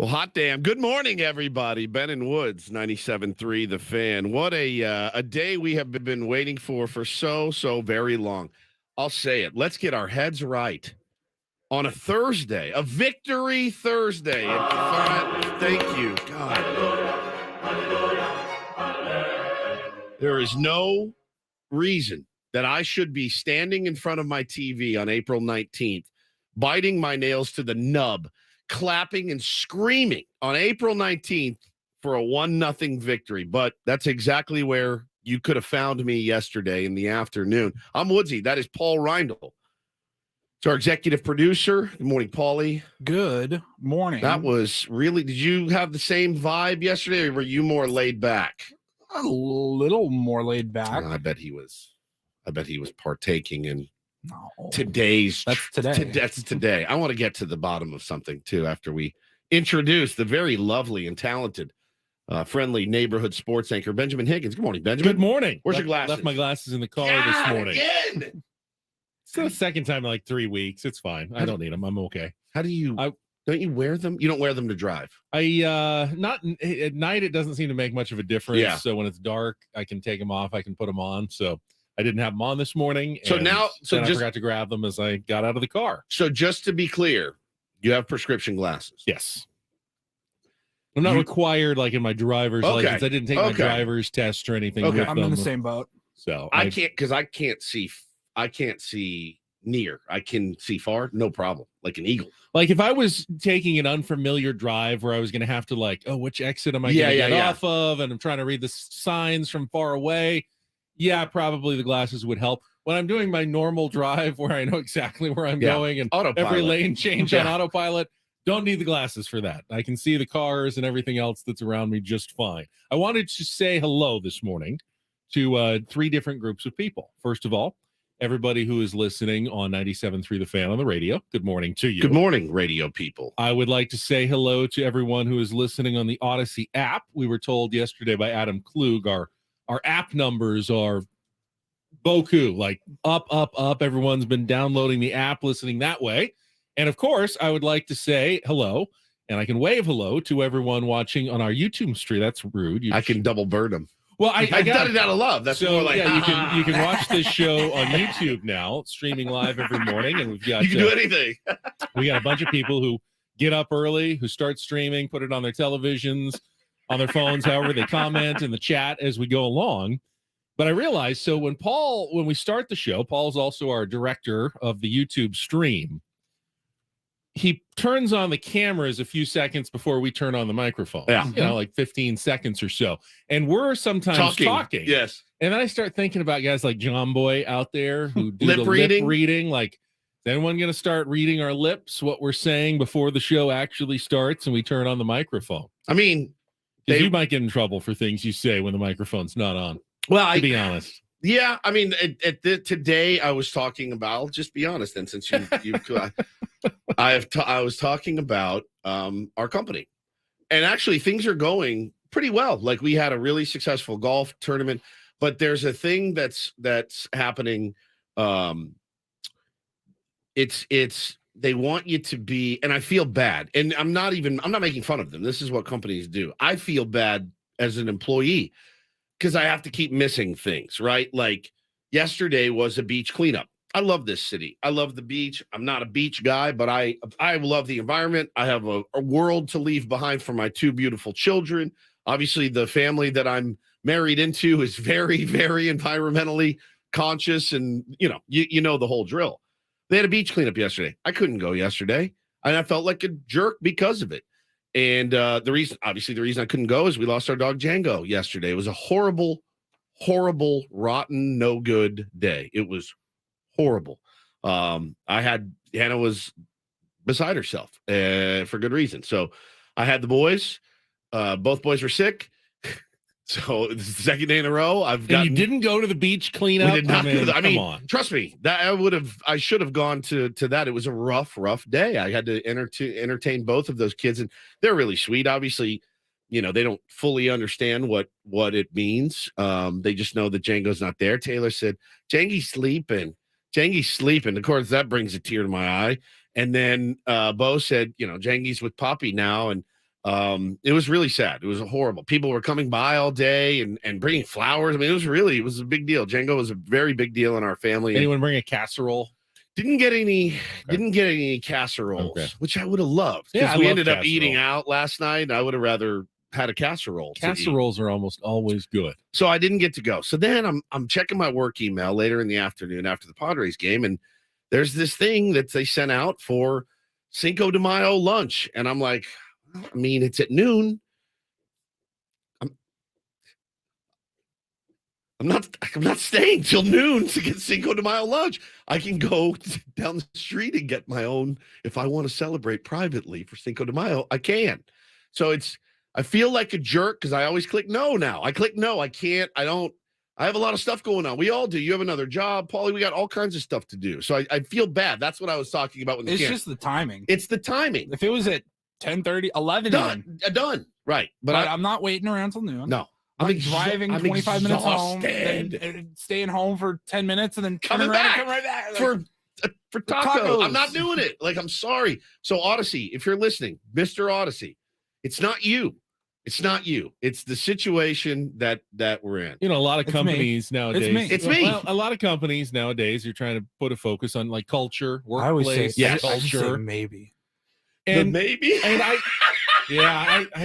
Well, hot damn. Good morning, everybody. Ben and Woods, 97.3 The Fan. What a day we have been waiting for so very long. I'll say it. Let's get our heads right on a Thursday, a victory Thursday. Thank you, God. There is no reason that I should be standing in front of my TV on April 19th, biting my nails to the nub, clapping and screaming on April 19th for a 1-0 victory. But that's exactly where you could have found me yesterday in the afternoon. I'm Woodsy. That is Paul Reindl. It's our executive producer. Good morning, Paulie. Good morning. That was really, did you have the same vibe yesterday, or were you more laid back? A little more laid back. I bet he was partaking in No. today's. That's today. That's today. I want to get to the bottom of something too after we introduce the very lovely and talented, friendly neighborhood sports anchor Benjamin Higgins. Good morning, Benjamin. Good morning. Where's your glasses? Left my glasses in the car this morning. Again. It's the second time in like 3 weeks. It's fine. I don't need them. I'm okay. How do you? Don't you wear them? You don't wear them to drive. Not at night. It doesn't seem to make much of a difference. Yeah. So when it's dark, I can take them off. I can put them on. So I didn't have them on this morning. So and now, then I forgot to grab them as I got out of the car. So just to be clear, you have prescription glasses. Yes. I'm not required like in my driver's license. I didn't take my driver's test or anything. Okay. With I'm them. in the same boat. So I can't, because I can't see near. I can see far, no problem, like an eagle. Like if I was taking an unfamiliar drive where I was going to have to like, oh, which exit am I going to get off of? And I'm trying to read the signs from far away. Yeah, probably the glasses would help. When I'm doing my normal drive where I know exactly where I'm going and autopilot. Every lane change on autopilot, don't need the glasses for that. I can see the cars and everything else that's around me just fine. I wanted to say hello this morning to 3 different groups of people. First of all, everybody who is listening on 97.3 The Fan on the radio, good morning to you. Good morning, radio people. I would like to say hello to everyone who is listening on the Odyssey app. We were told yesterday by Adam Klug, our app numbers are boku, like up. Everyone's been downloading the app, listening that way. And of course, I would like to say hello, and I can wave hello to everyone watching on our YouTube stream. That's rude. I can double bird them. Well, I got it out of love. That's so, more like you can watch this show on YouTube now, streaming live every morning, and we've got you can do anything. We got a bunch of people who get up early, who start streaming, put it on their televisions, on their phones, however they comment in the chat as we go along. But I realized, so when we start the show, Paul's also our director of the YouTube stream. He turns on the cameras a few seconds before we turn on the microphone. Yeah. Like 15 seconds or so. And we're sometimes talking. Yes. And then I start thinking about guys like John Boy out there who do lip reading. Like, is anyone going to start reading our lips, what we're saying before the show actually starts and we turn on the microphone? I mean, you might get in trouble for things you say when the microphone's not on. Well, to be honest. Yeah, I mean, today I was talking about. I'll just be honest, and since you I was talking about our company, and actually things are going pretty well. Like we had a really successful golf tournament, but there's a thing that's happening. It's they want you to be, and I feel bad, and I'm not making fun of them. This is what companies do. I feel bad as an employee, because I have to keep missing things, right? Like yesterday was a beach cleanup. I love this city. I love the beach. I'm not a beach guy, but I love the environment. I have a world to leave behind for my 2 beautiful children. Obviously, the family that I'm married into is very, very environmentally conscious, and you know the whole drill. They had a beach cleanup yesterday. I couldn't go yesterday, and I felt like a jerk because of it. And the reason I couldn't go is we lost our dog Django yesterday. It was a horrible, rotten, no good day. It was horrible. Hannah was beside herself for good reason. So I had the boys. Both boys were sick. So this is the second day in a row. You didn't go to the beach cleanup? We did not. Come on. Trust me, I should have gone to that. It was a rough day. I had to entertain both of those kids, and they're really sweet. Obviously, they don't fully understand what it means. They just know that Django's not there. Taylor said, Djangy's sleeping. Of course, that brings a tear to my eye. And then Bo said, Djangy's with Poppy now, and It was really sad. It was horrible. People were coming by all day and bringing flowers. I mean, it was a big deal. Django was a very big deal in our family. Anyone bring a casserole? Didn't get any casseroles, Okay. which I would have loved. Yeah, Yeah, I we love ended up casserole. eating out last night, and I would have rather had a casserole. to eat. Casseroles are almost always good. So I didn't get to go. So then I'm checking my work email later in the afternoon after the Padres game, and there's this thing that they sent out for Cinco de Mayo lunch, and I'm like, I mean, it's at noon. I'm not staying till noon to get Cinco de Mayo lunch. I can go down the street and get my own if I want to celebrate privately for Cinco de Mayo. I can. So I feel like a jerk because I always click no now. I click no. I can't. I don't. I have a lot of stuff going on. We all do. You have another job, Paulie. We got all kinds of stuff to do. So I feel bad. That's what I was talking about. It's just the timing. It's the timing. If it was at 10:30, 11 Done. Done. Right. but I'm not waiting around till noon. No. I'm driving 25 minutes home, exhausted. then staying home for 10 minutes, and then Coming turning around and back coming right back. Like, for tacos. I'm tacos. not doing it. Like, I'm sorry. So Odyssey, if you're listening, Mr. Odyssey, it's not you. It's not you. It's the situation that we're in. You know, a lot of It's me. companies nowadays. me. It's me. Well, a lot of companies nowadays are trying to put a focus on like culture, I always say workplace, yes. I just say culture, maybe. and maybe. and I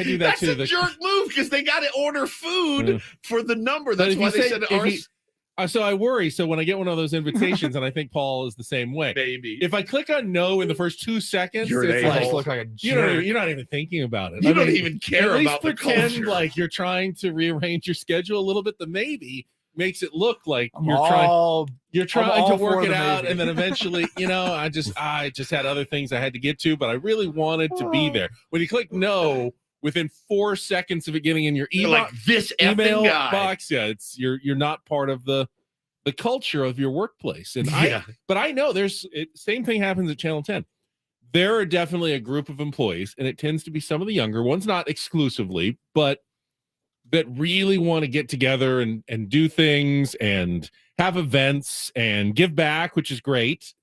do that That's too. a jerk move because they got to order food Yeah. for the number. But That's if why you they say- said if ours. So I worry. So when I get one of those invitations, and I think Paul is the same way. Baby. If I click on no in the first 2 seconds, You're an it's I a-hole. like just look like a you're jerk. not even thinking about it. You I don't mean, even care at least about the pretend culture. like you're trying to rearrange your schedule a little bit. The maybe makes it look like I'm you're trying all to all work for it the out, maybe. and then eventually, I just had other things I had to get to, but I really wanted to be there. When you click no, within 4 seconds of it getting in your You're email, like this effing email guy. box, you're not part of the culture of your workplace. And Yeah. but I know same thing happens at Channel 10. There are definitely a group of employees, and it tends to be some of the younger ones, not exclusively, but that really want to get together and do things and have events and give back, which is great.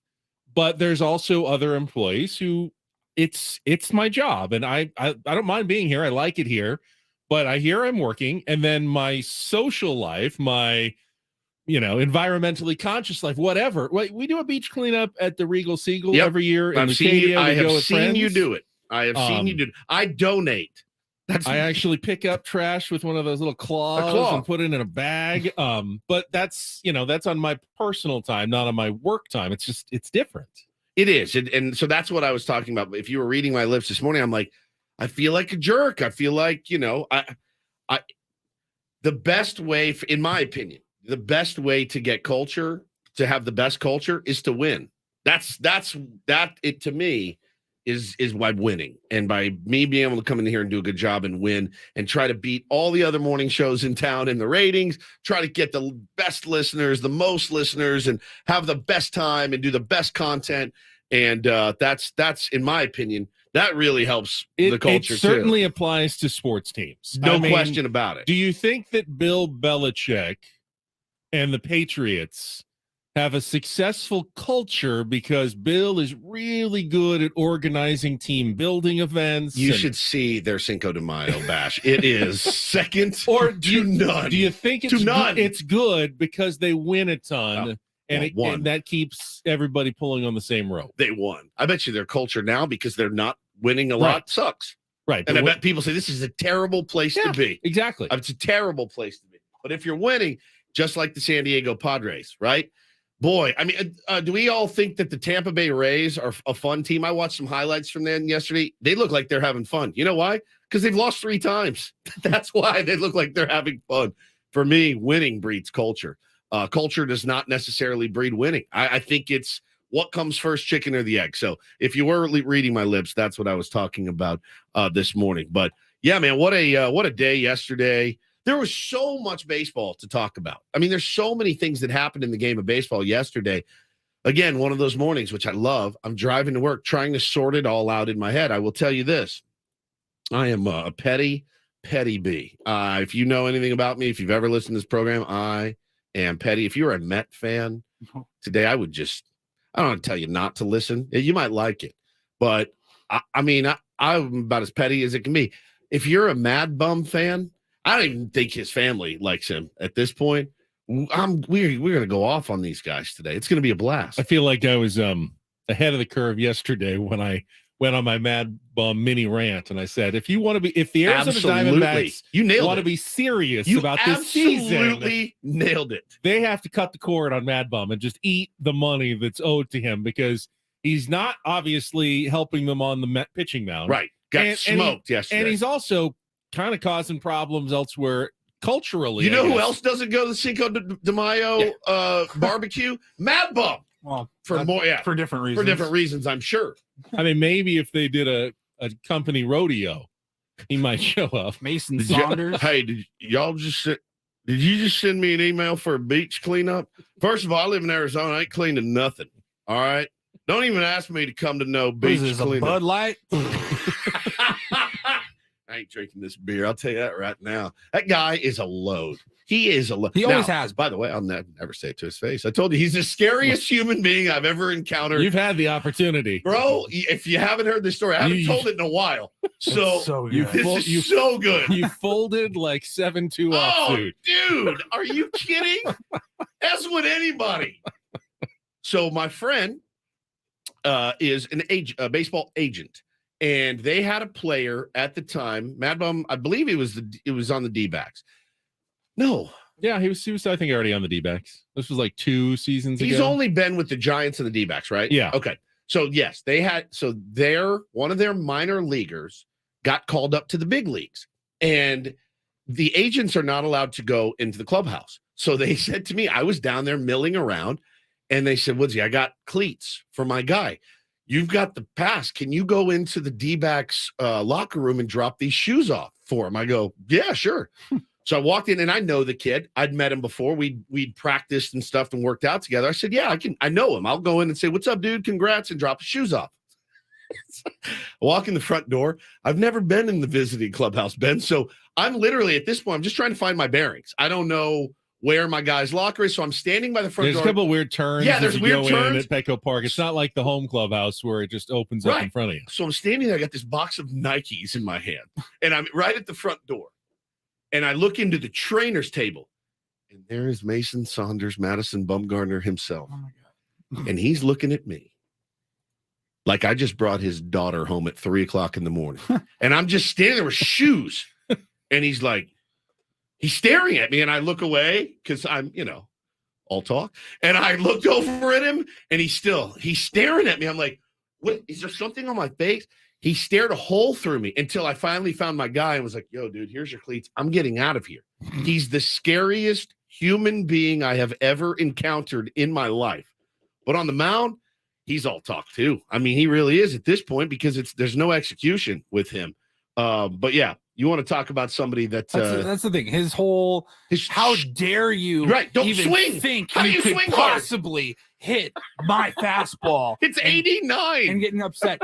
But there's also other employees who it's my job, and I don't mind being here. I like it here, but I'm working, and then my social life, my environmentally conscious life, whatever. We do a beach cleanup at the Regal Seagull Yep. every year in I Acadia. We go have with seen you friends. do it. I have seen you do it. I donate. I actually pick up trash with one of those little claws claw. and put it in a bag. But that's on my personal time, not on my work time. It's different. It is. And so that's what I was talking about. If you were reading my lips this morning, I'm like, I feel like a jerk. I feel like, the best way, in my opinion, the best way to get culture, to have the best culture is to win. That's it to me is by winning, and by me being able to come in here and do a good job and win and try to beat all the other morning shows in town in the ratings, try to get the best listeners, the most listeners, and have the best time and do the best content. And that's in my opinion, that really helps the culture It certainly too. applies to sports teams. No I mean, question about it. Do you think that Bill Belichick and the Patriots have a successful culture because Bill is really good at organizing team building events? You should see their Cinco de Mayo bash. It is second Or to none. Do you think To none. it's good because they win a ton Well, one. and that keeps everybody pulling on the same rope? They won. I bet you their culture now, because they're not winning a lot, sucks. Right. And I bet people say this is a terrible place to be. Exactly. It's a terrible place to be. But if you're winning, just like the San Diego Padres, right? Boy, I mean, do we all think that the Tampa Bay Rays are a fun team? I watched some highlights from them yesterday. They look like they're having fun. You know why? Because they've lost 3 times. That's why they look like they're having fun. For me, winning breeds culture. Culture does not necessarily breed winning. I think it's what comes first, chicken or the egg. So if you were reading my lips, that's what I was talking about this morning. But yeah, man, what a day yesterday. There was so much baseball to talk about. I mean, there's so many things that happened in the game of baseball yesterday. Again, one of those mornings, which I love. I'm driving to work, trying to sort it all out in my head. I will tell you this. I am a petty bee. If you know anything about me, if you've ever listened to this program, I am petty. If you're a Met fan today, I don't want to tell you not to listen. You might like it, but I mean, I'm about as petty as it can be. If you're a Mad Bum fan, I don't even think his family likes him at this point. We're gonna go off on these guys today. It's gonna be a blast. I feel like I was ahead of the curve yesterday when I went on my Mad Bum mini rant, and I said, if the Arizona Diamondbacks you nailed want to it. be serious You about this season, absolutely nailed it. they have to cut the cord on Mad Bum and just eat the money that's owed to him, because he's not obviously helping them on the pitching mound. Right. Got smoked yesterday. And he's also kind of causing problems elsewhere culturally. You know who else doesn't go to the Cinco de Mayo barbecue? Mad Bum. Well, For different reasons. For different reasons, I'm sure. I mean, maybe if they did a company rodeo, he might show up. Mason Saunders. Hey, did you just send me an email for a beach cleanup? First of all, I live in Arizona. I ain't cleaning nothing. All right. Don't even ask me to come to no What beach is this, a cleanup. Bud Light? I ain't drinking this beer. I'll tell you that right now. That guy is a load. He is a load. He always has. By the way, I'll never say it to his face. I told you he's the scariest human being I've ever encountered. You've had the opportunity, bro. If you haven't heard this story, I haven't told it in a while. So good. this is so good. You folded like 7-2 off suit. Dude, are you kidding? As would anybody. So my friend is a baseball agent, and they had a player at the time, Mad Bum. I believe it was on the D-backs. No. Yeah, he was I think already on the D-backs. This was like 2 seasons ago. He's only been with the Giants and the D-backs, right? Yeah. Okay. So yes, one of their minor leaguers got called up to the big leagues, and the agents are not allowed to go into the clubhouse. So they said to me, I was down there milling around, and they said, Woodsy, I got cleats for my guy. You've got the pass. Can you go into the D-backs locker room and drop these shoes off for him? I go, yeah, sure. So I walked in, and I know the kid. I'd met him before. We'd practiced and stuff and worked out together. I said, yeah, I know him. I'll go in and say, what's up, dude? Congrats, and drop the shoes off. I walk in the front door. I've never been in the visiting clubhouse, Ben. So I'm literally at this point, I'm just trying to find my bearings. I don't know where my guy's locker is. So I'm standing by the front door. There's a couple of weird turns. Yeah, there's weird turns at Petco Park. It's not like the home clubhouse where it just opens up in front of you. So I'm standing there. I got this box of Nikes in my hand, and I'm right at the front door. And I look into the trainer's table, and there is Mason Saunders, Madison Bumgarner himself. Oh my God. And he's looking at me like I just brought his daughter home at 3:00 in the morning. And I'm just standing there with shoes. And he's staring at me. And I look away because I'm, all talk. And I looked over at him, and he's staring at me. I'm like, what? Is there something on my face? He stared a hole through me until I finally found my guy and was like, yo, dude, here's your cleats. I'm getting out of here. He's the scariest human being I have ever encountered in my life. But on the mound, he's all talk too. I mean, he really is at this point because there's no execution with him. But yeah, you want to talk about somebody that's the thing. How dare you don't even swing. think How do you could swing hard? possibly hit my fastball? It's 89 and getting upset.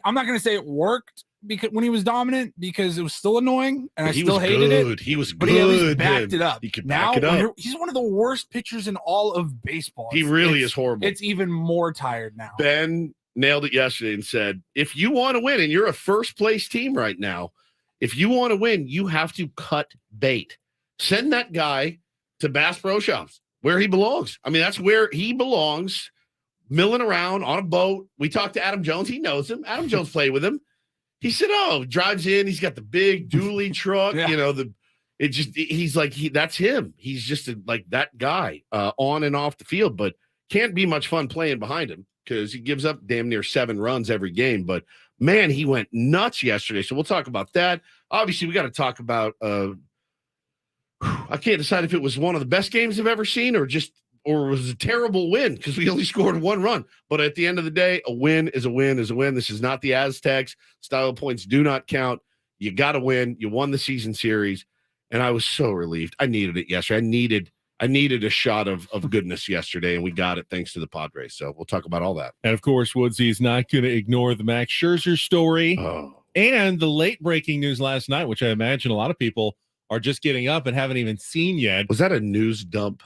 I'm not going to say it worked because when he was dominant, because it was still annoying and I still hated it. He was good. But he at least backed it up. He could now, back it up. He's one of the worst pitchers in all of baseball. He really is horrible. It's even more tired now. Ben nailed it yesterday and said, if you want to win, and you're a first place team right now, if you want to win, you have to cut bait. Send that guy to Bass Pro Shops where he belongs. I mean, that's where he belongs. Milling around on a boat. We talked to Adam Jones. He knows him. Adam Jones played with him. He said, drives in. He's got the big dually truck. Yeah. That's him. He's just like that guy on and off the field, but can't be much fun playing behind him because he gives up damn near 7 runs every game. But man, he went nuts yesterday. So we'll talk about that. Obviously, we got to talk about, I can't decide if it was one of the best games I've ever seen or was a terrible win because we only scored 1 run. But at the end of the day, a win is a win is a win. This is not the Aztecs. Style points do not count. You got to win. You won the season series. And I was so relieved. I needed it yesterday. I needed a shot of goodness yesterday, and we got it thanks to the Padres. So we'll talk about all that. And, of course, Woodsy is not going to ignore the Max Scherzer story and the late breaking news last night, which I imagine a lot of people are just getting up and haven't even seen yet. Was that a news dump?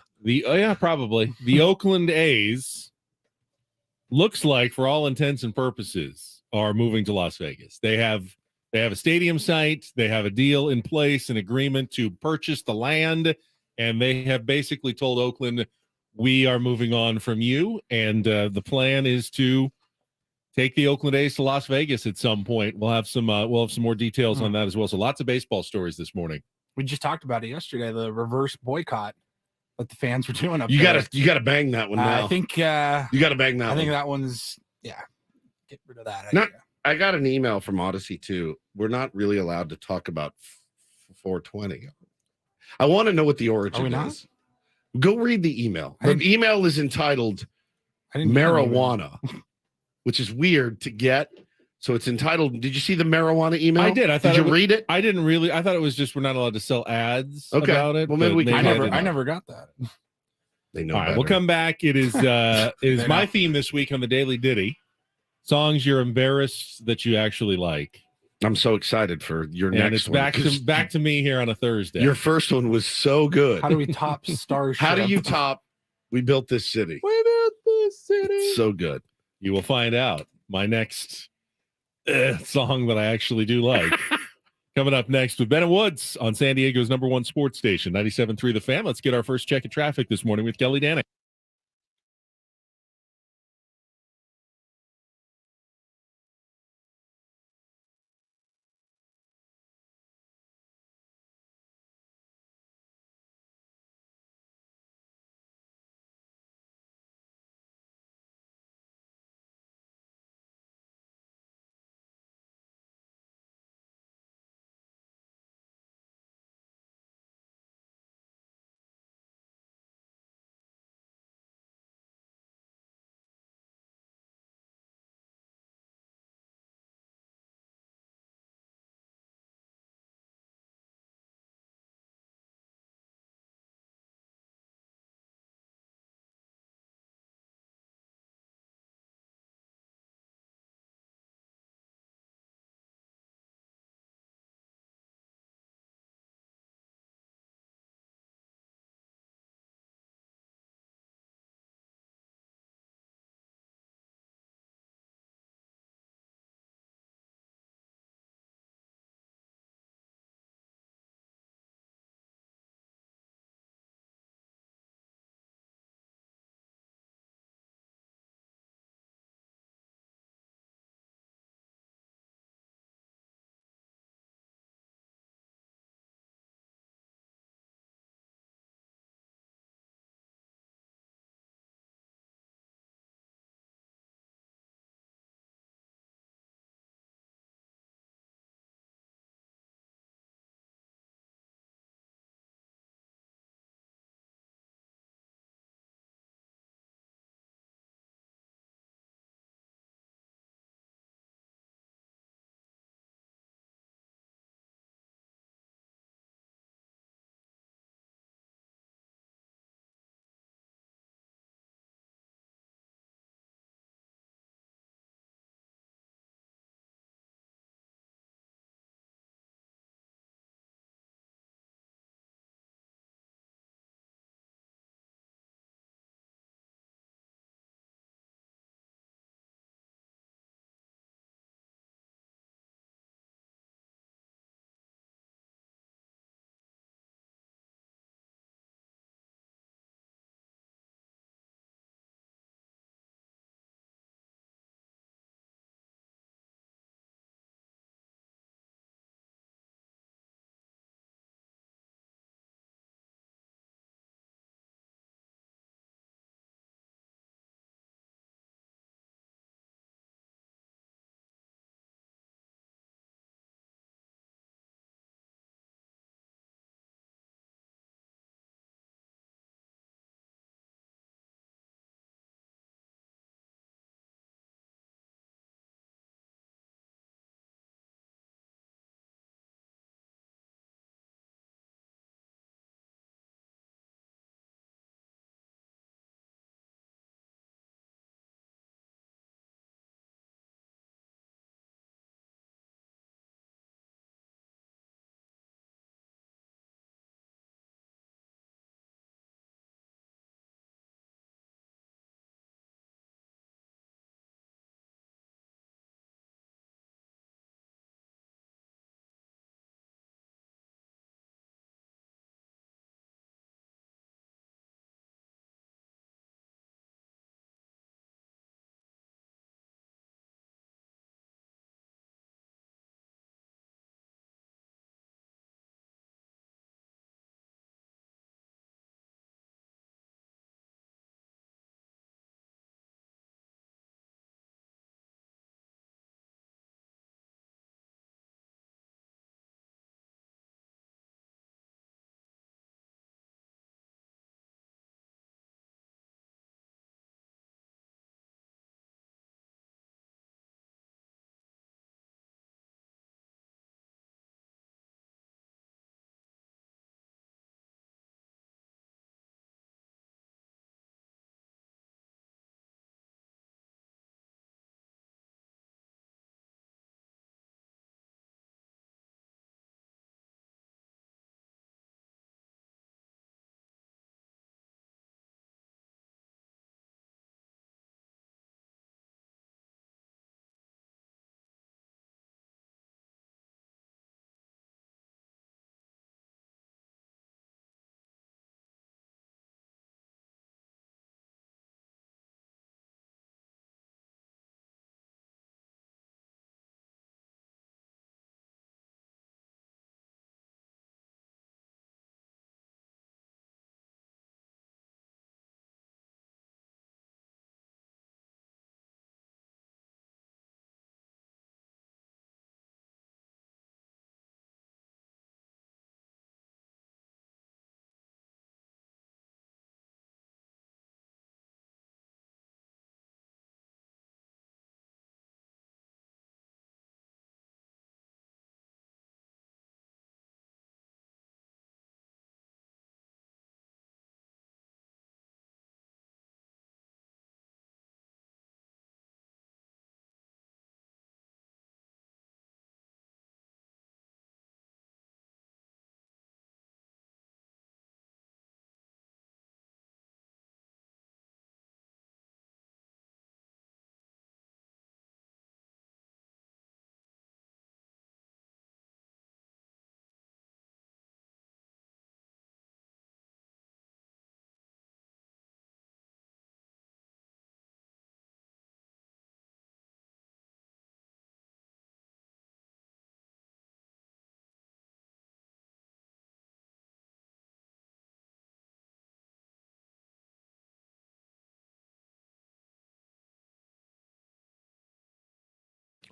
Probably. The Oakland A's looks like, for all intents and purposes, are moving to Las Vegas. They have a stadium site. They have a deal in place, an agreement to purchase the land, and they have basically told Oakland, we are moving on from you. And the plan is to take the Oakland A's to Las Vegas at some point. We'll have some more details on that as well. So lots of baseball stories this morning. We just talked about it yesterday, the reverse boycott that the fans were doing up You there. gotta bang that one now. I think you gotta bang that I think one. that one's get rid of that. Not- I got an email from Odyssey too. We're not really allowed to talk about 420. I want to know what the origin not? is. Go read the email. I The didn't- email is entitled I didn't get an email. marijuana, which is weird to get. So it's entitled. Did you see the marijuana email? I did. I thought Did you read it? I didn't really. I thought it was just we're not allowed to sell ads Okay. about it. Well, maybe but we can I cover did never not. got that. They know. All right, better. we'll come back. It is They my know. theme this week on the Daily Ditty. Songs you're embarrassed that you actually like. I'm so excited for your And next it's one. back 'cause to me here on a Thursday. Your first one was so good. How do we top Starship? How do you top? We built this city. We built this city. It's so good. You will find out my next song that I actually do like. Coming up next with Bennett Woods on San Diego's #1 sports station, 97.3 The Fan. Let's get our first check of traffic this morning with Kelly Danick.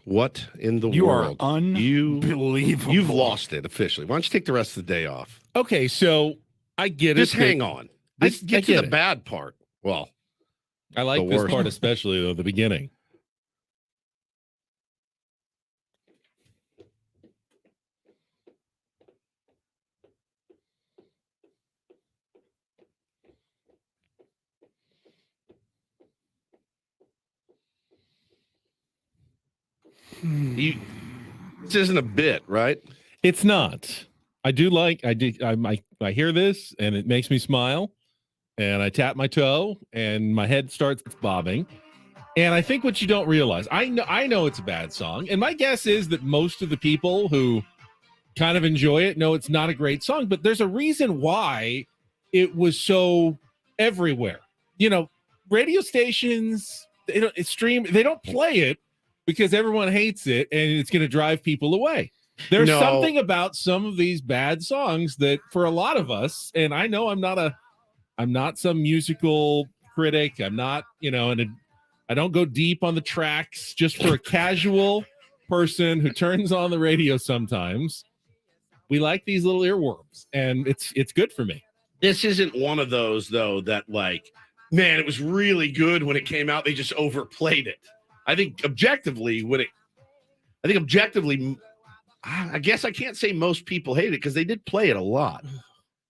What in the You world? are unbelievable. You've lost it officially. Why don't you take the rest of the day off? Okay, so I get Just it. that- hang on. I Get to get the it. bad part. Well, I like the this worst. part especially though, the beginning. this isn't a bit, right? It's not. I hear this and it makes me smile, and I tap my toe and my head starts bobbing. And I think what you don't realize, I know it's a bad song, and my guess is that most of the people who kind of enjoy it know it's not a great song, but there's a reason why it was so everywhere. You know, radio stations, they don't play it because everyone hates it and it's going to drive people away. There's No. something about some of these bad songs that for a lot of us, and I know I'm not some musical critic. I'm not, and I don't go deep on the tracks just for a casual person who turns on the radio sometimes. We like these little earworms, and it's good for me. This isn't one of those though that like, man, it was really good when it came out. They just overplayed it. I think objectively, I guess I can't say most people hate it because they did play it a lot.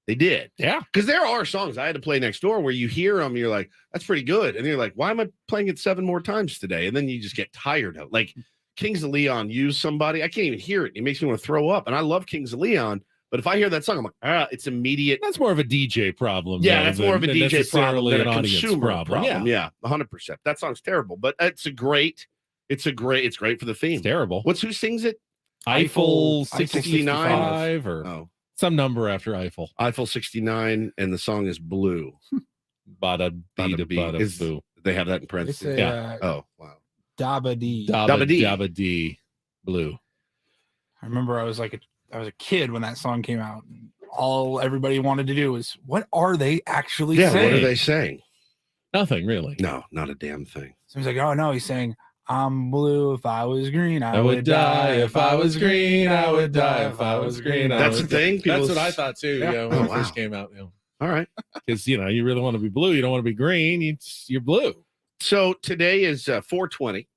They did. Yeah. Because there are songs I had to play next door where you hear them, you're like, that's pretty good. And you're like, why am I playing it 7 more times today? And then you just get tired of it. Like Kings of Leon, Use Somebody. I can't even hear it. It makes me want to throw up. And I love Kings of Leon. But if I hear that song, I'm like, it's immediate. That's more of a DJ problem. Yeah, though, that's more of a than DJ problem necessarily than an a audience consumer problem. problem. Yeah, 100%. That song's terrible, but it's great for the theme. It's terrible. Who sings it? Eiffel 69 65 or Oh, some number after Eiffel. Eiffel 69, and the song is Blue. Bada Bada bee. bada boo. They have that in They parentheses. say Yeah. Oh, wow. Dabba Dee. Dabba Dee. dabba dee. Blue. I remember I was a kid when that song came out. And all everybody wanted to do was, what are they actually Yeah, saying? what are they saying? Nothing really. No, not a damn thing. So he's like, oh no, he's saying, I'm blue. If I was green, I would die if I was green. I would die if I was green. That's the thing. That's People- what I thought too. Yeah. Yeah, when Oh, it first wow. came out. All right. Because you really want to be blue. You don't want to be green. You're blue. So today is 420.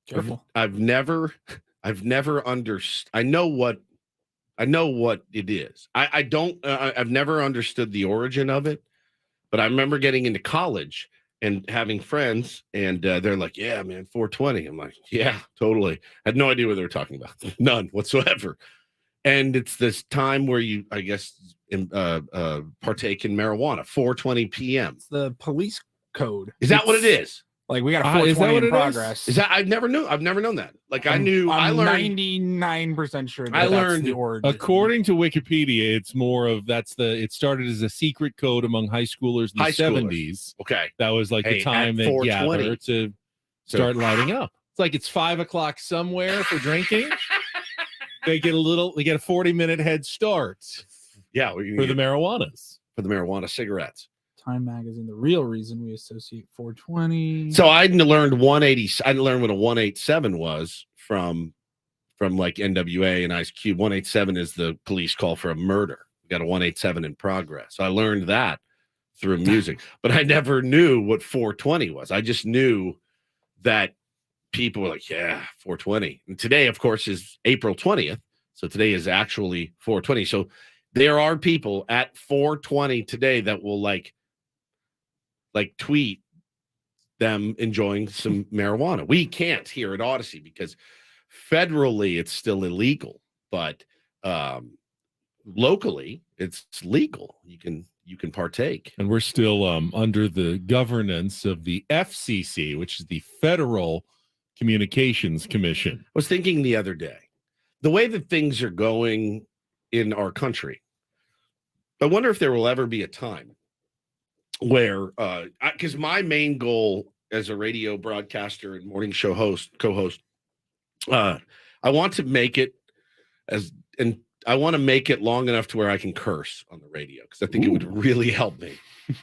Careful. I've never understood. I know what it is. I don't. I've never understood the origin of it, but I remember getting into college and having friends, and they're like, "Yeah, man, 420." I'm like, "Yeah, totally." I had no idea what they were talking about, none whatsoever. And it's this time where you, I guess, partake in marijuana. 4:20 p.m. It's the police code. Is that what it is? Like we got a Is that 420 what in it is? progress. Is that I've never known that. Like I I'm learned 99% sure that I that's learned- the origin. According to Wikipedia, it's more of it started as a secret code among high schoolers in the High schoolers. 70s. okay. That was like Hey, the time at they 4:20. gather to start lighting up. It's like it's 5:00 somewhere for drinking. They get a 40-minute head start Yeah, we're for gonna the marijuanas. for the marijuana cigarettes. Time magazine, the real reason we associate 420. So I learned 180. I learned what a 187 was from like NWA and Ice Cube. 187 is the police call for a murder. We got a 187 in progress. So I learned that through music, but I never knew what 420 was. I just knew that people were like, yeah, 420. And today, of course, is April 20th. So today is actually 420. So there are people at 420 today that will like tweet them enjoying some marijuana. We can't here at Odyssey because federally it's still illegal, but locally it's legal. You can partake. And we're still under the governance of the FCC, which is the Federal Communications Commission. I was thinking the other day, the way that things are going in our country, I wonder if there will ever be a time where because my main goal as a radio broadcaster and morning show co-host, I want to make it I want to make it long enough to where I can curse on the radio because I think it would really help me.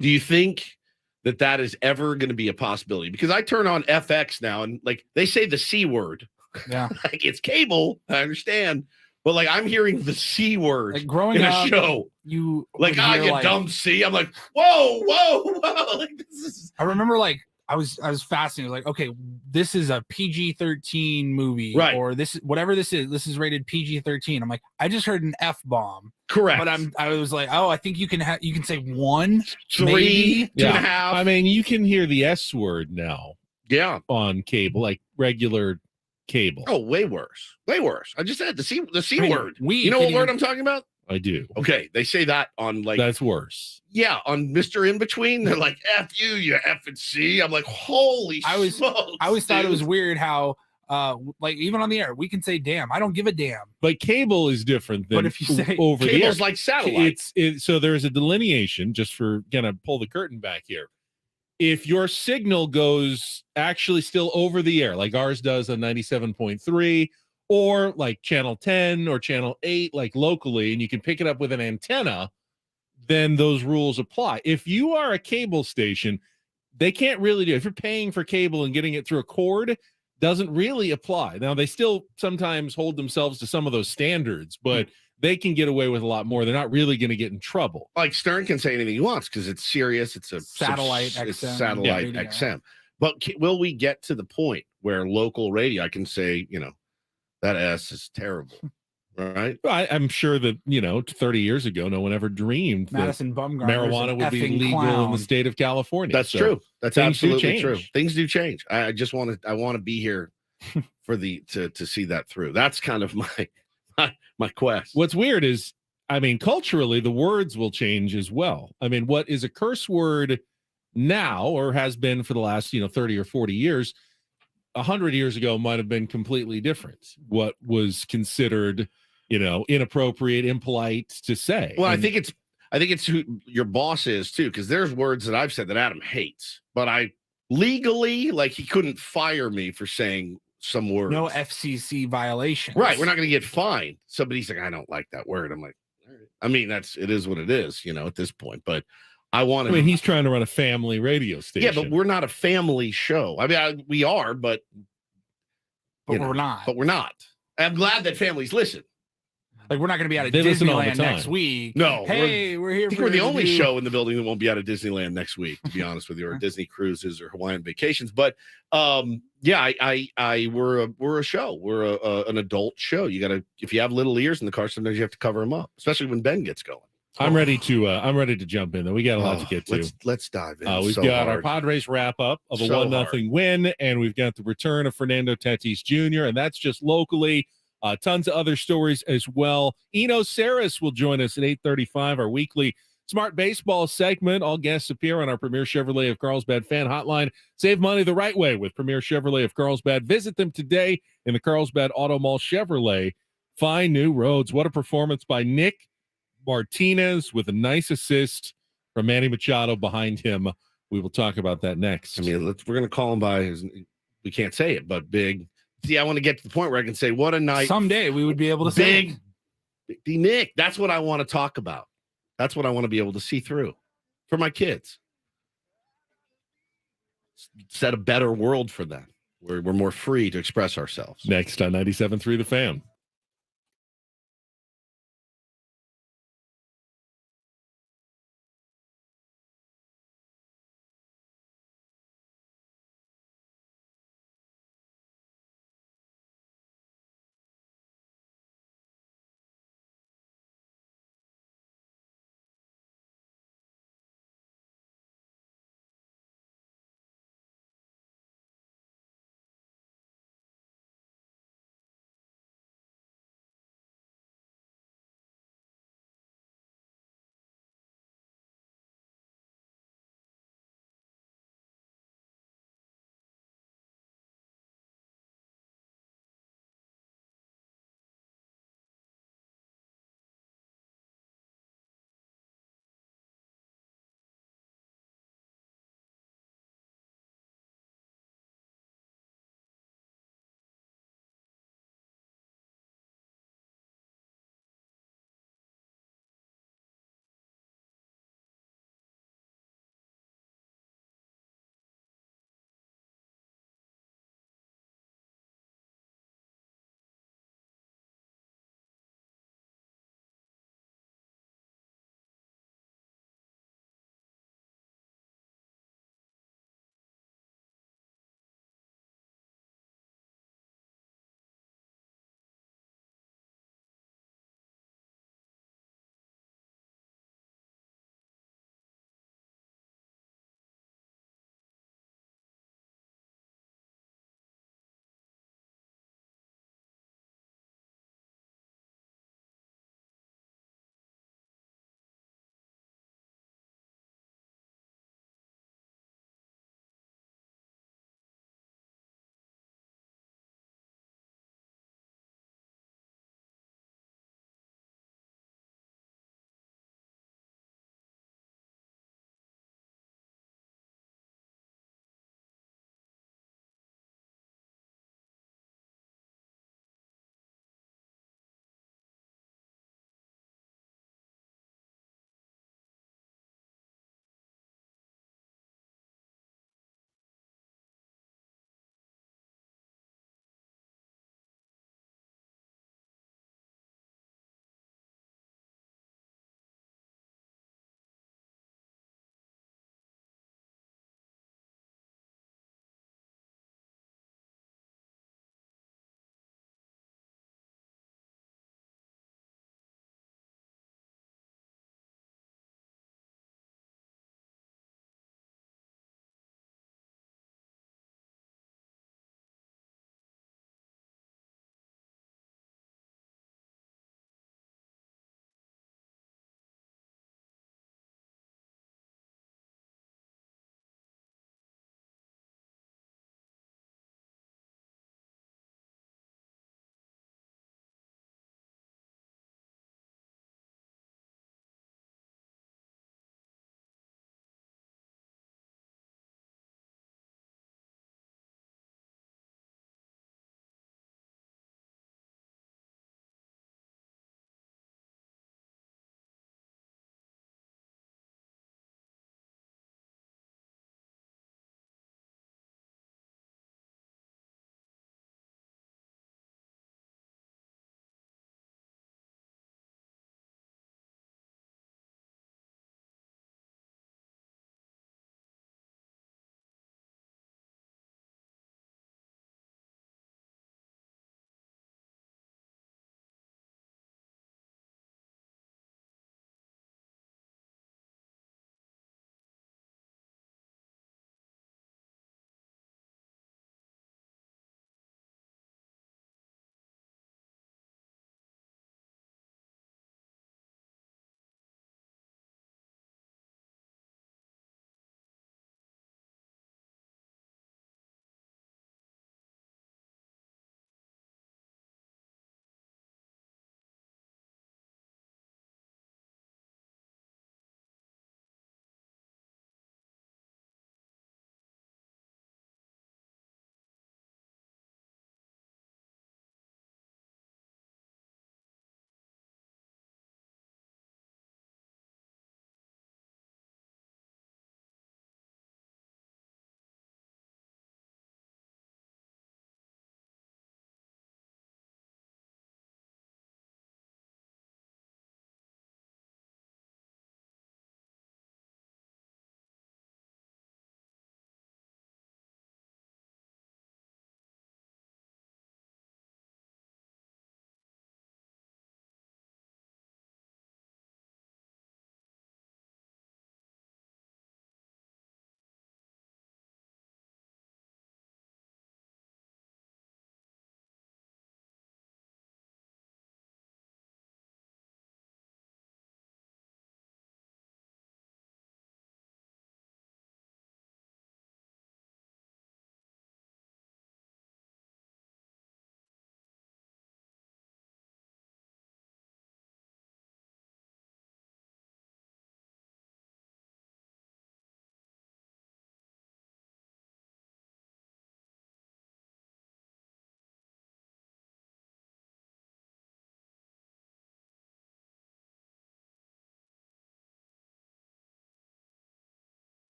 Do you think that is ever going to be a possibility, because I turn on FX now and like they say the C word. Yeah. Like it's cable, I understand, but like I'm hearing the C word Like growing in a up, show. you Like, would ah, hear, you dumb C. I'm like, whoa, whoa, whoa. Like this is I remember like I was fascinated. Like, okay, this is a PG-13 movie, Right. or this whatever this is rated PG-13. I'm like, I just heard an F bomb, correct. but I was like, oh, I think you can say one, 3, maybe. 2.5. I mean, you can hear the S word now Yeah. on cable, like regular cable. Oh, way worse. Way worse. I just said the C I mean, word. we You know can what word even- I'm talking about? I do. Okay. They say that on like That's worse. yeah, on Mr. In Between. They're like, F you F and C. I'm like, holy smokes. I always thought it was dude. weird how like even on the air we can say damn. I don't give a damn. But cable is different than But if you say over the air. Cable's like satellite. So there's a delineation, just for gonna pull the curtain back here. If your signal goes actually still over the air, like ours does on 97.3, or like channel 10 or channel 8, like locally, and you can pick it up with an antenna, then those rules apply. If you are a cable station, they can't really do. If you're paying for cable and getting it through a cord, doesn't really apply. Now they still sometimes hold themselves to some of those standards, but they can get away with a lot more. They're not really going to get in trouble. Like Stern can say anything he wants because it's Sirius. It's a Satellite it's XM satellite radio. XM. But will we get to the point where local radio, I can say, that S is terrible, right? I'm sure that 30 years ago, no one ever dreamed that Madison Bumgarner marijuana would be legal in the state of California. That's So true. That's things do absolutely true. change. Things do change. I want to be here for to see that through. That's kind of my quest. What's weird is, I mean, culturally, the words will change as well. I mean, what is a curse word now, or has been for the last 30 or 40 years, 100 years ago might have been completely different. What was considered inappropriate, impolite to say. Well, And I think it's who your boss is too, because there's words that I've said that Adam hates, but I legally, like, he couldn't fire me for saying some words. No FCC violations. Right. We're not going to get fined. Somebody's like, I don't like that word. I'm like, all right. I mean, it is what it is, at this point, but I mean, he's trying to run a family radio station. yeah, but we're not a family show. I mean, we are, but we're not. But we're not. I'm glad that families listen. Like, we're not going to be out of They listen all the Disneyland next time. week. No, Hey, we're here. I think we're the only show in the building that won't be out of Disneyland next week, to be honest with you, or Disney cruises or Hawaiian vacations. But yeah, we're a show. We're an adult show. You gotta, if you have little ears in the car, sometimes you have to cover them up, especially when Ben gets going. I'm ready to jump in though. We got a lot to get to. Let's dive in. We've got our Padres wrap up of a 1-0 win, and we've got the return of Fernando Tatis Jr., and that's just locally. Tons of other stories as well. Eno Saris will join us at 8:35, our weekly Smart Baseball segment. All guests appear on our Premier Chevrolet of Carlsbad fan hotline. Save money the right way with Premier Chevrolet of Carlsbad. Visit them today in the Carlsbad Auto Mall. Chevrolet, find new roads. What a performance by Nick Martinez with a nice assist from Manny Machado behind him. We will talk about that next. I mean, we're going to call him by his, we can't say it, but big. See, I want to get to the point where I can say, what a night. Someday we would be able to say Big Nick. That's what I want to talk about. That's what I want to be able to see through for my kids. Set a better world for them. We're more free to express ourselves. Next on 97.3 The Fan.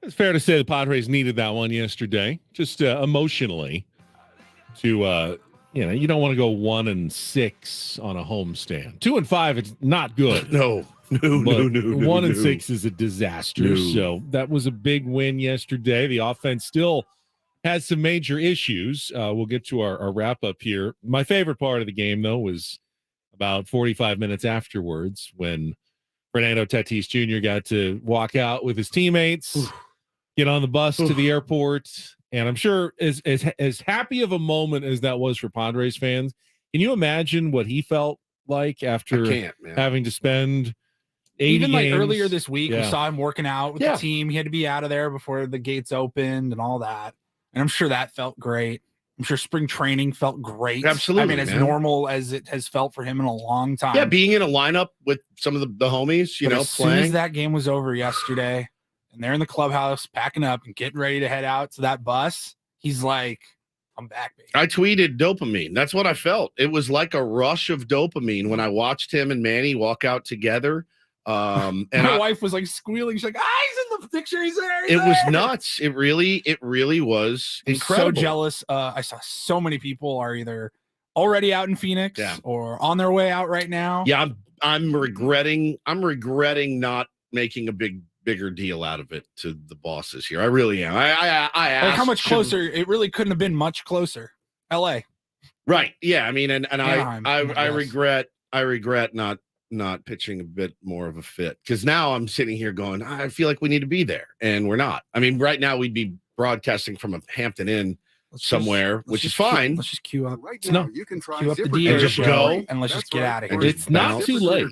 It's fair to say the Padres needed that one yesterday, just emotionally. To you don't want to go 1-6 on a homestand. 2-5, it's not good. No. But 1-6 is a disaster. No. So that was a big win yesterday. The offense still has some major issues. We'll get to our wrap up here. My favorite part of the game, though, was about 45 minutes afterwards when Fernando Tatis Jr. got to walk out with his teammates, get on the bus to the airport. And I'm sure as happy of a moment as that was for Padres fans, can you imagine what he felt like after having to spend 80 even like games? Earlier this week, we Yeah. saw him working out with the team. He had to be out of there before the gates opened and all that. And I'm sure that felt great. I'm sure spring training felt great. Absolutely, I mean, as normal as it has felt for him in a long time. Yeah, being in a lineup with some of the homies, But as soon as that game was over yesterday, and they're in the clubhouse packing up and getting ready to head out to that bus, he's like, I'm back, baby. I tweeted dopamine. That's what I felt. It was like a rush of dopamine when I watched him and Manny walk out together. And my wife was like squealing. She's like, he's in the picture. He's there. It was nuts. It really was incredible. So jealous. I saw so many people are either already out in Phoenix or on their way out right now. Yeah, I'm regretting not making a bigger deal out of it to the bosses here. I really am. I asked, like how much closer? It really couldn't have been much closer. LA. Right. Yeah. I mean, and Anaheim, I regret not pitching a bit more of a fit, because now I'm sitting here going, I feel like we need to be there, and we're not. I mean, right now we'd be broadcasting from a Hampton Inn somewhere, which is fine. Let's just queue up. Right now, you can try queue up the Zipper DA and just show, go. and let's just get out of here. It's not too late.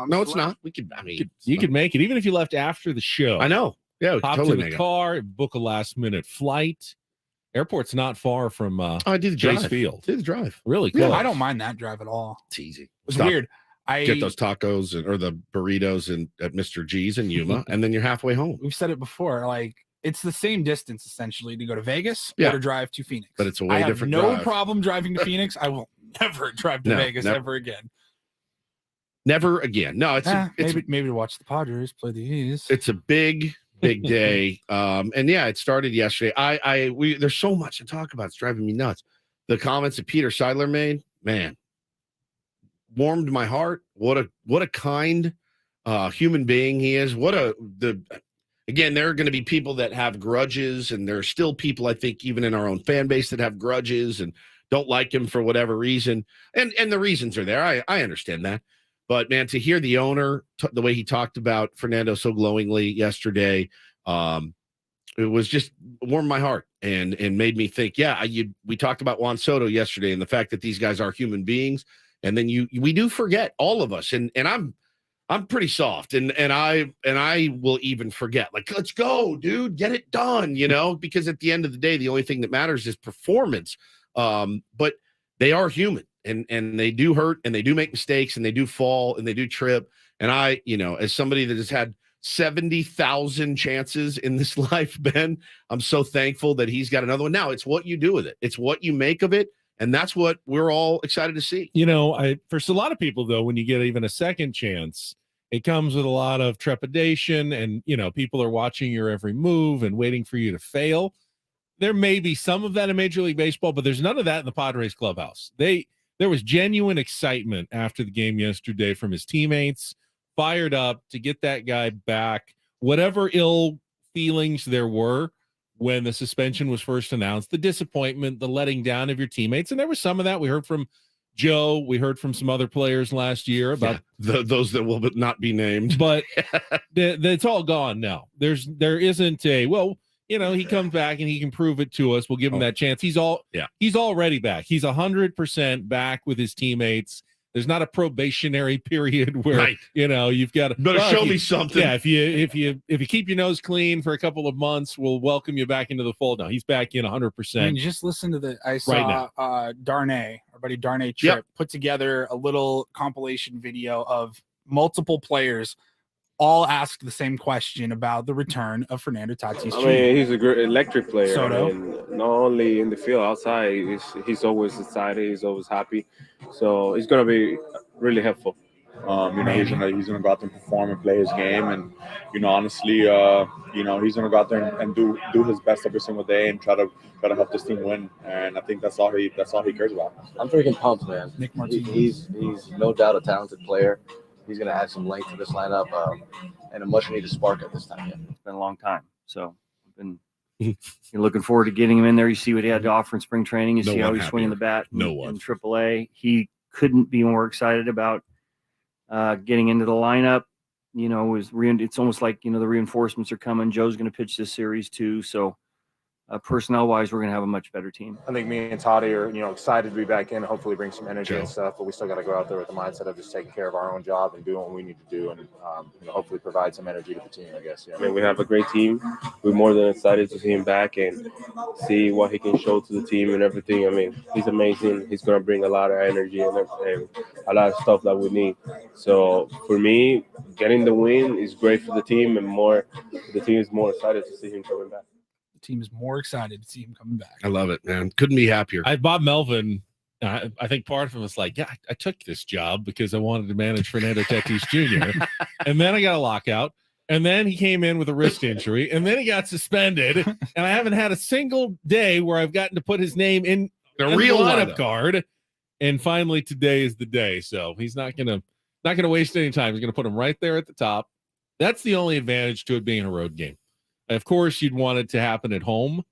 No, it's not. We could. I mean, You could make it even if you left after the show. I know. Yeah, we could Hop totally to make the it. car, book a last minute flight. Airport's not far from I do the Chase drive. Field. Do the drive. Really Yeah, close. I don't mind that drive at all. It's easy. It's Stop. weird. I Get those tacos or the burritos at Mr. G's in Yuma, and then you're halfway home. We've said it before. Like it's the same distance essentially to go to Vegas Yeah. or to drive to Phoenix. But it's a I way have different no drive. problem driving to Phoenix. I will never drive to No, Vegas never. ever again. Never again. No, it's Maybe to watch the Padres play the A's. it's a big day. And yeah, it started yesterday. There's so much to talk about. It's driving me nuts. The comments that Peter Seidler made, man, warmed my heart. What a kind human being he is. Again, there are going to be people that have grudges, and there are still people, I think, even in our own fan base that have grudges and don't like him for whatever reason. And the reasons are there. I understand that. But man, to hear the owner, the way he talked about Fernando so glowingly yesterday, it was just warmed my heart and made me think, we talked about Juan Soto yesterday and the fact that these guys are human beings. And then we do forget, all of us. And I'm pretty soft and I will even forget, like, let's go, dude, get it done, because at the end of the day, the only thing that matters is performance. But they are human and they do hurt and they do make mistakes and they do fall and they do trip. And I, as somebody that has had 70,000 chances in this life, Ben, I'm so thankful that he's got another one. Now it's what you do with it. It's what you make of it. And that's what we're all excited to see. For a lot of people, though, when you get even a second chance, it comes with a lot of trepidation and, people are watching your every move and waiting for you to fail. There may be some of that in Major League Baseball, but there's none of that in the Padres clubhouse. There was genuine excitement after the game yesterday from his teammates, fired up to get that guy back. Whatever ill feelings there were when the suspension was first announced, the disappointment, the letting down of your teammates. And there was some of that. We heard from Joe. We heard from some other players last year about those that will not be named. But it's all gone now. There isn't he comes back and he can prove it to us. We'll give him that chance. He's already back. He's 100% back with his teammates. There's not a probationary period where you've got to better show me something. Yeah, if you keep your nose clean for a couple of months, we'll welcome you back into the fold. Now he's back in 100%. I mean, just listen to I saw Darnay, our buddy Darnay Tripp, put together a little compilation video of multiple players all asked the same question about the return of Fernando Tatis Jr. I mean, he's a great electric player. Soto. And not only in the field, outside, he's always excited. He's always happy. So it's going to be really helpful. He's gonna go out there and perform and play his game, and honestly, he's gonna go out there and do his best every single day and try to help this team win. And I think that's all he cares about. I'm freaking pumped, man. Nick Martinez. He's no doubt a talented player. He's gonna add some length to this lineup and a much needed spark at this time. Yeah. It's been a long time, so I've been looking forward to getting him in there. You see what he had to offer in spring training. You see how he's swinging the bat in AAA. He couldn't be more excited about getting into the lineup. It's almost like the reinforcements are coming. Joe's going to pitch this series too, so personnel wise, we're going to have a much better team. I think me and Toddy are excited to be back in, hopefully bring some energy and stuff, but we still got to go out there with the mindset of just taking care of our own job and doing what we need to do, and hopefully provide some energy to the team, I guess. I mean, we have a great team. We're more than excited to see him back and see what he can show to the team and everything. I mean, he's amazing. He's going to bring a lot of energy and a lot of stuff that we need. So for me, getting the win is great for the team, and the team is more excited to see him coming back. Team is more excited to see him coming back. I love it, man. Couldn't be happier. Bob Melvin, I think part of him was like, I took this job because I wanted to manage Fernando Tatis Jr. And then I got a lockout. And then he came in with a wrist injury. And then he got suspended. And I haven't had a single day where I've gotten to put his name in the real lineup card. And finally, today is the day. So he's not gonna waste any time. He's gonna put him right there at the top. That's the only advantage to it being a road game. Of course, you'd want it to happen at home,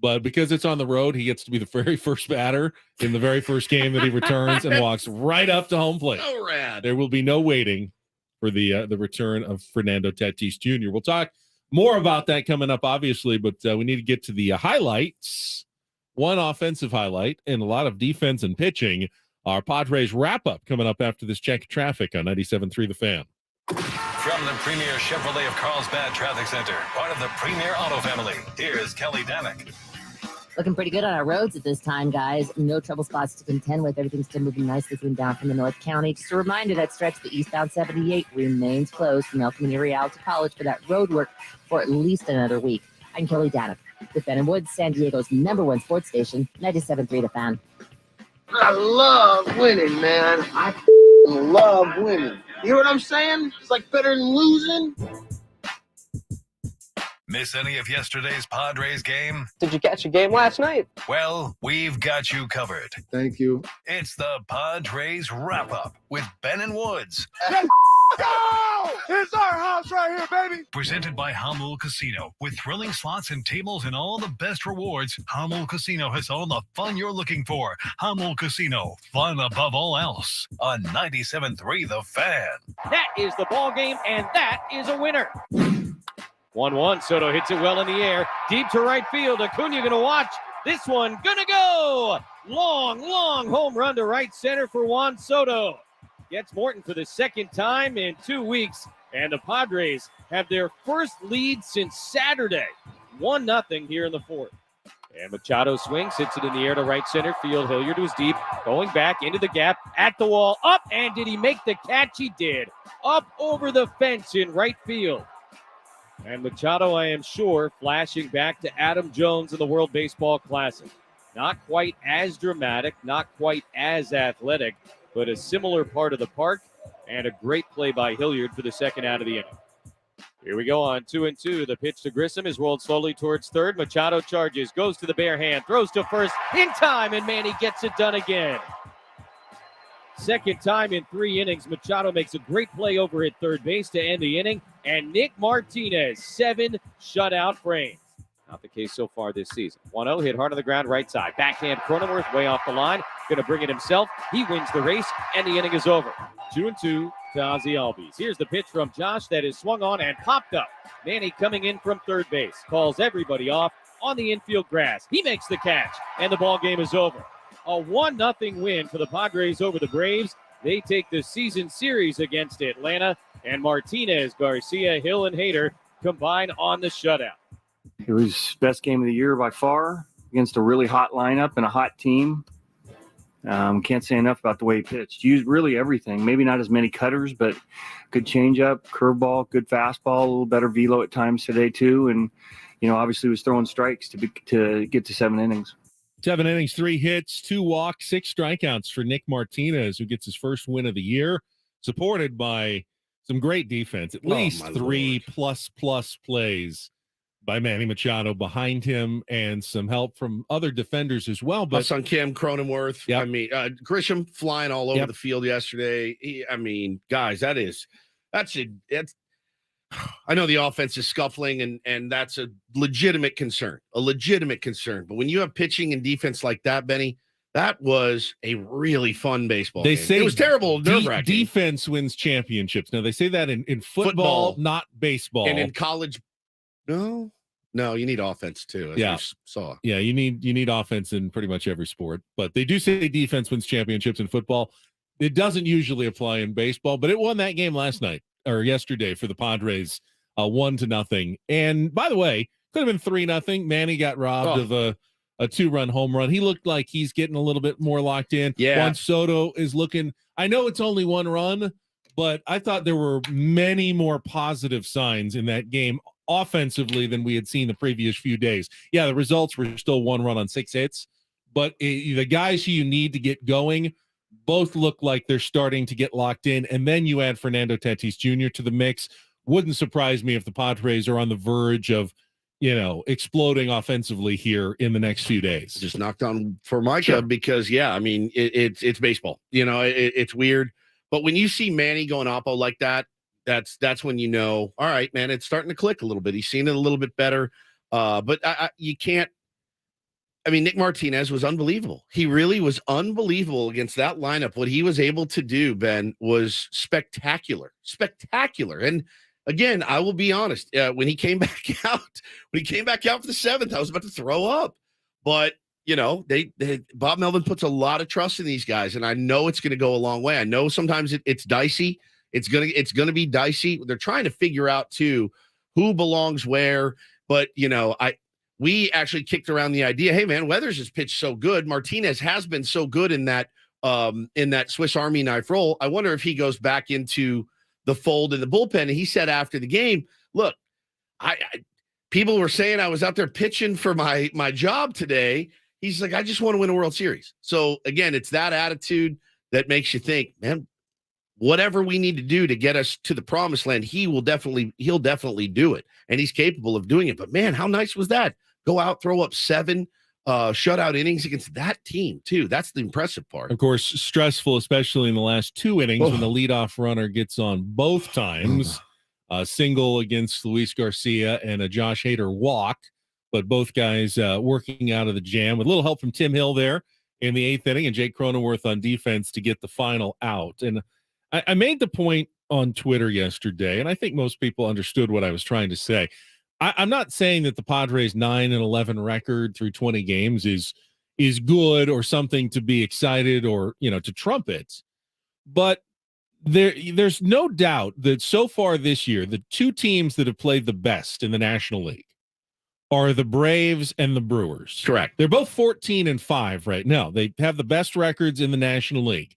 but because it's on the road, he gets to be the very first batter in the very first game that he returns and walks right up to home plate. So rad. There will be no waiting for the return of Fernando Tatis Jr. We'll talk more about that coming up, obviously, but we need to get to the highlights. One offensive highlight and a lot of defense and pitching. Our Padres wrap-up coming up after this check of traffic on 97.3 The Fan. From the Premier Chevrolet of Carlsbad Traffic Center, part of the Premier Auto family, here's Kelly Damick. Looking pretty good on our roads at this time, guys. No trouble spots to contend with. Everything's still moving nicely through and down from the North County. Just a reminder that stretch the eastbound 78 remains closed from El Camino Real to College for that road work for at least another week. I'm Kelly Damick with Ben and Woods, San Diego's #1 sports station, 97.3 The Fan. I love winning, man. I love winning. You hear what I'm saying? It's like better than losing. Miss any of yesterday's Padres game? Did you catch a game last night? Well, we've got you covered. Thank you. It's the Padres Wrap-Up with Ben and Woods. Let's go! It's our house right here, baby. Presented by Hamul Casino. With thrilling slots and tables and all the best rewards, Hamul Casino has all the fun you're looking for. Hamul Casino, fun above all else. On 97.3 The Fan. That is the ball game, and that is a winner. 1-1. Soto hits it well in the air. Deep to right field. Acuna going to watch. This one going to go. Long home run to right center for Juan Soto. Gets Morton for the second time in 2 weeks. And the Padres have their first lead since Saturday. 1-0 here in the fourth. And Machado swings, hits it in the air to right center field. Hilliard was deep, going back into the gap, at the wall, up, and did he make the catch? He did. Up over the fence in right field. And Machado, I am sure, flashing back to Adam Jones in the World Baseball Classic. Not quite as dramatic, not quite as athletic, but a similar part of the park, and a great play by Hilliard for the second out of the inning. Here we go on 2-2. The pitch to Grissom is rolled slowly towards third. Machado charges, goes to the bare hand, throws to first in time, and Manny gets it done again. Second time in 3 innings, Machado makes a great play over at third base to end the inning, and Nick Martinez, 7 shutout frames. Not the case so far this season. 1-0, hit hard on the ground, right side. Backhand Cronenworth, way off the line. Going to bring it himself. He wins the race, and the inning is over. 2-2 to Ozzie Albies. Here's the pitch from Josh that is swung on and popped up. Manny coming in from third base. Calls everybody off on the infield grass. He makes the catch, and the ball game is over. A 1-0 win for the Padres over the Braves. They take the season series against Atlanta, and Martinez, Garcia, Hill, and Hader combine on the shutout. It was best game of the year by far against a really hot lineup and a hot team. Can't say enough about the way he pitched. Used really everything. Maybe not as many cutters, but good changeup, curveball, good fastball, a little better velo at times today too. And obviously was throwing strikes to get to 7 innings. 7 innings, 3 hits, 2 walks, 6 strikeouts for Nick Martinez, who gets his first win of the year. supported by some great defense, at least 3+ plays by Manny Machado behind him, and some help from other defenders as well. But son Kim Cronenworth, Yep. I mean, Grisham flying all over Yep. the field yesterday. I mean, guys, that's I know the offense is scuffling, and that's a legitimate concern. But when you have pitching and defense like that, Benny, that was a really fun baseball they game. say It was terrible, nerve-wracking. defense wins championships. Now, they say that in football, not baseball. And in college, no, you need offense too, as Yeah. we saw. Yeah, you need offense in pretty much every sport. But they do say defense wins championships in football. It doesn't usually apply in baseball, but it won that game last night or yesterday for the Padres, 1-0. And by the way, could have been 3-0. Manny got robbed of a 2-run home run. He looked like he's getting a little bit more locked in. Yeah. Juan Soto is looking, I know it's only 1 run, but I thought there were many more positive signs in that game offensively than we had seen the previous few days. Yeah, the results were still 1 run on 6 hits, but the guys who you need to get going both look like they're starting to get locked in. And then you add Fernando Tatis Jr. to the mix. Wouldn't surprise me if the Padres are on the verge of, exploding offensively here in the next few days. Just knocked on Formica because, I mean, it's baseball. It's weird. But when you see Manny going oppo like that, that's when you know, all right, man, it's starting to click a little bit. He's seen it a little bit better. But you can't. I mean, Nick Martinez was unbelievable. He really was unbelievable against that lineup. What he was able to do, Ben, was spectacular. And again, I will be honest. When he came back out for the 7th, I was about to throw up. But Bob Melvin puts a lot of trust in these guys, and I know it's going to go a long way. I know sometimes it's dicey. It's gonna be dicey. They're trying to figure out too who belongs where. But we actually kicked around the idea. Hey man, Weathers has pitched so good. Martinez has been so good in that Swiss Army knife role. I wonder if he goes back into the fold in the bullpen. And he said after the game, look, I people were saying I was out there pitching for my job today. He's like, I just want to win a World Series. So again, it's that attitude that makes you think, man, whatever we need to do to get us to the promised land, he'll definitely do it. And he's capable of doing it. But man, how nice was that? Go out, throw up 7 shutout innings against that team too. That's the impressive part. Of course, stressful, especially in the last 2 innings when the leadoff runner gets on both times. A single against Luis Garcia and a Josh Hader walk, but both guys working out of the jam with a little help from Tim Hill there in the 8th inning and Jake Cronenworth on defense to get the final out. And I made the point on Twitter yesterday, and I think most people understood what I was trying to say. I'm not saying that the Padres 9-11 record through 20 games is good or something to be excited or, to trumpet, but there's no doubt that so far this year, the 2 teams that have played the best in the National League are the Braves and the Brewers. Correct. They're both 14-5 right now. They have the best records in the National League.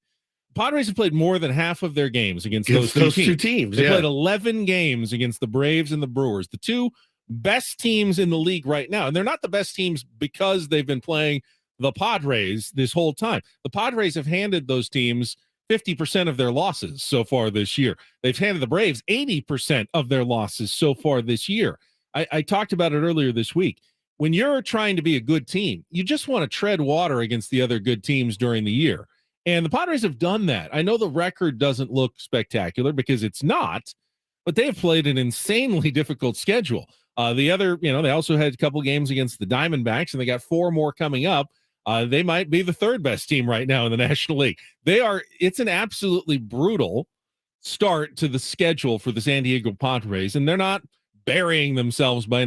Padres have played more than half of their games against those two teams. They played 11 games against the Braves and the Brewers, the 2 best teams in the league right now. And they're not the best teams because they've been playing the Padres this whole time. The Padres have handed those teams 50% of their losses so far this year. They've handed the Braves 80% of their losses so far this year. I talked about it earlier this week. When you're trying to be a good team, you just want to tread water against the other good teams during the year. And the Padres have done that. I know the record doesn't look spectacular because it's not, but they have played an insanely difficult schedule. They also had a couple games against the Diamondbacks, and they got 4 more coming up. They might be the 3rd best team right now in the National League. It's an absolutely brutal start to the schedule for the San Diego Padres, and they're not burying themselves by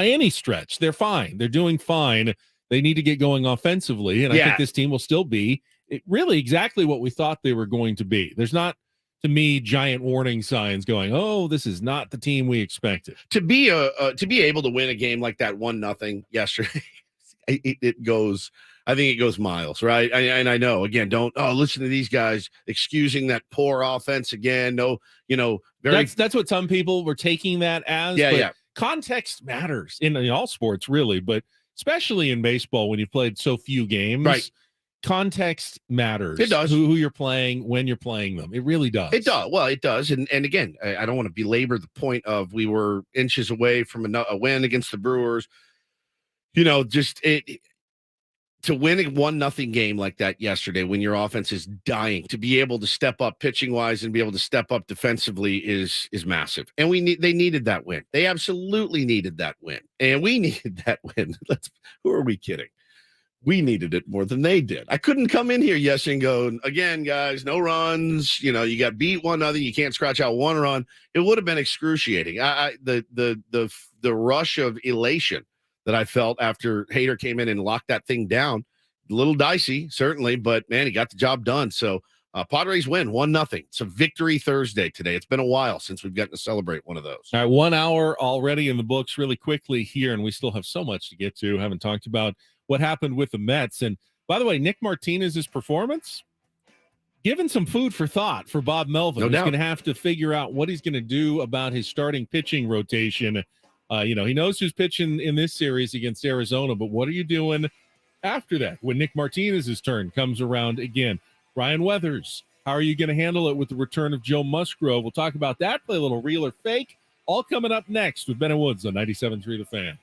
any stretch. They're fine. They're doing fine. They need to get going offensively, and I think this team will still be really exactly what we thought they were going to be. There's not, to me, giant warning signs going, oh, this is not the team we expected. To be able to win a game like that 1-0 yesterday, it goes. I think it goes miles, right? And I know, again, don't listen to these guys excusing that poor offense again. No, that's what some people were taking that as. Yeah. Context matters in all sports, really, but especially in baseball when you've played so few games. Right. context matters. It does. Who you're playing, when you're playing them. It really does. It does. Well, it does. And again, I don't want to belabor the point of we were inches away from a win against the Brewers. Just to win a 1-0 game like that yesterday when your offense is dying, to be able to step up pitching wise and be able to step up defensively is massive. And they needed that win. They absolutely needed that win. And we needed that win. Who are we kidding? We needed it more than they did. I couldn't come in here yesterday and go, again, guys, no runs. You got beat 1-0. You can't scratch out one run. It would have been excruciating. The rush of elation that I felt after Hader came in and locked that thing down, a little dicey, certainly, but man, he got the job done. So Padres win 1-0. It's a victory Thursday today. It's been a while since we've gotten to celebrate one of those. All right, 1 hour already in the books really quickly here, and we still have so much to get to. Haven't talked about what happened with the Mets. And by the way, Nick Martinez's performance, given some food for thought for Bob Melvin. He's going to have to figure out what he's going to do about his starting pitching rotation. He knows who's pitching in this series against Arizona, but what are you doing after that when Nick Martinez's turn comes around again? Ryan Weathers, how are you going to handle it with the return of Joe Musgrove? We'll talk about that, play a little real or fake, all coming up next with Ben and Woods on 97.3 The Fan.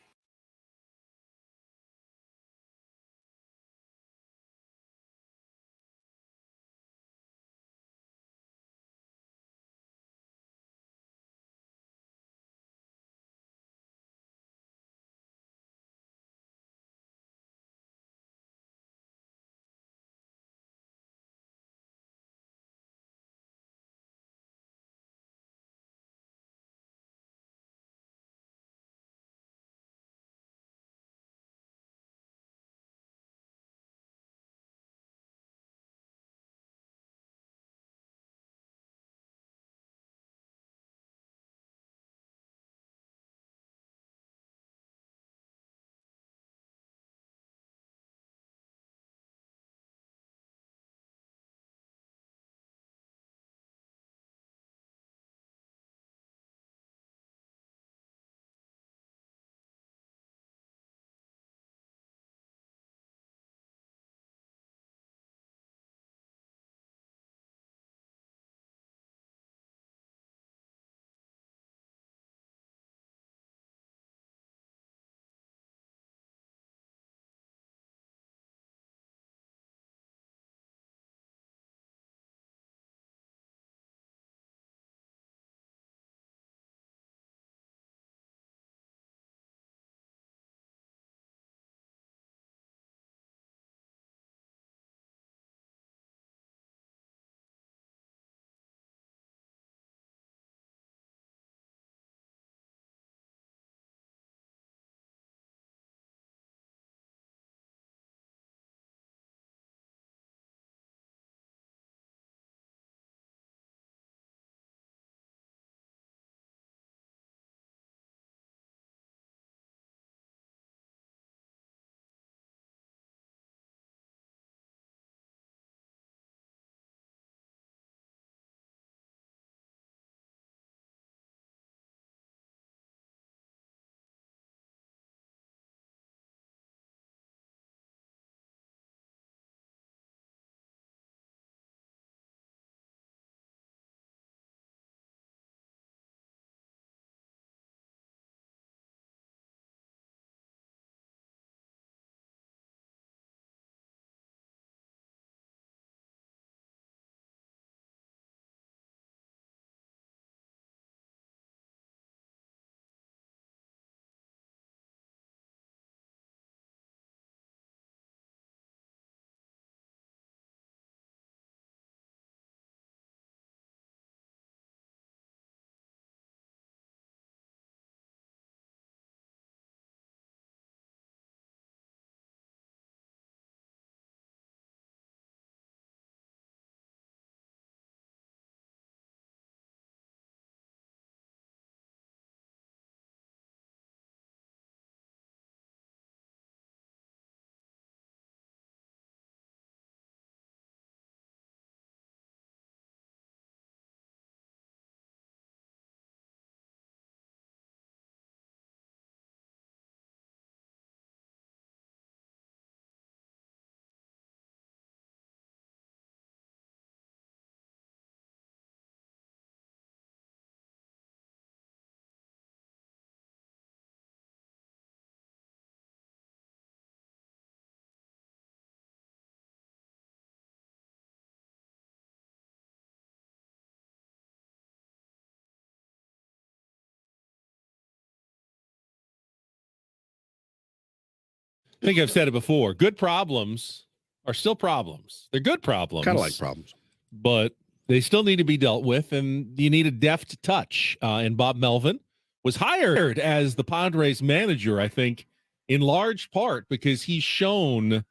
I think I've said it before. Good problems are still problems. They're good problems. Kind of like problems. But they still need to be dealt with, and you need a deft touch. And Bob Melvin was hired as the Padres manager, I think, in large part because he's shown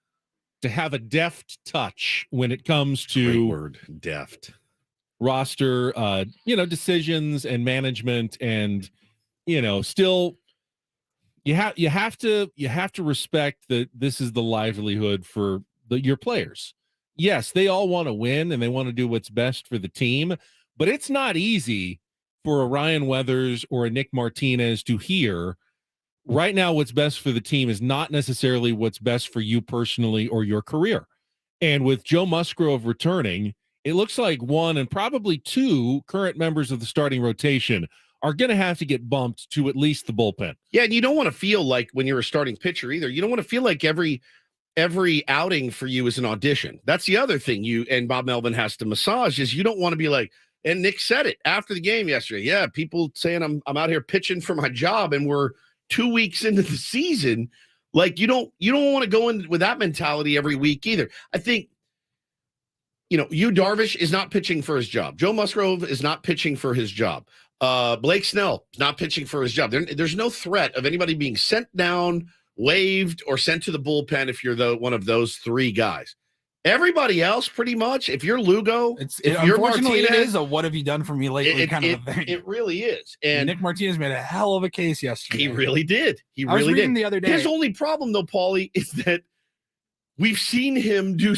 to have a deft touch when it comes to deft roster, decisions and management, and still you have to respect that this is the livelihood for your players. Yes, they all want to win and they want to do what's best for the team, but it's not easy for a Ryan Weathers or a Nick Martinez to hear right now what's best for the team is not necessarily what's best for you personally or your career. And with Joe Musgrove returning, it looks like one and probably two current members of the starting rotation are going to have to get bumped to at least the bullpen. Yeah, and you don't want to feel like when you're a starting pitcher either. You don't want to feel like every outing for you is an audition. That's the other thing you and Bob Melvin has to massage is you don't want to be like, and Nick said it after the game yesterday. Yeah, people saying I'm out here pitching for my job and we're 2 weeks into the season. Like you don't want to go in with that mentality every week either. I think Yu Darvish is not pitching for his job. Joe Musgrove is not pitching for his job. Blake Snell is not pitching for his job. There's no threat of anybody being sent down, waived, or sent to the bullpen if you're one of those three guys. Everybody else, pretty much, if you're Lugo, if you're unfortunately, Martinez, it is a "what have you done for me lately" kind of a thing. It really is. And Nick Martinez made a hell of a case yesterday. He really did. I was reading the other day. His only problem, though, Paulie, is that we've seen him do.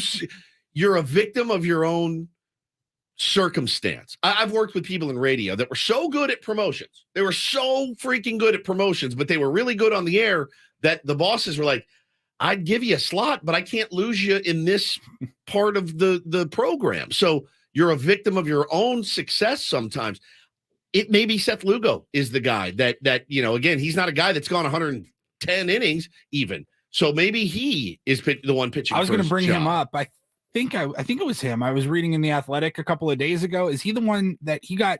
You're a victim of your own circumstance. I've worked with people in radio that were so good at promotions. They were so freaking good at promotions, but they were really good on the air that the bosses were like, I'd give you a slot, but I can't lose you in this part of the program. So you're a victim of your own success sometimes. It may be Seth Lugo is the guy that again, he's not a guy that's gone 110 innings even. So maybe he is the one pitching. I was going to bring him up. I think it was him. I was reading in The Athletic a couple of days ago. Is he the one that he got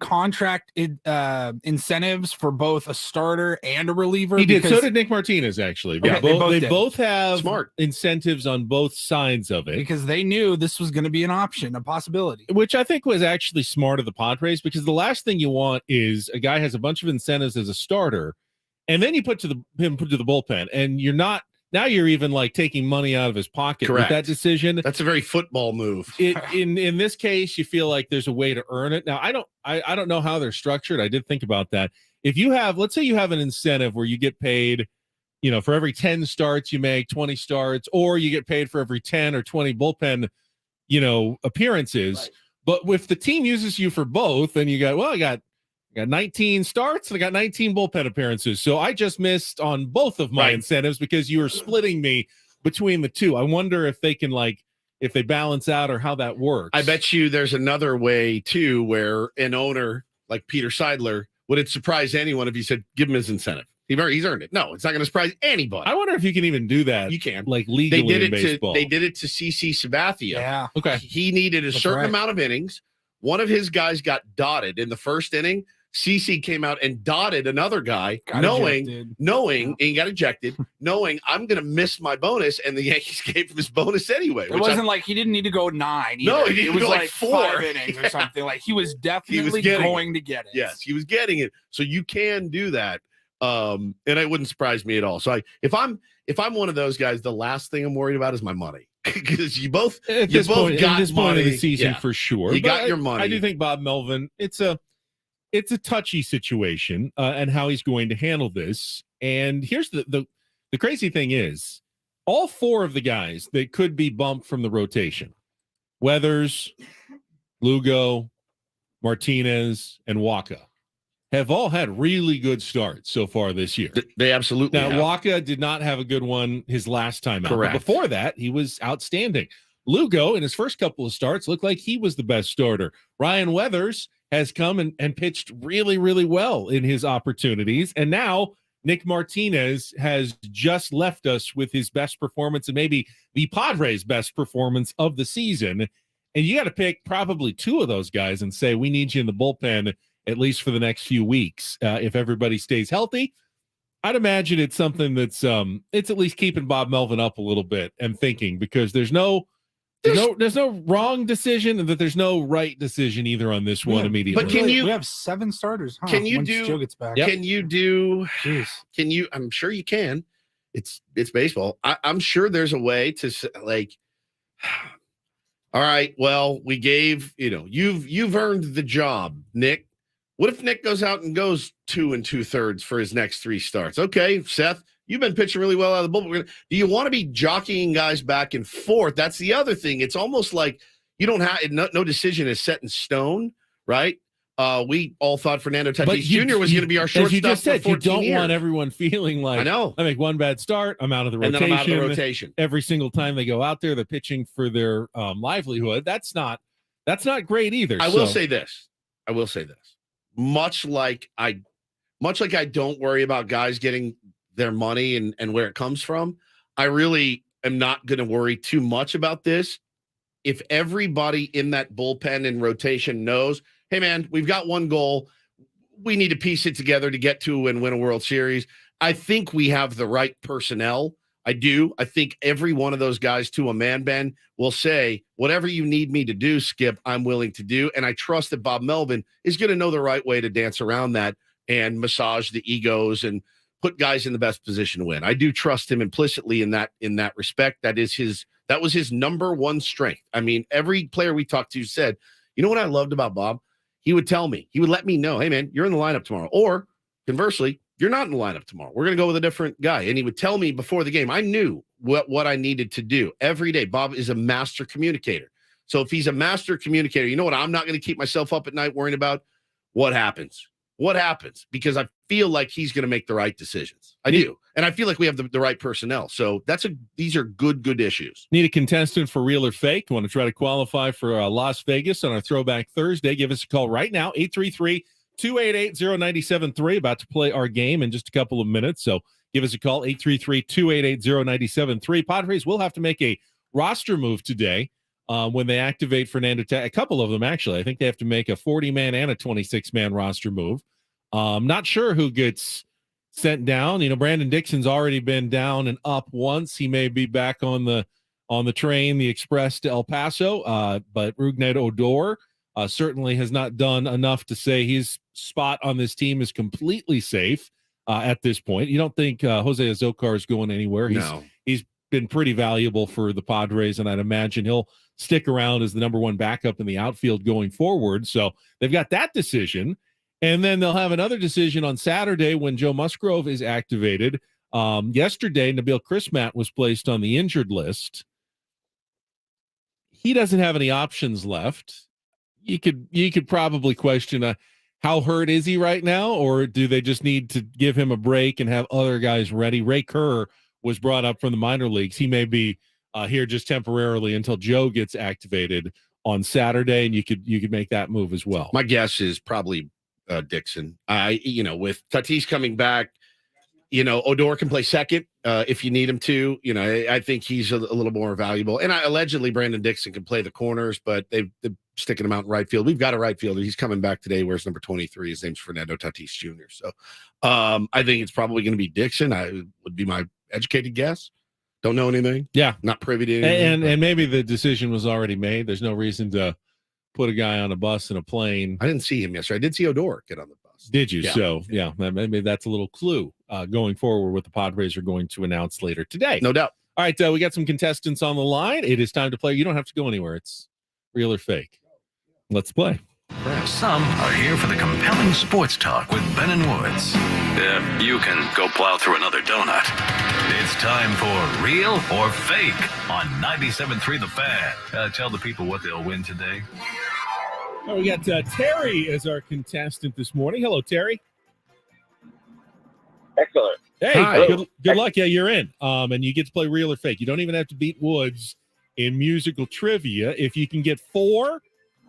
contract incentives for both a starter and a reliever? He did. So did Nick Martinez, actually. Okay, Yeah, they both have smart incentives on both sides of it because they knew this was going to be an option, a possibility. Which I think was actually smart of the Padres, because the last thing you want is a guy has a bunch of incentives as a starter, and then you put to the bullpen, and you're not. Now you're even like taking money out of his pocket. Correct. With that decision. That's a very football move. In this case, you feel like there's a way to earn it. Now, I don't know how they're structured. I did think about that. If you have, let's say you have an incentive where you get paid, for every 10 starts you make 20 starts, or you get paid for every 10 or 20 bullpen, appearances. Right. But if the team uses you for both, then I got 19 starts and I got 19 bullpen appearances. So I just missed on both of my incentives because you were splitting me between the two. I wonder if they can if they balance out or how that works. I bet you there's another way too, where an owner like Peter Seidler wouldn't surprise anyone if he said, give him his incentive. He's earned it. No, it's not going to surprise anybody. I wonder if you can even do that. You can. Like legally in baseball. They did it to CC Sabathia. Yeah. Okay. He needed a certain amount of innings. One of his guys got dotted in the first inning. CC came out and dotted another guy, knowing, and he got ejected, knowing I'm going to miss my bonus, and the Yankees gave him his bonus anyway. It wasn't like he didn't need to go 9. Either. No, he didn't. It was go like 4 5 innings or something. Like he was definitely going to get it. Yes, he was getting it. So you can do that, and it wouldn't surprise me at all. So if I'm one of those guys, the last thing I'm worried about is my money. Because you both got this point money. of the season for sure. You got your money. I do think Bob Melvin. It's a touchy situation and how he's going to handle this. And here's the crazy thing is, all 4 of the guys that could be bumped from the rotation, Weathers, Lugo, Martinez, and Wacha, have all had really good starts so far this year. They absolutely have. Wacha did not have a good one his last time out. Correct. But before that, he was outstanding. Lugo, in his first couple of starts, looked like he was the best starter. Ryan Weathers has come and pitched really, really well in his opportunities. And now Nick Martinez has just left us with his best performance and maybe the Padres' best performance of the season. And you got to pick probably 2 of those guys and say, we need you in the bullpen at least for the next few weeks if everybody stays healthy. I'd imagine it's something that's it's at least keeping Bob Melvin up a little bit and thinking, because there's no wrong decision, and that there's no right decision either on this one immediately. But we have 7 starters. Huh? Can you once do? Joe gets back. Can you do? Jeez. Can you? I'm sure you can. It's baseball. I'm sure there's a way to like. All right. Well, we gave you've earned the job, Nick. What if Nick goes out and goes 2 2/3 for his next 3 starts? Okay, Seth, you've been pitching really well out of the bullpen. Do you want to be jockeying guys back and forth? That's the other thing. It's almost like you don't have no decision is set in stone, right? We all thought Fernando Tatis Jr. was going to be our shortstop. As you just said, you don't years. want everyone feeling like, I know. I make one bad start, I'm out of the rotation. And then I'm out of the rotation. Every single time they go out there, they're pitching for their livelihood. That's not great either. I will say this. Much like I don't worry about guys getting their money and where it comes from, I really am not going to worry too much about this. If everybody in that bullpen and rotation knows, hey, man, we've got one goal. We need to piece it together to get to and win a World Series. I think we have the right personnel. I do. I think every one of those guys to a man, Ben, will say, whatever you need me to do, Skip, I'm willing to do. And I trust that Bob Melvin is going to know the right way to dance around that and massage the egos and put guys in the best position to win. I do trust him implicitly in that respect. That was his number one strength. I mean, every player we talked to said, you know what I loved about Bob? He would tell me, he would let me know, hey, man, you're in the lineup tomorrow. Or conversely, you're not in the lineup tomorrow. We're going to go with a different guy. And he would tell me before the game. I knew what I needed to do every day. Bob is a master communicator. So if he's a master communicator, you know what? I'm not going to keep myself up at night worrying about what happens. What happens? Because I feel like he's going to make the right decisions. I do. And I feel like we have the right personnel. So these are good issues. Need a contestant for Real or Fake? Want to try to qualify for Las Vegas on our Throwback Thursday? Give us a call right now, 833-288-0973. About to play our game in just a couple of minutes. So give us a call, 833-288-0973. Padres will have to make a roster move today when they activate Fernando Tatis. A couple of them, actually. I think they have to make a 40-man and a 26-man roster move. Not sure who gets sent down. Brandon Dixon's already been down and up once. He may be back on the train, the express to El Paso. But Rougned Odor certainly has not done enough to say his spot on this team is completely safe at this point. You don't think Jose Azocar is going anywhere? No. He's been pretty valuable for the Padres, and I'd imagine he'll stick around as the number one backup in the outfield going forward. So they've got that decision. And then they'll have another decision on Saturday when Joe Musgrove is activated. Yesterday, Nabil Crismatt was placed on the injured list. He doesn't have any options left. You could probably question how hurt is he right now, or do they just need to give him a break and have other guys ready? Ray Kerr was brought up from the minor leagues. He may be here just temporarily until Joe gets activated on Saturday, and you could make that move as well. My guess is probably Dixon. With Tatis coming back, Odor can play second if you need him to. I think he's a little more valuable. And allegedly Brandon Dixon can play the corners, but they're sticking him out in right field. We've got a right fielder. He's coming back today. Wears number 23. His name's Fernando Tatis Jr. So I think it's probably going to be Dixon. I would be my educated guess. Don't know anything. Yeah. Not privy to anything. And maybe the decision was already made. There's no reason to put a guy on a bus and a plane. I didn't see him yesterday. I did see Odor get on the bus. Did you? Yeah. So, yeah, maybe that's a little clue going forward what the Padres are going to announce later today. No doubt. All right, we got some contestants on the line. It is time to play. You don't have to go anywhere. It's Real or Fake. Let's play. Some are here for the compelling sports talk with Ben and Woods. You can go plow through another donut. It's time for Real or Fake on 97.3 The Fan. Tell the people what they'll win today. Oh, we got Terry as our contestant this morning. Hello, Terry. Excellent. Hey, good luck. Yeah, you're in. And you get to play Real or Fake. You don't even have to beat Woods in musical trivia. If you can get 4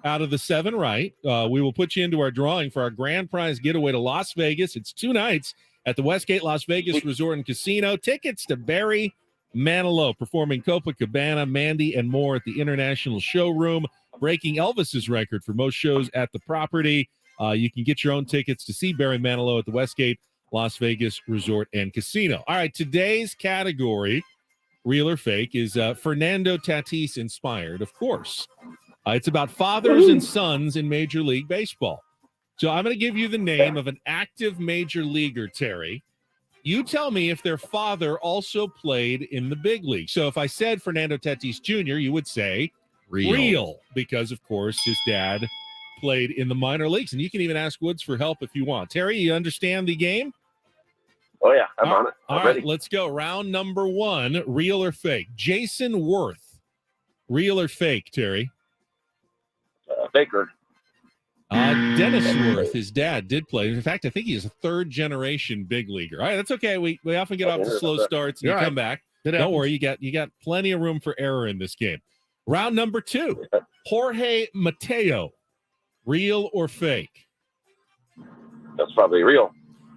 out of the 7 right, we will put you into our drawing for our grand prize getaway to Las Vegas. It's 2 nights at the Westgate Las Vegas Resort and Casino. Tickets to Barry Manilow performing Copacabana, Mandy, and more at the International Showroom, breaking Elvis's record for most shows at the property. You can get your own tickets to see Barry Manilow at the Westgate Las Vegas Resort and Casino. All right, today's category, real or fake, is Fernando Tatis inspired, of course. It's about fathers and sons in Major League Baseball. So I'm going to give you the name of an active major leaguer, Terry. You tell me if their father also played in the big league. So if I said Fernando Tatis Jr., you would say real, because, of course, his dad played in the minor leagues. And you can even ask Woods for help if you want. Terry, you understand the game? Oh, yeah, I'm on it. All right, let's go. Round number 1, real or fake? Jason Worth, real or fake, Terry? Faker. Dennis Worth, his dad, did play. In fact, I think he's a third-generation big leaguer. All right, that's okay. We often get off to slow starts and you come back. Don't worry, you got plenty of room for error in this game. Round number 2, Jorge Mateo, real or fake? That's probably real.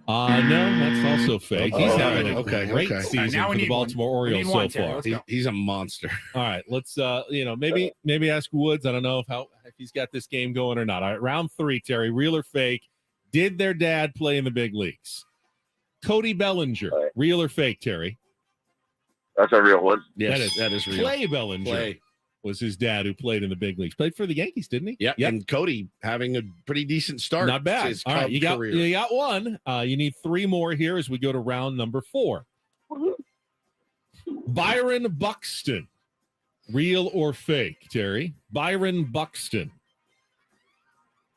No, that's also fake. He's having a great season for the Baltimore Orioles so far. He's a monster. All right, let's maybe ask Woods. I don't know if he's got this game going or not. All right, round 3, Terry, real or fake? Did their dad play in the big leagues? Cody Bellinger, real or fake, Terry? That's a real one. Yes, that is real. Clay Bellinger was his dad who played in the big leagues. Played for the Yankees, didn't he? Yeah. And Cody having a pretty decent start. Not bad. His All right, you got career. one. You need 3 more here as we go to round number 4. Byron Buxton, real or fake, Terry? Byron Buxton.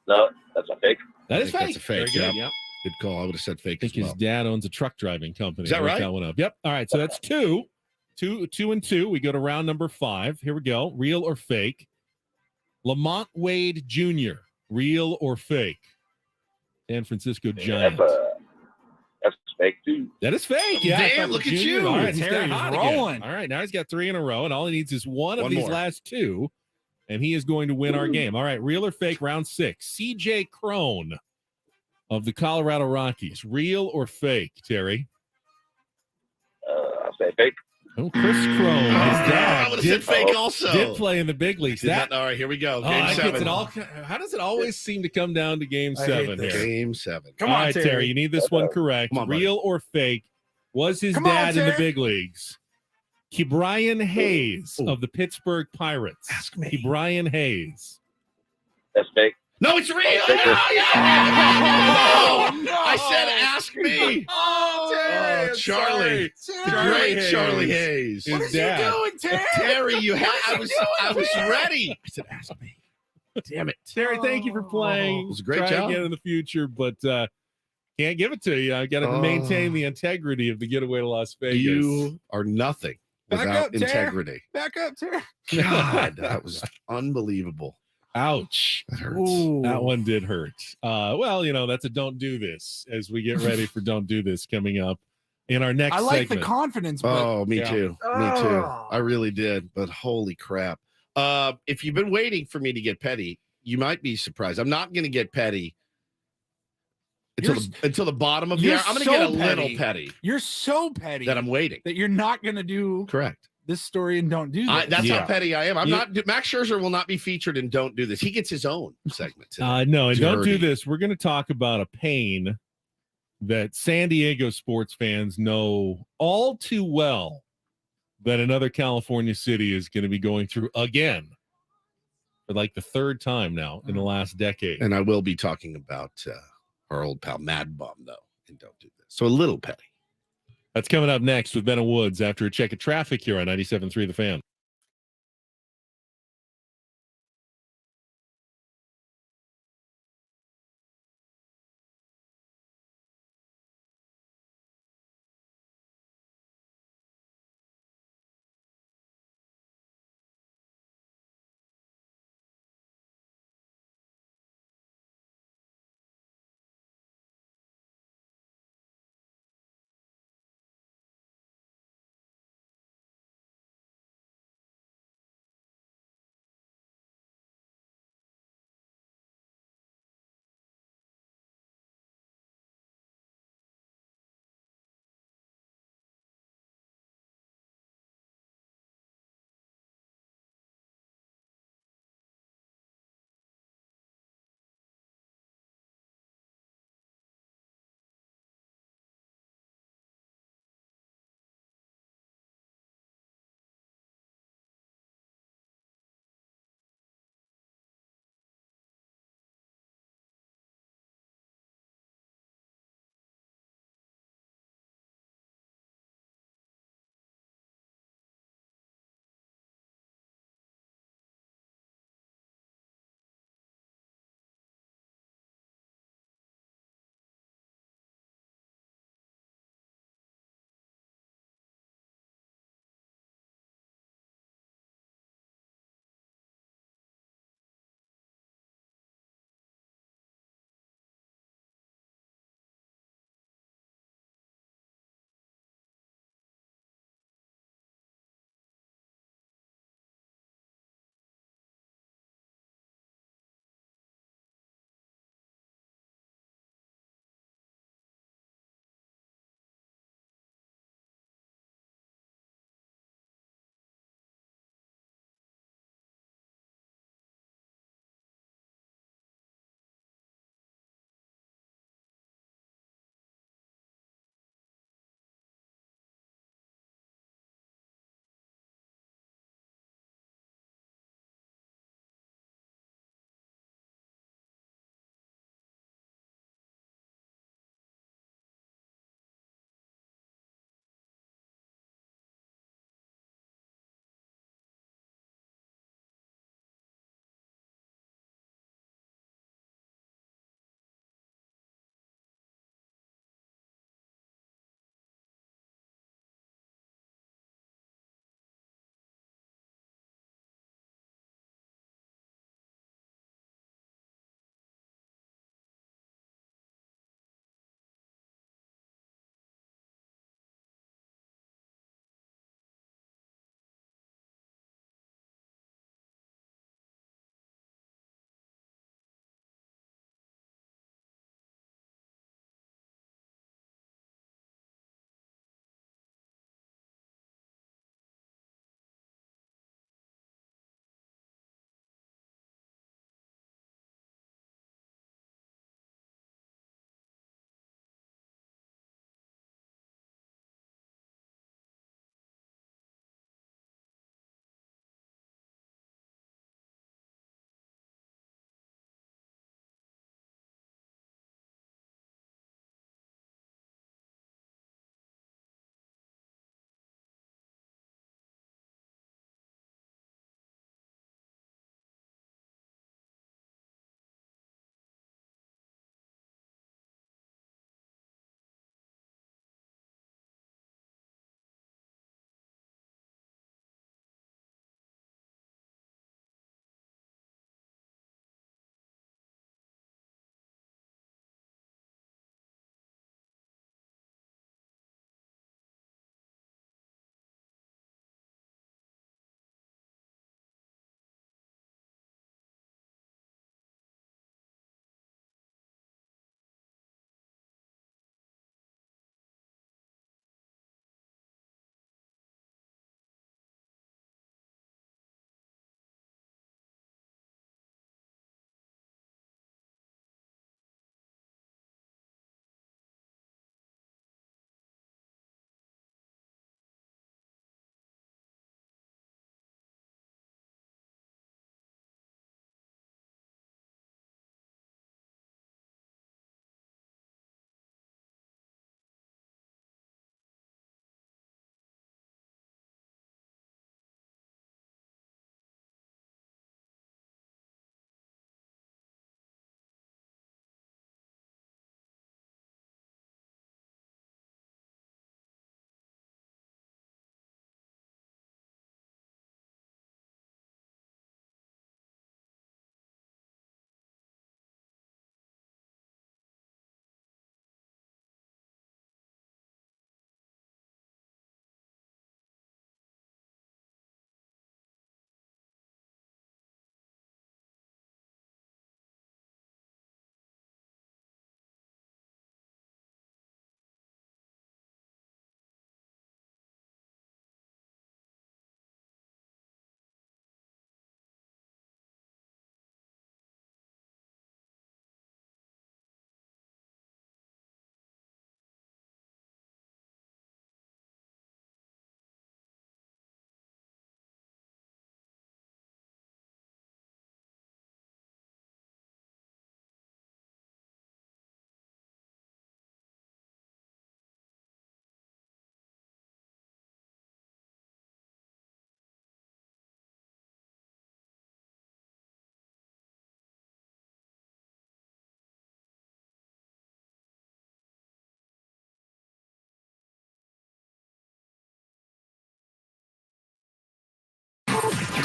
No, that's a fake. That is fake. That's a fake. Very good. Yep. Yep. Good call. I would have said fake. I think his dad owns a truck driving company. Is that right? That one up. Yep. All right. So that's 2 and 2. We go to round number 5. Here we go. Real or fake? Lamont Wade Jr., real or fake? San Francisco Giants. That's fake too. That is fake. Yeah. Damn, look at you. All right, he's Terry's got hot rolling. again. All right, now he's got 3 in a row, and all he needs is one of these more. last 2, and he is going to win our game. All right, real or fake? Round 6. CJ Crone of the Colorado Rockies, real or fake, Terry? I'll say fake. Oh, Chris Crone, his dad, did fake also. Did play in the big leagues. All right, here we go. Game 7. How does it always seem to come down to Game 7 here? Game 7. Come on, Terry. You need this one correct. Come on, real or fake? Was his dad in the big leagues? Ke'Bryan Hayes of the Pittsburgh Pirates. Ask me. Ke'Bryan Hayes. That's fake. No, it's real. No, I said ask me. Terry, Charlie. The great Charlie Hayes. What is you doing, Terry? Terry, I was ready. I said ask me. Damn it. Terry, thank you for playing. It was a great Try job. again in the future, but can't give it to you. I got to maintain the integrity of the getaway to Las Vegas. You are nothing Back without up, Terry. integrity. Back up, Terry. God, that was unbelievable. Ouch. That hurts. Ooh. That one did hurt. Well, that's a don't do this as we get ready for don't do this coming up in our next I like segment. the confidence. But Oh, me too. Me too. I really did. But holy crap. If you've been waiting for me to get petty, you might be surprised. I'm not going to get petty until the bottom of the hour. I'm going to get a little petty. You're so petty that I'm waiting. That you're not going to do correct this story and don't do this. That's how petty I am. I'm not. Max Scherzer will not be featured in Don't Do This. He gets his own segment. No, and don't do this. We're going to talk about a pain that San Diego sports fans know all too well that another California city is going to be going through again for like the 3rd time now in the last decade. And I will be talking about our old pal Mad Bum, though, and Don't Do This. So a little petty. That's coming up next with Ben and Woods after a check of traffic here on 97.3 The Fan.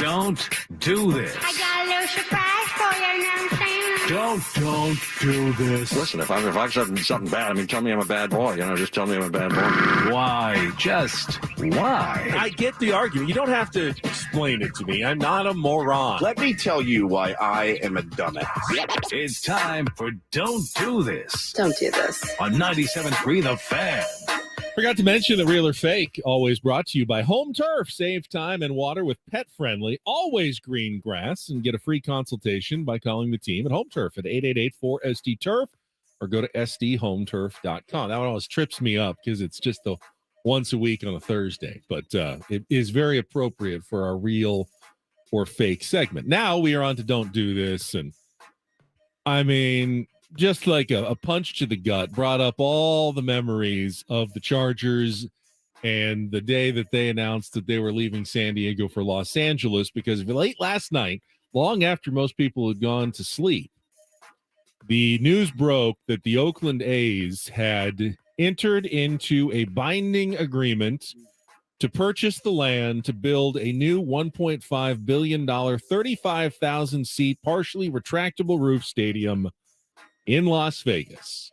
Don't do this. I got a little surprise for you, you know what I'm saying? Don't do this. Listen, if I've said something bad, I mean, tell me I'm a bad boy. Just tell me I'm a bad boy. Why? Just why? I get the argument. You don't have to explain it to me. I'm not a moron. Let me tell you why I am a dumbass. It's time for Don't Do This. Don't do this. On 97.3 The Fan. Forgot to mention that Real or Fake, always brought to you by Home Turf. Save time and water with pet-friendly, always green grass, and get a free consultation by calling the team at Home Turf at 888-4SD-TURF or go to sdhometurf.com. That one always trips me up because it's just the once a week on a Thursday, but it is very appropriate for our Real or Fake segment. Now we are on to Don't Do This, and I mean, just like a punch to the gut, brought up all the memories of the Chargers and the day that they announced that they were leaving San Diego for Los Angeles, because late last night, long after most people had gone to sleep, the news broke that the Oakland A's had entered into a binding agreement to purchase the land to build a new $1.5 billion, 35,000-seat, partially retractable roof stadium in Las Vegas.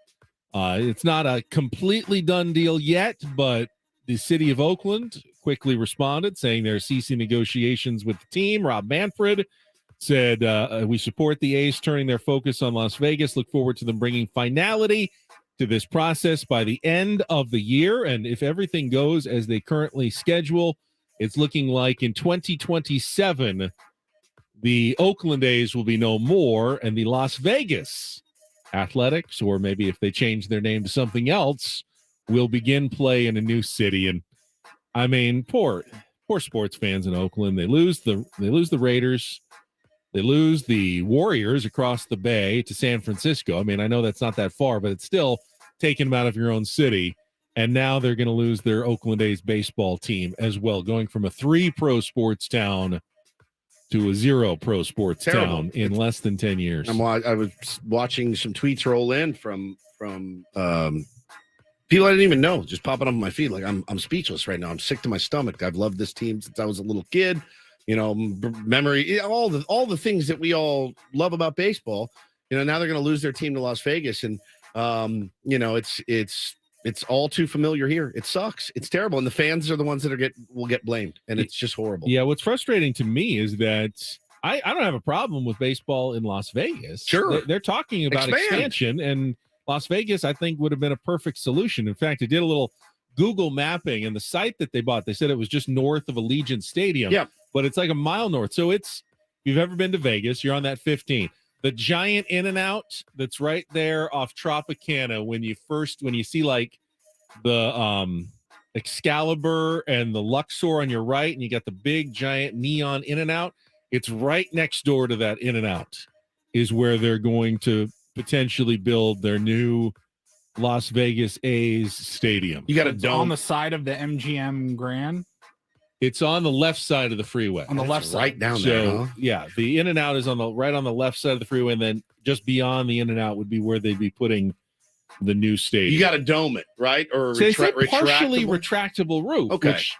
It's not a completely done deal yet, but the city of Oakland quickly responded, saying they're ceasing negotiations with the team. Rob Manfred said, we support the A's turning their focus on Las Vegas. Look forward to them bringing finality to this process by the end of the year. And if everything goes as they currently schedule, it's looking like in 2027, the Oakland A's will be no more, and the Las Vegas Athletics, or maybe if they change their name to something else, will begin play in a new city. And I mean, poor sports fans in Oakland. They lose the Raiders, they lose the Warriors across the bay to San Francisco. I mean, I know that's not that far, but it's still taking them out of your own city. And now they're going to lose their Oakland A's baseball team as well, going from a 3 pro sports town to a 0 pro sports town in less than 10 years. I was watching some tweets roll in from people I didn't even know, just popping up on my feed. Like, I'm speechless right now. I'm sick to my stomach. I've loved this team since I was a little kid. Memory, all the things that we all love about baseball. Now they're going to lose their team to Las Vegas, and it's all too familiar here. It sucks. It's terrible, and the fans are the ones that will get blamed, and it's just horrible. Yeah, what's frustrating to me is that I don't have a problem with baseball in Las Vegas. Sure, they're talking about expansion, and Las Vegas, I think, would have been a perfect solution. In fact, I did a little Google mapping, and the site that they bought, they said it was just north of Allegiant Stadium. Yeah, but it's like a mile north. So if you've ever been to Vegas, you're on that 15. The giant In-N-Out that's right there off Tropicana, when you see like the Excalibur and the Luxor on your right, and you got the big giant neon In-N-Out, it's right next door to that In-N-Out is where they're going to potentially build their new Las Vegas A's stadium. You got a dome on the side of the MGM Grand. It's on the left side of the freeway. On the left side. Right down there, huh? Yeah, the In-N-Out is right on the left side of the freeway, and then just beyond the In-N-Out would be where they'd be putting the new stadium. You got to dome it, right? Or so partially retractable roof. Okay. Which,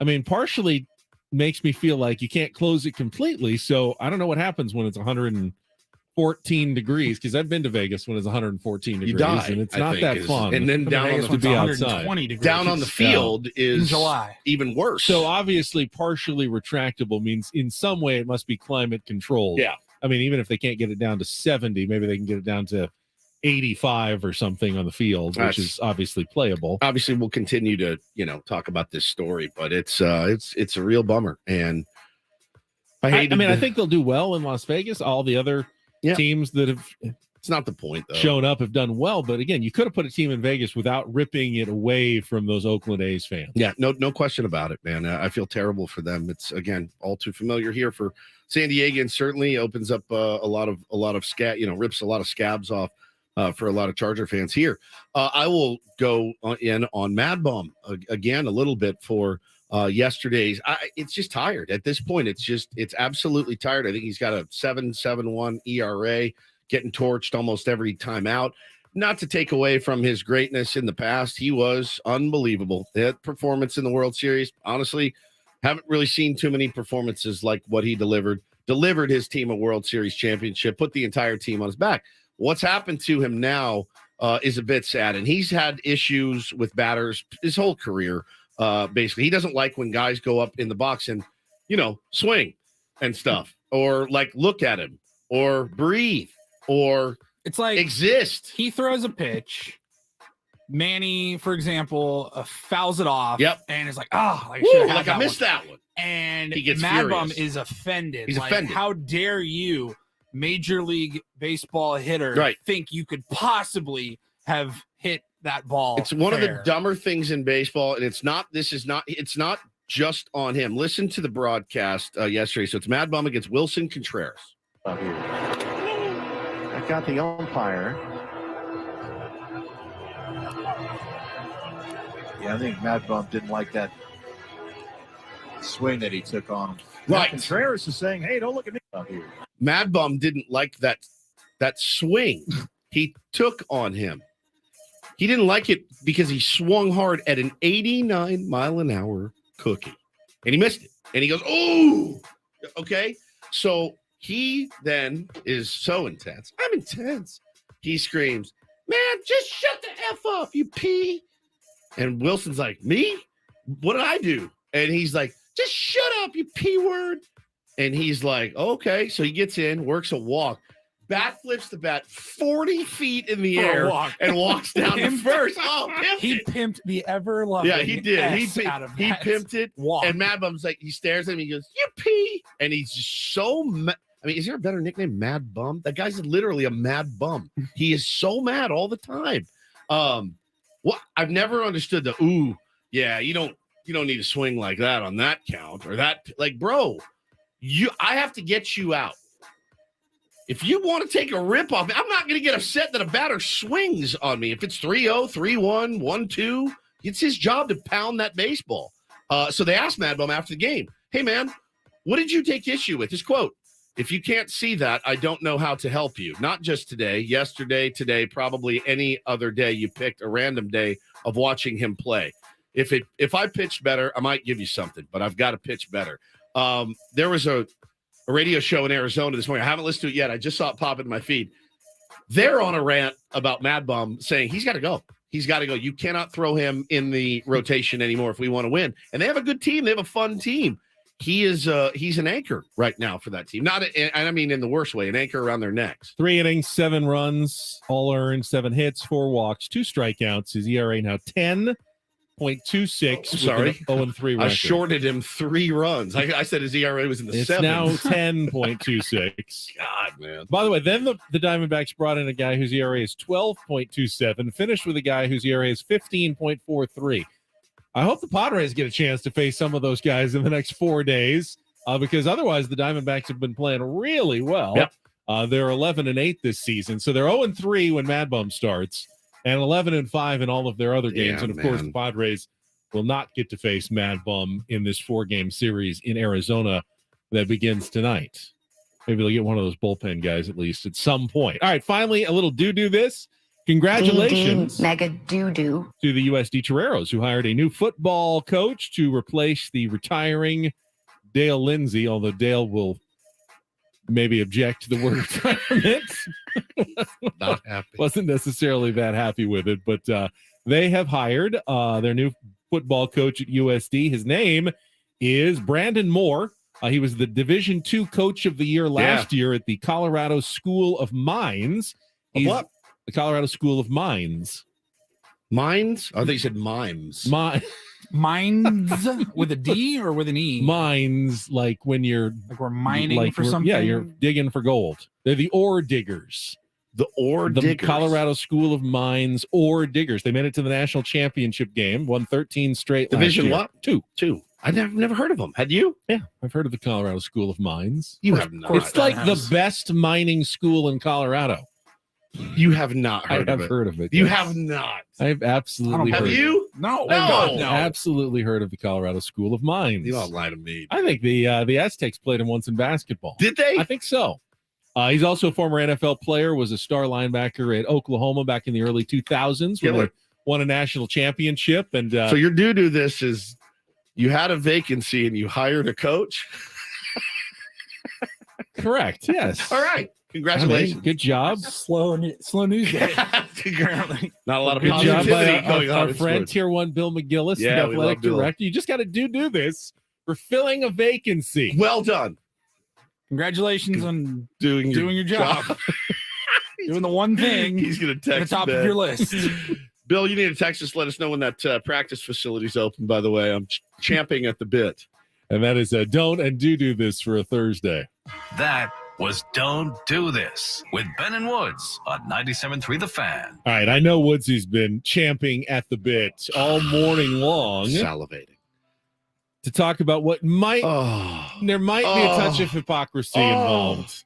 I mean, partially makes me feel like you can't close it completely. So I don't know what happens when it's 114 degrees, because I've been to Vegas when it's 114 degrees. You die, and it's not that fun. And then down on to be outside. Down on the field is in July. Even worse. So obviously, partially retractable means in some way it must be climate controlled. Yeah. I mean, even if they can't get it down to 70, maybe they can get it down to 85 or something on the field, which is obviously playable. Obviously, we'll continue to talk about this story, but it's a real bummer. And I think they'll do well in Las Vegas. All the other teams that have it's not the point though. Shown up have done well, but again, you could have put a team in Vegas without ripping it away from those Oakland A's fans. Yeah, no question about it, man. I feel terrible for them. It's again all too familiar here for San Diego, and certainly opens up a lot of rips a lot of scabs off for a lot of Charger fans here. I will go in on Mad Bum again a little bit for yesterday's. It's just tired at this point. It's absolutely tired. I think he's got a 7.71 ERA, getting torched almost every time out. Not to take away from his greatness in the past, he was unbelievable. That performance in the World Series, honestly, Haven't really seen too many performances like what he delivered his team a World Series championship, put the entire team on his back. What's happened to him now is a bit sad, and he's had issues with batters his whole career. Basically, he doesn't like when guys go up in the box and, swing and stuff, or like look at him, or breathe, or it's like exist. He throws a pitch. Manny, for example, fouls it off. Yep. And is like, I missed that one. And he gets Mad furious. Bum is offended. He's offended. How dare you, Major League Baseball hitter, think you could possibly have hit that ball? It's one of the dumber things in baseball, and it's not just on him. Listen to the broadcast yesterday. So it's Mad Bum against Wilson Contreras. I got the umpire. Yeah, I think Mad Bum didn't like that swing that he took on him. Right. Contreras is saying, hey, don't look at me out here. Mad Bum didn't like that swing he took on him. He didn't like it because he swung hard at an 89-mile-an-hour cookie, and he missed it. And he goes, "Oh, okay." So he then is so intense. I'm intense. He screams, "Man, just shut the F up, you pee." And Wilson's like, "Me? What did I do?" And he's like, "Just shut up, you P word." And he's like, "Okay." So he gets in, works a walk, bat flips the bat 40 feet in the air and walks down to first. He pimped the ever loving. Yeah, he did. He pimped pimped it. And Mad Bum's like, he stares at him. He goes, "You pee," and he's just so mad. I mean, is there a better nickname? Mad Bum. That guy's literally a mad bum. He is so mad all the time. What I've never understood the you don't need to swing like that on that count or that, like, bro, I have to get you out. If you want to take a rip off me, I'm not going to get upset that a batter swings on me. If it's 3-0, 3-1, 1-2, it's his job to pound that baseball. So they asked Mad Bum after the game, "Hey, man, what did you take issue with?" His quote, "If you can't see that, I don't know how to help you. Not just today, yesterday, today, probably any other day you picked a random day of watching him play. If I pitched better, I might give you something, but I've got to pitch better." There was a radio show in Arizona this morning. I haven't listened to it yet. I just saw it pop into my feed. They're on a rant about Mad Bum saying he's got to go. He's got to go. You cannot throw him in the rotation anymore if we want to win. And they have a good team. They have a fun team. He's an anchor right now for that team. I mean in the worst way, an anchor around their necks. 3 innings, 7 runs, all earned, 7 hits, 4 walks, 2 strikeouts. His ERA now 10.26. Sorry, 0-3 record. I shorted him 3 runs. I said his ERA was in the It's 7s. now 10.26. God, man. By the way, then the Diamondbacks brought in a guy whose ERA is 12.27, finished with a guy whose ERA is 15.43. I hope the Padres get a chance to face some of those guys in the next 4 days, because otherwise the Diamondbacks have been playing really well. Yep. They're 11-8 this season, so they're 0-3 when Mad Bum starts, and 11-5 in all of their other games. And of course, the Padres will not get to face Mad Bum in this 4-game series in Arizona that begins tonight. Maybe they'll get one of those bullpen guys at least at some point. All right, finally, a little do this. Congratulations mega doo-doo to the USD Toreros, who hired a new football coach to replace the retiring Dale Lindsay, although Dale will maybe object to the word retirement. Not happy. Wasn't necessarily that happy with it, but they have hired their new football coach at USD. His name is Brandon Moore. He was the Division II Coach of the Year last year at the Colorado School of Mines. What? The Colorado School of Mines. Mines? I think you said mimes. Mines with a D or with an E? Mines, like when you're like we're mining for something. Yeah, you're digging for gold. They're the ore diggers. The Diggers. Colorado School of Mines ore diggers. They made it to the national championship game, won 13 straight. Division last year. what? Two. I've never heard of them. Had you? Yeah, I've heard of the Colorado School of Mines. You have not. It's like the best mining school in Colorado. You have not heard of it. I have heard of it. You yes. have not. I've absolutely heard Have you? No. I've absolutely heard of the Colorado School of Mines. You don't lie to me. I think the Aztecs played him once in basketball. Did they? I think so. He's also a former NFL player, was a star linebacker at Oklahoma back in the early 2000s when they won a national championship. And so your doo-doo this is You had a vacancy and you hired a coach. Correct. Yes. All right. Congratulations. Good job. Slow news day. Apparently. Not a lot of Good job positivity by going on. our in friend sports. Tier 1 Bill McGillis, Yeah, the we athletic love Bill. director. You just got to do this. We're filling a vacancy. Well done. Congratulations on Doing your job. Doing the one thing He's going to at the text top of Ben. your list. Bill, you need to text us. Let us know when that practice facility's open, by the way. I'm champing at the bit. And that is don't and do this for a Thursday. That was Don't Do This with Ben and Woods on 97.3 The Fan. All right. I know Woodsy's been champing at the bit all morning long. Salivating. To talk about what there might be a touch of hypocrisy involved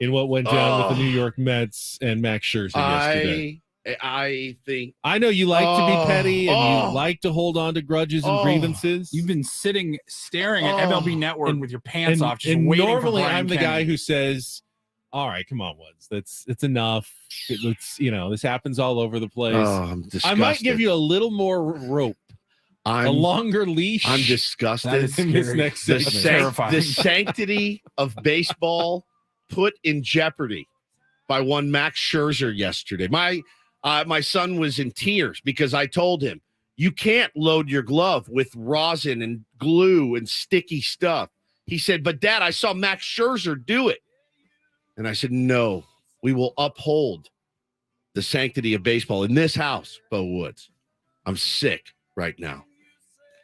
in what went down with the New York Mets and Max Scherzer yesterday. I think I know you like to be petty and you like to hold on to grudges and grievances. You've been staring at MLB Network with your pants off, just and waiting normally for Brian I'm the Kenny. guy who says, "All right, come on, Woods. It's enough. This happens all over the place. I'm disgusted. I might give you a little more rope, a longer leash. I'm disgusted. in this next the, segment. the sanctity of baseball put in jeopardy by one Max Scherzer yesterday. My son was in tears because I told him, you can't load your glove with rosin and glue and sticky stuff. He said, but Dad, I saw Max Scherzer do it. And I said, no, we will uphold the sanctity of baseball in this house, Bo Woods. I'm sick right now.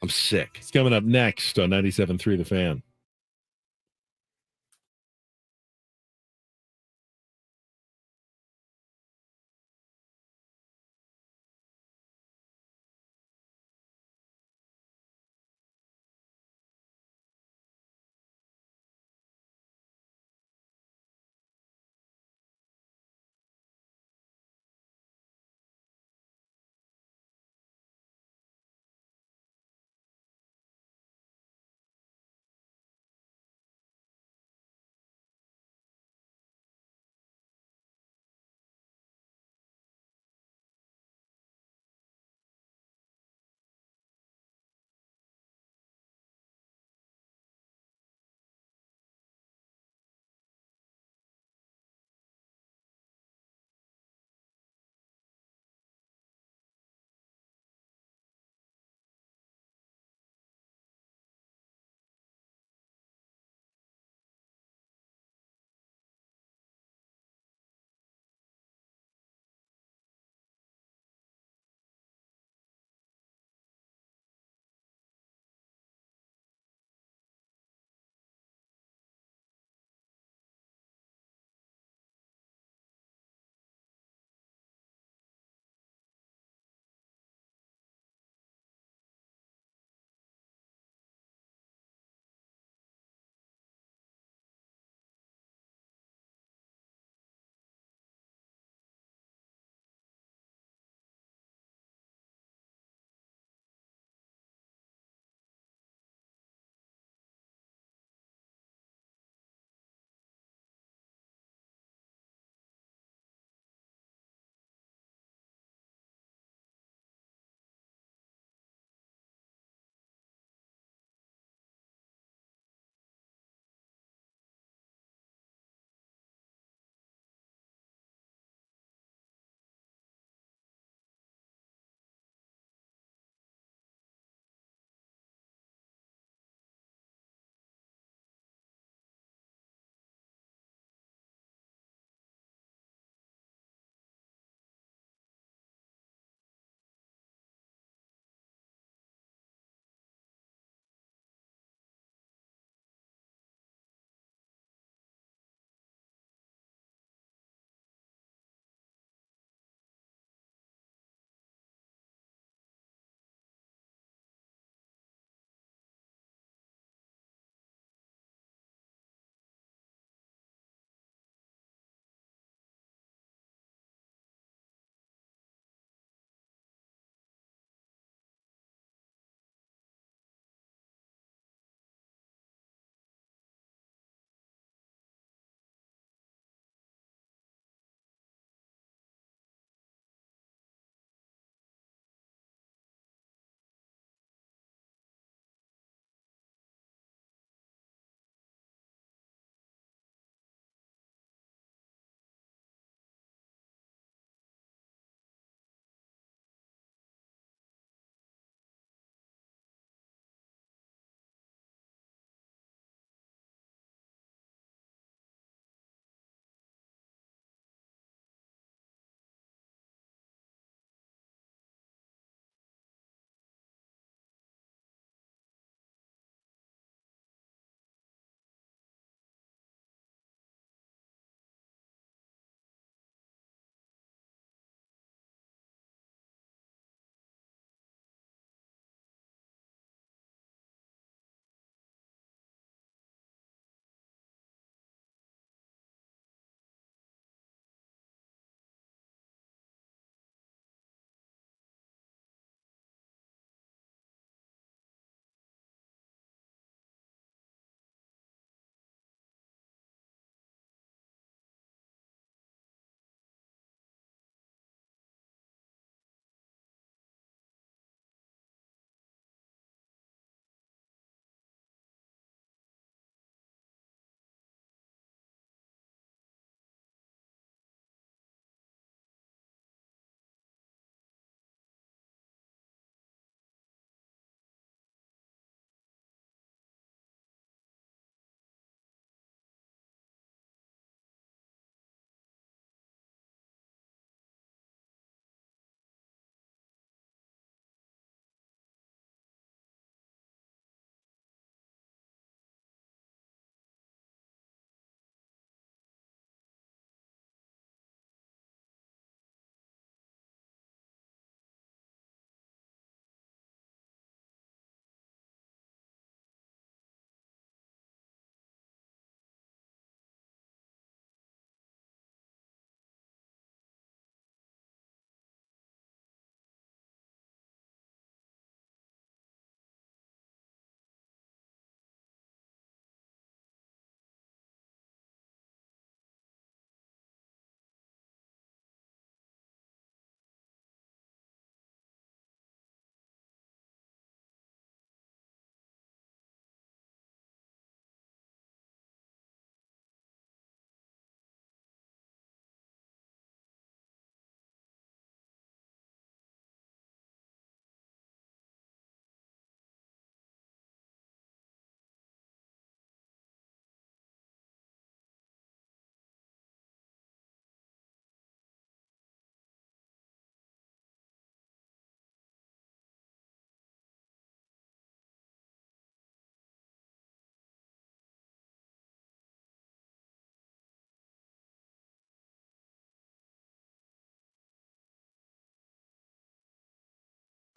I'm sick. It's coming up next on 97.3 The Fan.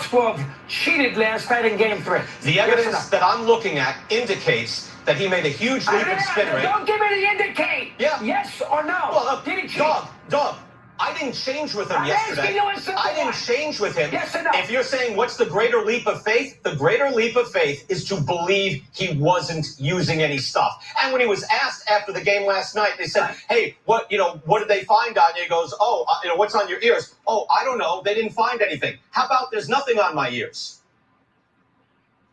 Musgrove cheated last night in Game 3. The evidence that I'm looking at indicates that he made a huge leap in spin rate. Don't give me the indicate. Yeah. Yes or no. Well, Did he cheat? Dog, I didn't change with him I'm asking yesterday. you a simple I didn't one. change with him. Yes or no? If you're saying what's the greater leap of faith, the greater leap of faith is to believe he wasn't using any stuff. And when he was asked after the game last night, they said, "Hey, what did they find on you?" He goes, "Oh, what's on your ears?" "Oh, I don't know. They didn't find anything." How about there's nothing on my ears?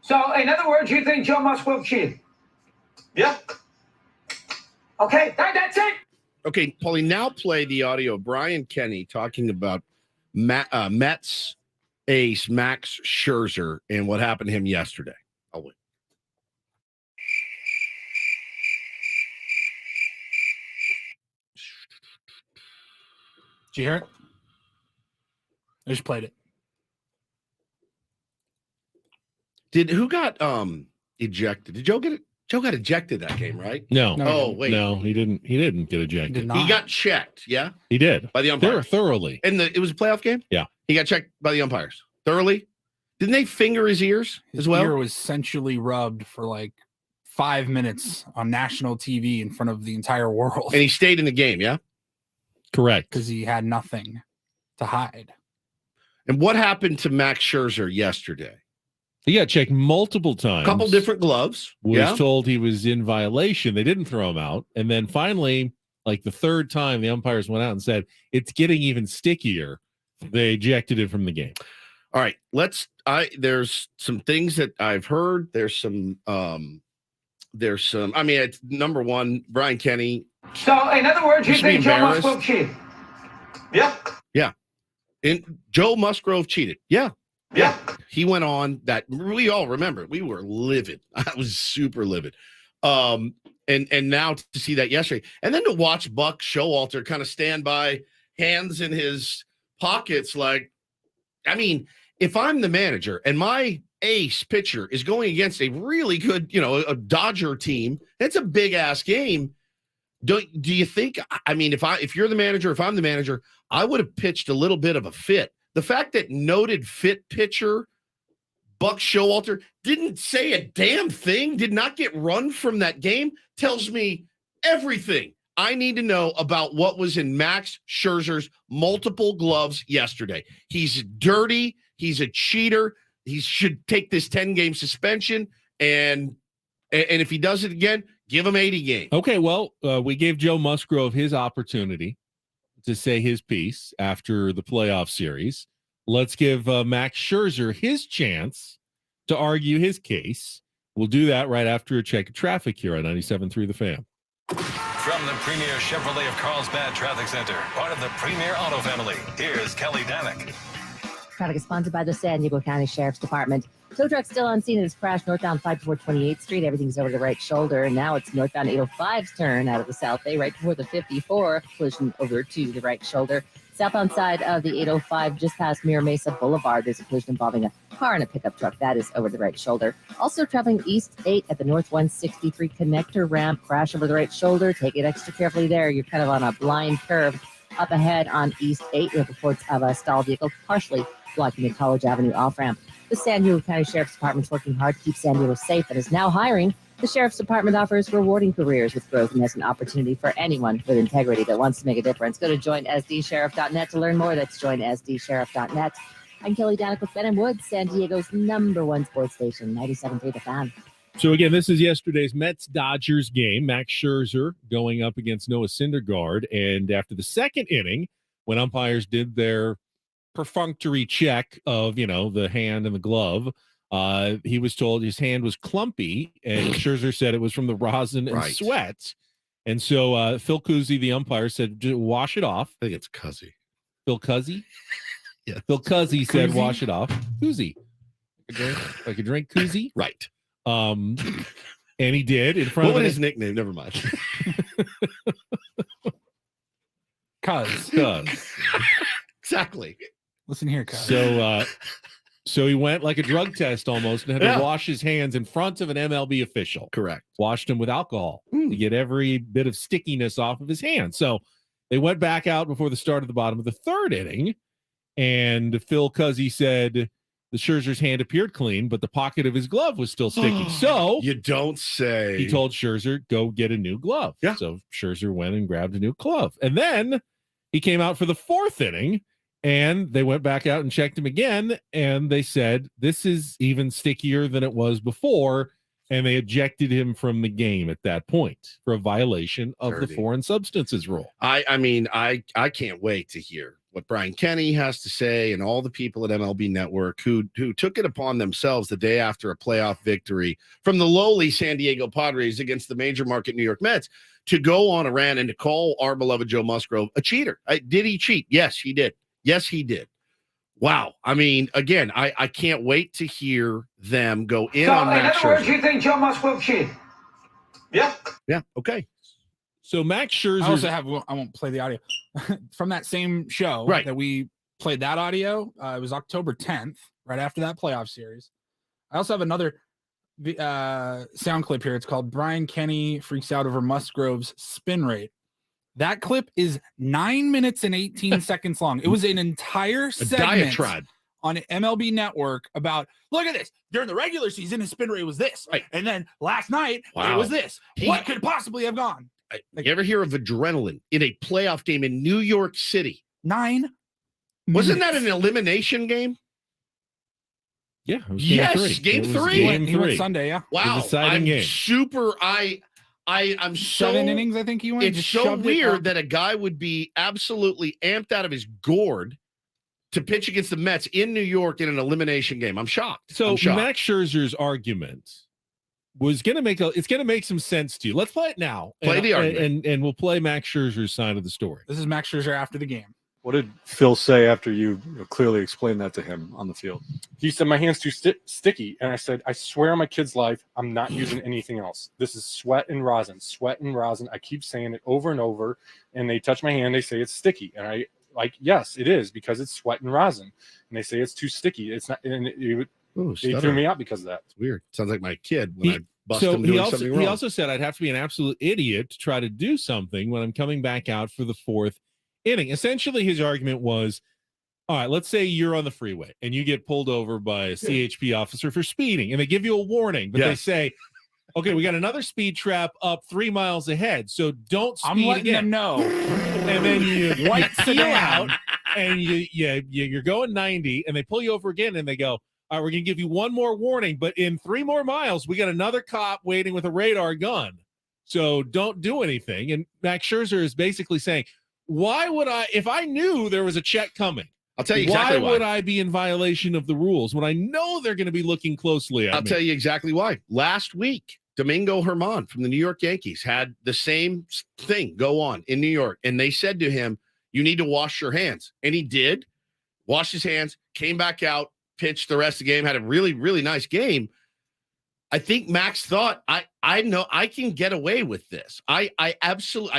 So, in other words, you think Joe Musgrove cheated? Yeah. Okay, that's it. Okay, Paulie, now play the audio of Brian Kenny talking about Mets ace Max Scherzer and what happened to him yesterday. I'll wait. Did you hear it? I just played it. Who got ejected? Did Joe get it? Joe got ejected that game, right? No. Oh, wait. No, he didn't. He didn't get ejected. He got checked, yeah? He did. By the umpires. Thoroughly. And it was a playoff game? Yeah. He got checked by the umpires. Thoroughly? Didn't they finger his ears as well? His ear was sensually rubbed for like 5 minutes on national TV in front of the entire world. And he stayed in the game, yeah? Correct. Because he had nothing to hide. And what happened to Max Scherzer yesterday? He got checked multiple times. Couple different gloves. Was told he was in violation. They didn't throw him out. And then finally, like the third time, the umpires went out and said, it's getting even stickier. They ejected him from the game. All right. There's some things that I've heard. There's some, it's number one, Brian Kenny. So, in other words, you think Joe Musgrove cheated? Yeah. Yeah. And Joe Musgrove cheated. Yeah. Yeah. He went on that. We all remember. We were livid. I was super livid. And now to see that yesterday, and then to watch Buck Showalter kind of stand by, hands in his pockets, like, I mean, if I'm the manager and my ace pitcher is going against a really good, a Dodger team, it's a big ass game. Do you think? I mean, if you're the manager, if I'm the manager, I would have pitched a little bit of a fit. The fact that noted fit pitcher Buck Showalter didn't say a damn thing, did not get run from that game, tells me everything I need to know about what was in Max Scherzer's multiple gloves yesterday. He's dirty. He's a cheater. He should take this 10-game suspension. And if he does it again, give him 80 games. Okay, well, we gave Joe Musgrove his opportunity to say his piece after the playoff series. Let's give Max Scherzer his chance to argue his case. We'll do that right after a check of traffic here on 97.3 The Fan. From the Premier Chevrolet of Carlsbad Traffic Center, part of the Premier Auto family, here's Kelly Danick. Traffic is sponsored by the San Diego County Sheriff's Department. Tow truck still on scene. It has crashed northbound 524 28th Street. Everything's over the right shoulder. And now it's northbound 805's turn out of the South Bay right before the 54. Collision over to the right shoulder. Southbound side of the 805 just past Mira Mesa Boulevard. There's a collision involving a car and a pickup truck. That is over the right shoulder. Also traveling east 8 at the North 163 connector ramp. Crash over the right shoulder. Take it extra carefully there. You're kind of on a blind curve. Up ahead on East 8, we have reports of a stalled vehicle partially blocking the College Avenue off-ramp. The San Diego County Sheriff's Department is working hard to keep San Diego safe and is now hiring. The Sheriff's Department offers rewarding careers with growth and has an opportunity for anyone with integrity that wants to make a difference. Go to joinsdsheriff.net to learn more. That's joinsdsheriff.net. I'm Kelly Danick with Ben and Woods, San Diego's #1 sports station, 97.3 The Fan. So again, this is yesterday's Mets-Dodgers game. Max Scherzer going up against Noah Syndergaard. And after the second inning, when umpires did their perfunctory check of, the hand and the glove, he was told his hand was clumpy, and Scherzer said it was from the rosin and sweat. And so Phil Cousy, the umpire, said, wash it off. I think it's Cousy. Phil Cousy? Yeah. Phil Cousy said, wash it off. Cousy. Like a drink Cousy? Right. And he did in front what of was his nickname? Never mind. Cuz. Exactly. Listen here, Cuz. So he went like a drug test almost and had to wash his hands in front of an MLB official. Correct. Washed them with alcohol to get every bit of stickiness off of his hands. So they went back out before the start of the bottom of the third inning, and Phil Cousy said, the Scherzer's hand appeared clean, but the pocket of his glove was still sticky. So you don't say. He told Scherzer, go get a new glove. Yeah. So Scherzer went and grabbed a new glove. And then he came out for the 4th inning, and they went back out and checked him again, and they said, this is even stickier than it was before, and they ejected him from the game at that point for a violation of the foreign substances rule. I mean, I can't wait to hear what Brian Kenny has to say, and all the people at MLB Network who took it upon themselves the day after a playoff victory from the lowly San Diego Padres against the major market New York Mets to go on a rant and to call our beloved Joe Musgrove a cheater. Did he cheat? Yes, he did. Yes, he did. Wow. I mean, again, I can't wait to hear them go in on Max Scherzer. In other words, you think Joe Musgrove cheated? Yeah. Yeah. Okay. So Max Scherzer. I also have. I won't play the audio from that same show that we played. That audio. It was October 10th, right after that playoff series. I also have another sound clip here. It's called "Brian Kenny Freaks Out Over Musgrove's Spin Rate." That clip is 9 minutes and 18 seconds long. It was an entire segment on MLB Network about, look at this. During the regular season, his spin rate was this. Right. And then last night, it was this. What could possibly have gone? You ever hear of adrenaline in a playoff game in New York City? 9 Wasn't that an elimination game? Yeah. It was game 3. Game 3. He went Sunday, yeah. Wow. Deciding game. I'm so 7 innings, I think he went. It's so weird that a guy would be absolutely amped out of his gourd to pitch against the Mets in New York in an elimination game. I'm shocked. So Max Scherzer's argument was going to make some sense to you. Let's play it now. Play the argument. And we'll play Max Scherzer's side of the story. This is Max Scherzer after the game. What did Phil say after you clearly explained that to him on the field? He said, my hand's too sticky. And I said, I swear on my kid's life, I'm not using anything else. This is sweat and rosin, sweat and rosin. I keep saying it over and over. And they touch my hand. They say it's sticky. And I yes, it is because it's sweat and rosin. And they say it's too sticky. It's not. And they threw me out because of that. It's weird. Sounds like my kid when I bust him doing something wrong. He also said I'd have to be an absolute idiot to try to do something when I'm coming back out for the 4th inning. Essentially, his argument was, all right, let's say you're on the freeway and you get pulled over by a CHP officer for speeding, and they give you a warning, but they say, okay, we got another speed trap up 3 miles ahead, so don't speed I'm letting again. them know. And then you peel out, and you're going 90, and they pull you over again, and they go, all right, we're going to give you one more warning, but in 3 more miles, we got another cop waiting with a radar gun, so don't do anything. And Max Scherzer is basically saying, why would I, if I knew there was a check coming, I'll tell you exactly why would I be in violation of the rules when I know they're going to be looking closely at me? I'll tell you exactly why. Last week, Domingo Germán from the New York Yankees had the same thing go on in New York, and they said to him, you need to wash your hands. And he did, washed his hands, came back out, pitched the rest of the game, had a really, really nice game. I think Max thought, I know I can get away with this. I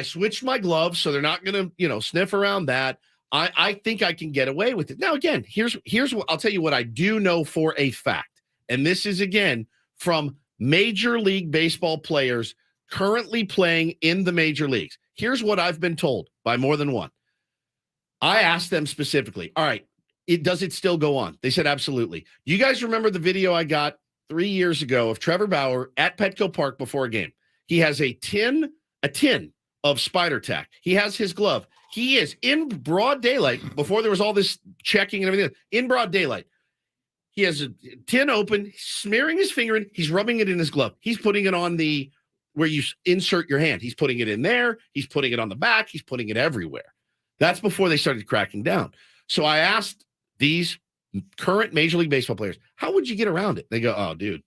switched my gloves so they're not going to, sniff around that. I think I can get away with it. Now, again, here's what I'll tell you what I do know for a fact. And this is, again, from Major League Baseball players currently playing in the major leagues. Here's what I've been told by more than one. I asked them specifically, all right, does it still go on? They said, absolutely. You guys remember the video I got 3 years ago of Trevor Bauer at Petco Park before a game? He has a tin of Spider Tack. He has his glove. He is in broad daylight before there was all this checking and everything. In broad daylight, he has a tin open, smearing his finger in. He's rubbing it in his glove. He's putting it on where you insert your hand. He's putting it in there. He's putting it on the back. He's putting it everywhere. That's before they started cracking down. So I asked these current Major League Baseball players, how would you get around it? They go, oh, dude,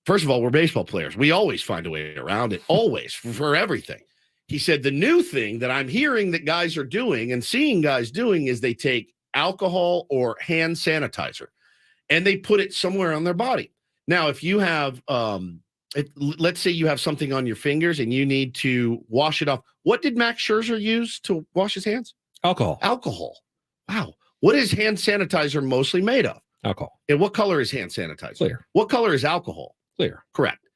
first of all, we're baseball players. We always find a way around it, always, for everything. He said, the new thing that I'm hearing that guys are doing and seeing guys doing is they take alcohol or hand sanitizer and they put it somewhere on their body. Now, if you have, let's say you have something on your fingers and you need to wash it off. What did Max Scherzer use to wash his hands? Alcohol. Wow. What is hand sanitizer mostly made of? Alcohol. And what color is hand sanitizer? Clear. What color is alcohol? Clear. Correct.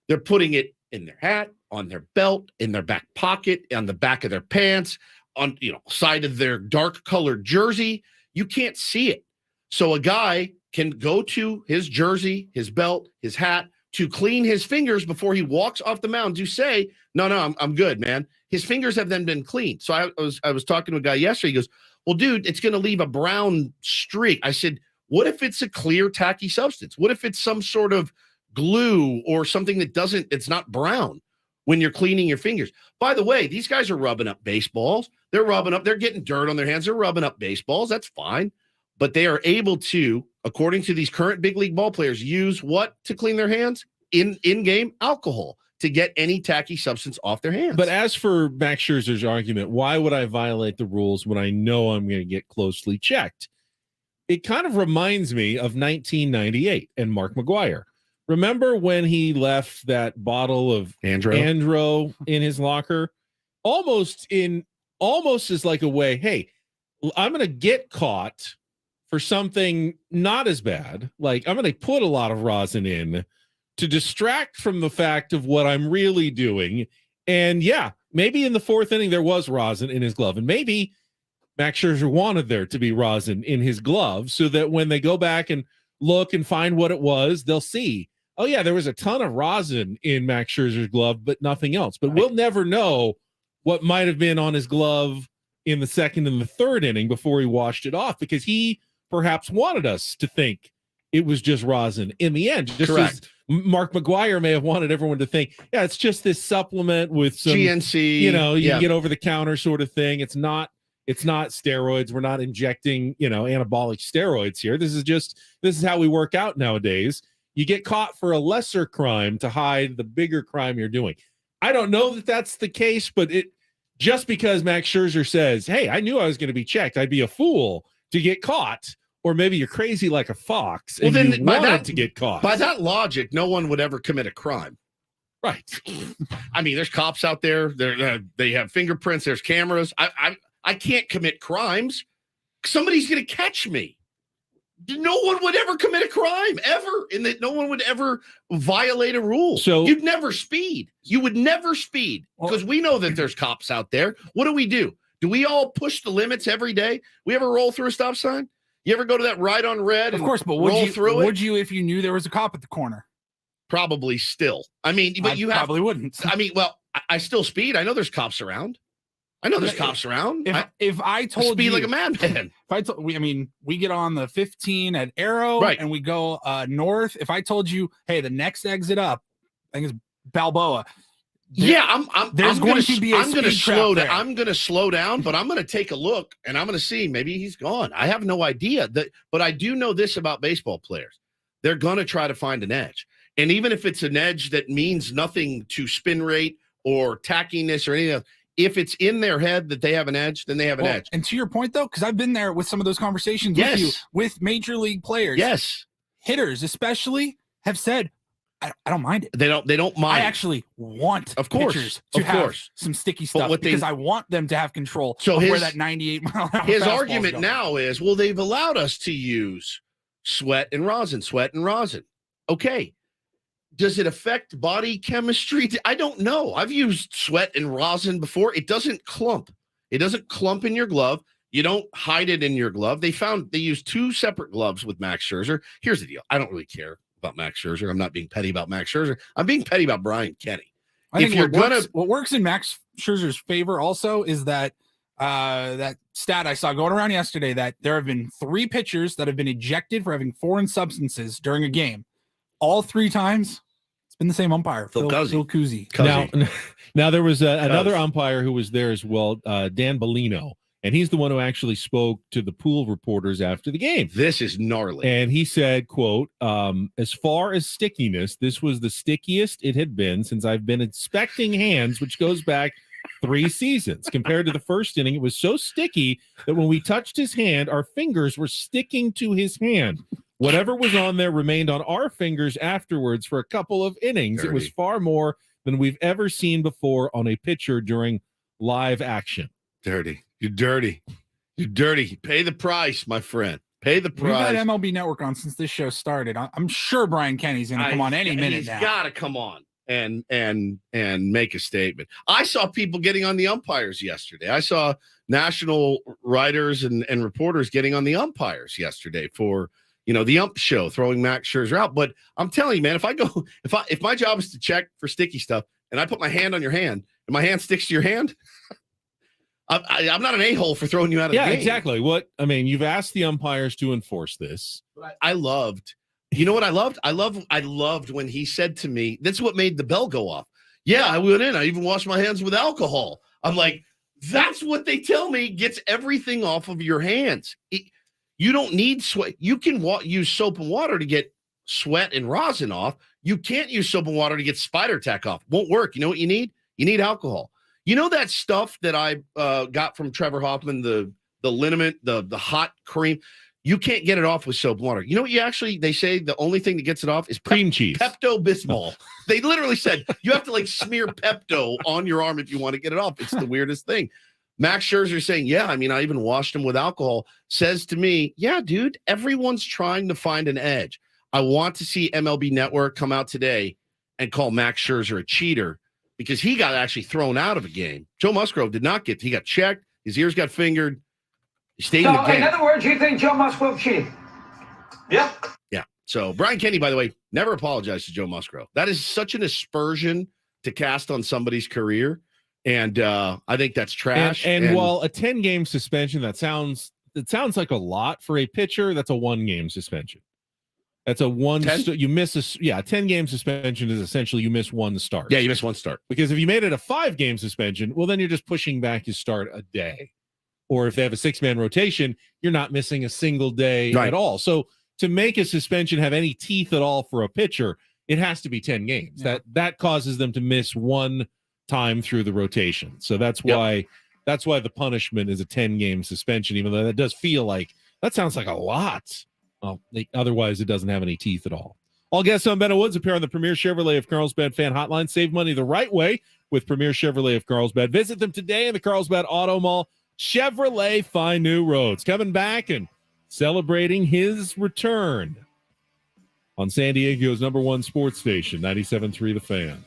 They're putting it in their hat, on their belt, in their back pocket, on the back of their pants, on side of their dark colored jersey. You can't see it. So a guy can go to his jersey, his belt, his hat to clean his fingers before he walks off the mound to say, no, I'm good, man. His fingers have then been cleaned. So I was talking to a guy yesterday. He goes, well, dude, it's going to leave a brown streak. I said, what if it's a clear tacky substance? What if it's some sort of glue or something that it's not brown when you're cleaning your fingers? By the way, these guys are rubbing up baseballs. They're getting dirt on their hands. They're rubbing up baseballs. That's fine. But they are able to, according to these current big league ball players, use what to clean their hands? In-game alcohol to get any tacky substance off their hands. But as for Max Scherzer's argument, why would I violate the rules when I know I'm going to get closely checked? It kind of reminds me of 1998 and Mark McGwire. Remember when he left that bottle of Andro in his locker? Almost as like a way, hey, I'm going to get caught for something not as bad. Like, I'm going to put a lot of rosin in to distract from the fact of what I'm really doing. And yeah, maybe in the fourth inning, there was rosin in his glove. And maybe Max Scherzer wanted there to be rosin in his glove so that when they go back and look and find what it was, they'll see, oh yeah, there was a ton of rosin in Max Scherzer's glove, but nothing else. But we'll never know what might have been on his glove in the second and the third inning before he washed it off, because he perhaps wanted us to think it was just rosin in the end. Just correct. As Mark McGwire may have wanted everyone to think, yeah, it's just this supplement with some GNC, you can get over the counter sort of thing. It's not steroids. We're not injecting, anabolic steroids here. This is how we work out nowadays. You get caught for a lesser crime to hide the bigger crime you're doing. I don't know that that's the case, but just because Max Scherzer says, hey, I knew I was going to be checked, I'd be a fool to get caught. Or maybe you're crazy like a fox and you wanted to get caught. By that logic, no one would ever commit a crime. Right. I mean, there's cops out there. They have fingerprints. There's cameras. I can't commit crimes. Somebody's going to catch me. No one would ever commit a crime, ever. And that no one would ever violate a rule. So you'd never speed. You would never speed because we know that there's cops out there. What do? Do we all push the limits every day? We ever roll through a stop sign? You ever go to that right on red? Of course, but would you if you knew there was a cop at the corner? Probably still. I mean, but you probably wouldn't. I mean, well, I still speed. I know there's cops around. If I told speed you like a madman. We get on the 15 at Arrow, right, and we go north. If I told you, hey, the next exit up, I think it's Balboa. I'm going to slow down. I'm going to slow down, but I'm going to take a look and I'm going to see maybe he's gone. I have no idea but I do know this about baseball players. They're going to try to find an edge. And even if it's an edge that means nothing to spin rate or tackiness or anything else, if it's in their head that they have an edge, then they have an edge. And to your point, though, because I've been there with some of those conversations with you, with major league players. Yes. Hitters especially have said, I don't mind it. They don't mind. I actually want pitchers to have some sticky stuff because I want them to have control of where that 98-mile-an-hour his argument now is, well, they've allowed us to use sweat and rosin. Okay. Does it affect body chemistry? I don't know. I've used sweat and rosin before. It doesn't clump. It doesn't clump in your glove. You don't hide it in your glove. They used 2 separate gloves with Max Scherzer. Here's the deal. I don't really care about Max Scherzer. I'm not being petty about Max Scherzer. I'm being petty about Brian Kenny. I think what works in Max Scherzer's favor also is that that stat I saw going around yesterday that there have been 3 pitchers that have been ejected for having foreign substances during a game. All 3 times, it's been the same umpire, Phil Cousy. Now there was another umpire who was there as well, Dan Bellino. And he's the one who actually spoke to the pool reporters after the game. This is gnarly. And he said, quote, as far as stickiness, this was the stickiest it had been since I've been inspecting hands, which goes back 3 seasons. Compared to the first inning, it was so sticky that when we touched his hand, our fingers were sticking to his hand. Whatever was on there remained on our fingers afterwards for a couple of innings. Dirty. It was far more than we've ever seen before on a pitcher during live action. Dirty. You're dirty. You're dirty. Pay the price, my friend. Pay the price. We've had MLB Network on since this show started. I'm sure Brian Kenny's going to come on any minute now. He's got to come on and make a statement. I saw people getting on the umpires yesterday. I saw national writers and reporters getting on the umpires yesterday for the ump show, throwing Max Scherzer out. But I'm telling you, man, if my job is to check for sticky stuff and I put my hand on your hand and my hand sticks to your hand, I'm not an a-hole for throwing you out of the game. Yeah, exactly. You've asked the umpires to enforce this. I loved, you know what I loved? I loved when he said to me, that's what made the bell go off. Yeah, I went in. I even washed my hands with alcohol. I'm like, that's what they tell me gets everything off of your hands. You don't need sweat. You can use soap and water to get sweat and rosin off. You can't use soap and water to get spider tack off. Won't work. You know what you need? You need alcohol. You know that stuff that I got from Trevor Hoffman, the liniment, the hot cream? You can't get it off with soap and water. You know what they say the only thing that gets it off is cream cheese. Pepto-Bismol. They literally said you have to smear Pepto on your arm if you want to get it off. It's the weirdest thing. Max Scherzer saying, yeah, I even washed him with alcohol, says to me, yeah, dude, everyone's trying to find an edge. I want to see MLB Network come out today and call Max Scherzer a cheater because he got actually thrown out of a game. Joe Musgrove did not he got checked. His ears got fingered. He stayed in the game. In other words, you think Joe Musgrove cheated? Yeah. Yeah. So Brian Kenny, by the way, never apologized to Joe Musgrove. That is such an aspersion to cast on somebody's career. And I think that's trash. And while a 10-game suspension, it sounds like a lot for a pitcher. That's a 1-game suspension. That's a 10-game suspension is essentially you miss one start. Yeah, you miss one start. Because if you made it a 5-game suspension, well, then you're just pushing back his start a day. Or if they have a 6-man rotation, you're not missing a single day at all. So to make a suspension have any teeth at all for a pitcher, it has to be 10 games. Yeah. That causes them to miss one time through the rotation. So that's why the punishment is a 10-game suspension, even though that does feel like that sounds like a lot. Well, otherwise it doesn't have any teeth at all. All guests on Benno Woods appear on the Premier Chevrolet of Carlsbad fan hotline. Save money the right way with Premier Chevrolet of Carlsbad. Visit them today in the Carlsbad Auto Mall. Chevrolet, find new roads. Coming back and celebrating his return on San Diego's #1 sports station, 97.3 The Fan.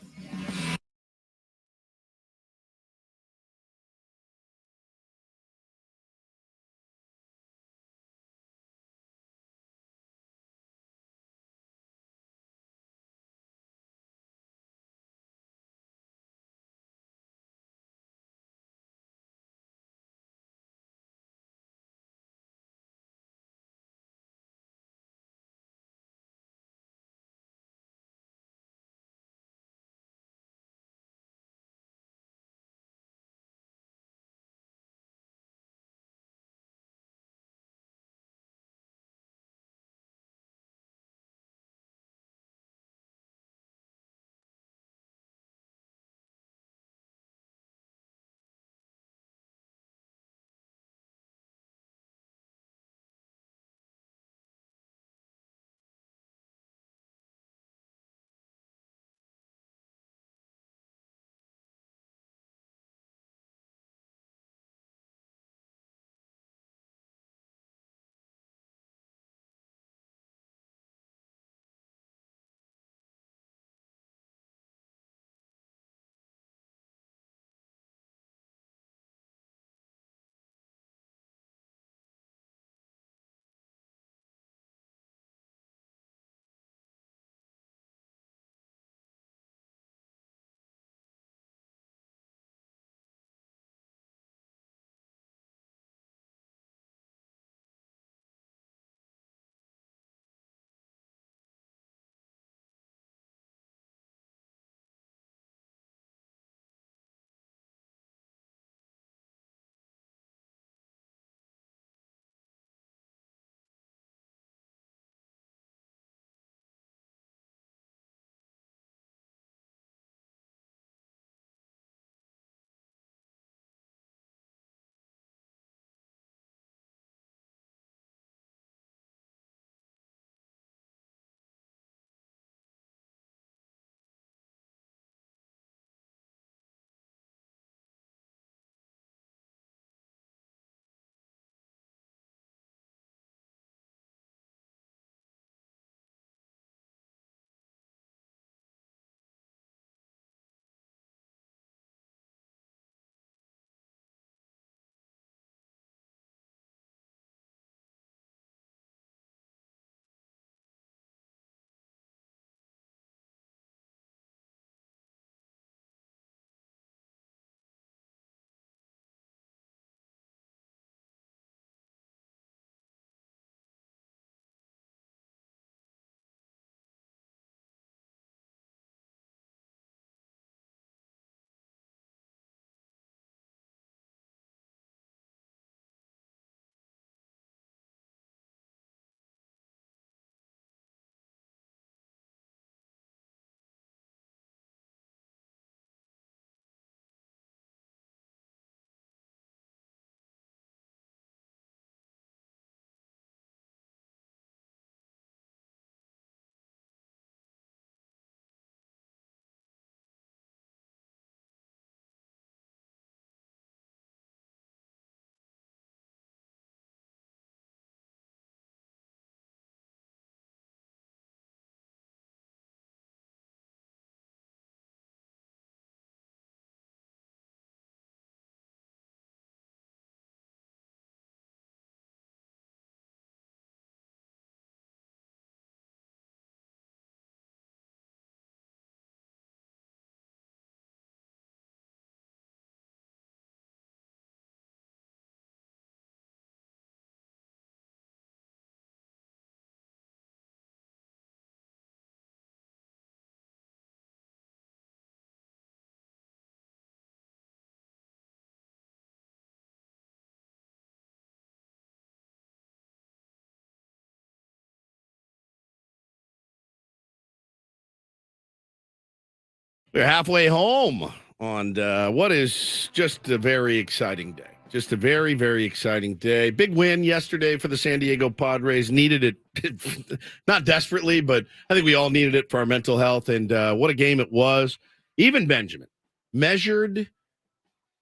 We're halfway home on what is just a very exciting day. Just a very, very exciting day. Big win yesterday for the San Diego Padres. Needed it, not desperately, but I think we all needed it for our mental health. And what a game it was. Even Benjamin, measured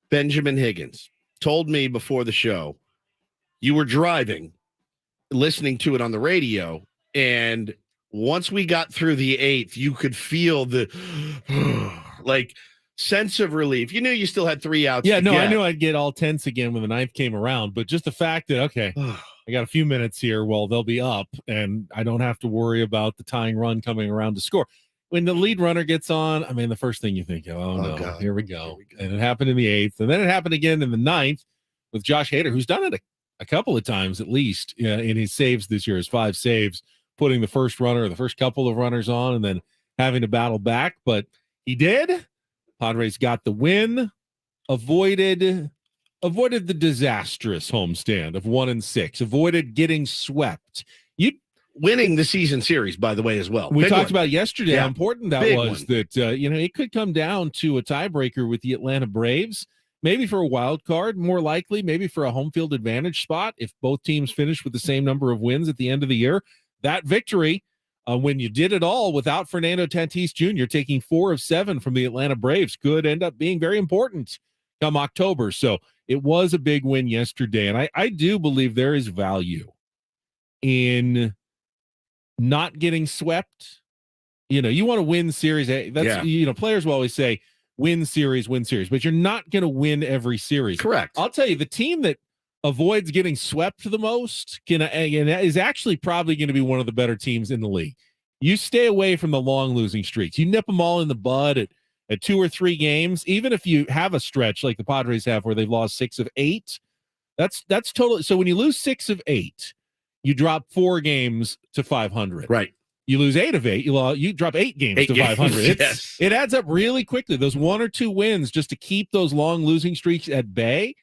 Benjamin Higgins, told me before the show, you were driving, listening to it on the radio, and once we got through the 8th, you could feel the like sense of relief. You knew you still had 3 outs. Yeah, I knew I'd get all tense again when the 9th came around, but just the fact that, okay, I got a few minutes here, well, they'll be up, and I don't have to worry about the tying run coming around to score. When the lead runner gets on, I mean, the first thing you think, oh no, God. Here we go. And it happened in the 8th, and then it happened again in the 9th with Josh Hader, who's done it a couple of times at least in his saves this year, his 5 saves, putting the first couple of runners on and then having to battle back. But he did. Padres got the win, avoided the disastrous homestand of 1-6, avoided getting swept. Winning the season series, by the way, as well. We Big talked one. about yesterday how important that Big was. one. That it could come down to a tiebreaker with the Atlanta Braves, maybe for a wild card, more likely, maybe for a home field advantage spot if both teams finish with the same number of wins at the end of the year. That victory, when you did it all without Fernando Tatis Jr. taking 4 of 7 from the Atlanta Braves, could end up being very important come October. So it was a big win yesterday, and I do believe there is value in not getting swept. You want to win series. That's players will always say win series, but you're not going to win every series. Correct. I'll tell you, the team that avoids getting swept the most is actually probably going to be one of the better teams in the league. You stay away from the long losing streaks. You nip them all in the bud at 2 or 3 games. Even if you have a stretch like the Padres have where they've lost 6 of 8, that's totally. So when you lose 6 of 8, you drop 4 games to 500. Right. You lose 8 of 8. You drop 8 games to 500. It adds up really quickly. Those 1 or 2 wins just to keep those long losing streaks at bay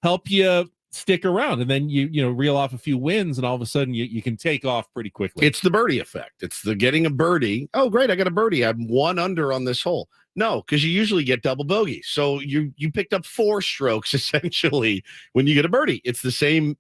help you stick around, and then you reel off a few wins, and all of a sudden you can take off pretty quickly. It's the birdie effect. It's the getting a birdie. Oh, great, I got a birdie. I'm 1 under on this hole. No, because you usually get double bogey. So you picked up 4 strokes essentially when you get a birdie. It's the same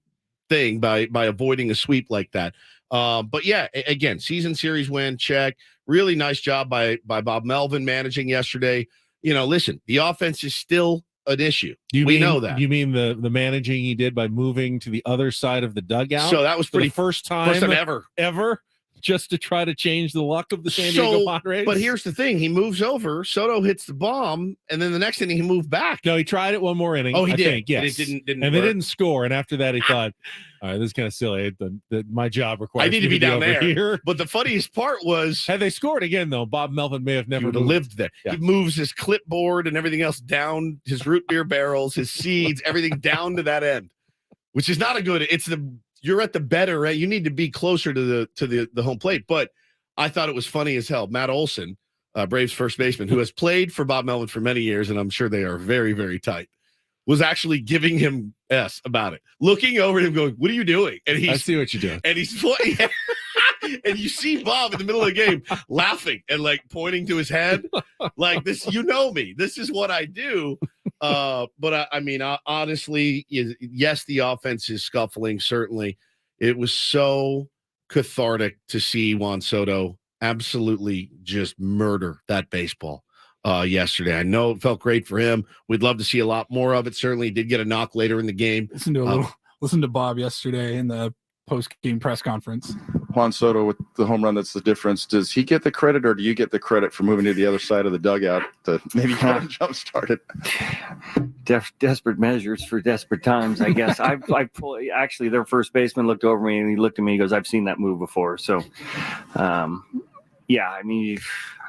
thing by avoiding a sweep like that. But yeah, again, season series win, check. Really nice job by Bob Melvin managing yesterday. Listen, the offense is still an issue. We know that. You mean the managing he did by moving to the other side of the dugout? So that was pretty first time ever, just to try to change the luck of the San Diego Padres. But here's the thing: he moves over, Soto hits the bomb, and then the next inning he moved back. No, he tried it one more inning. Oh, he did. Think, yes. And it didn't. And they didn't score. And after that, he thought, "All right, this is kind of silly. My job requires I need to be down there." Here. But the funniest part was, had they scored again, though, Bob Melvin may have never lived there. Yeah. He moves his clipboard and everything else down, his root beer barrels, his seeds, everything down to that end, which is not a good. You're at the better, right? You need to be closer to the home plate. But I thought it was funny as hell. Matt Olson, Braves first baseman, who has played for Bob Melvin for many years, and I'm sure they are very, very tight, was actually giving him S about it, looking over at him going, "What are you doing?" And I see what you're doing. And he's playing. And you see Bob in the middle of the game laughing and like pointing to his head like this. Me. This is what I do. But I mean, honestly, yes, the offense is scuffling. Certainly, it was so cathartic to see Juan Soto absolutely just murder that baseball yesterday. I know it felt great for him. We'd love to see a lot more of it. Certainly did get a knock later in the game. Listen to Bob yesterday in the post-game press conference. Juan Soto with the home run, that's the difference. Does he get the credit, or do you get the credit for moving to the other side of the dugout to maybe kind of jump start it? Desperate measures for desperate times, I guess. Actually, their first baseman looked over me and he looked at me. He goes, "I've seen that move before." So, yeah, I mean,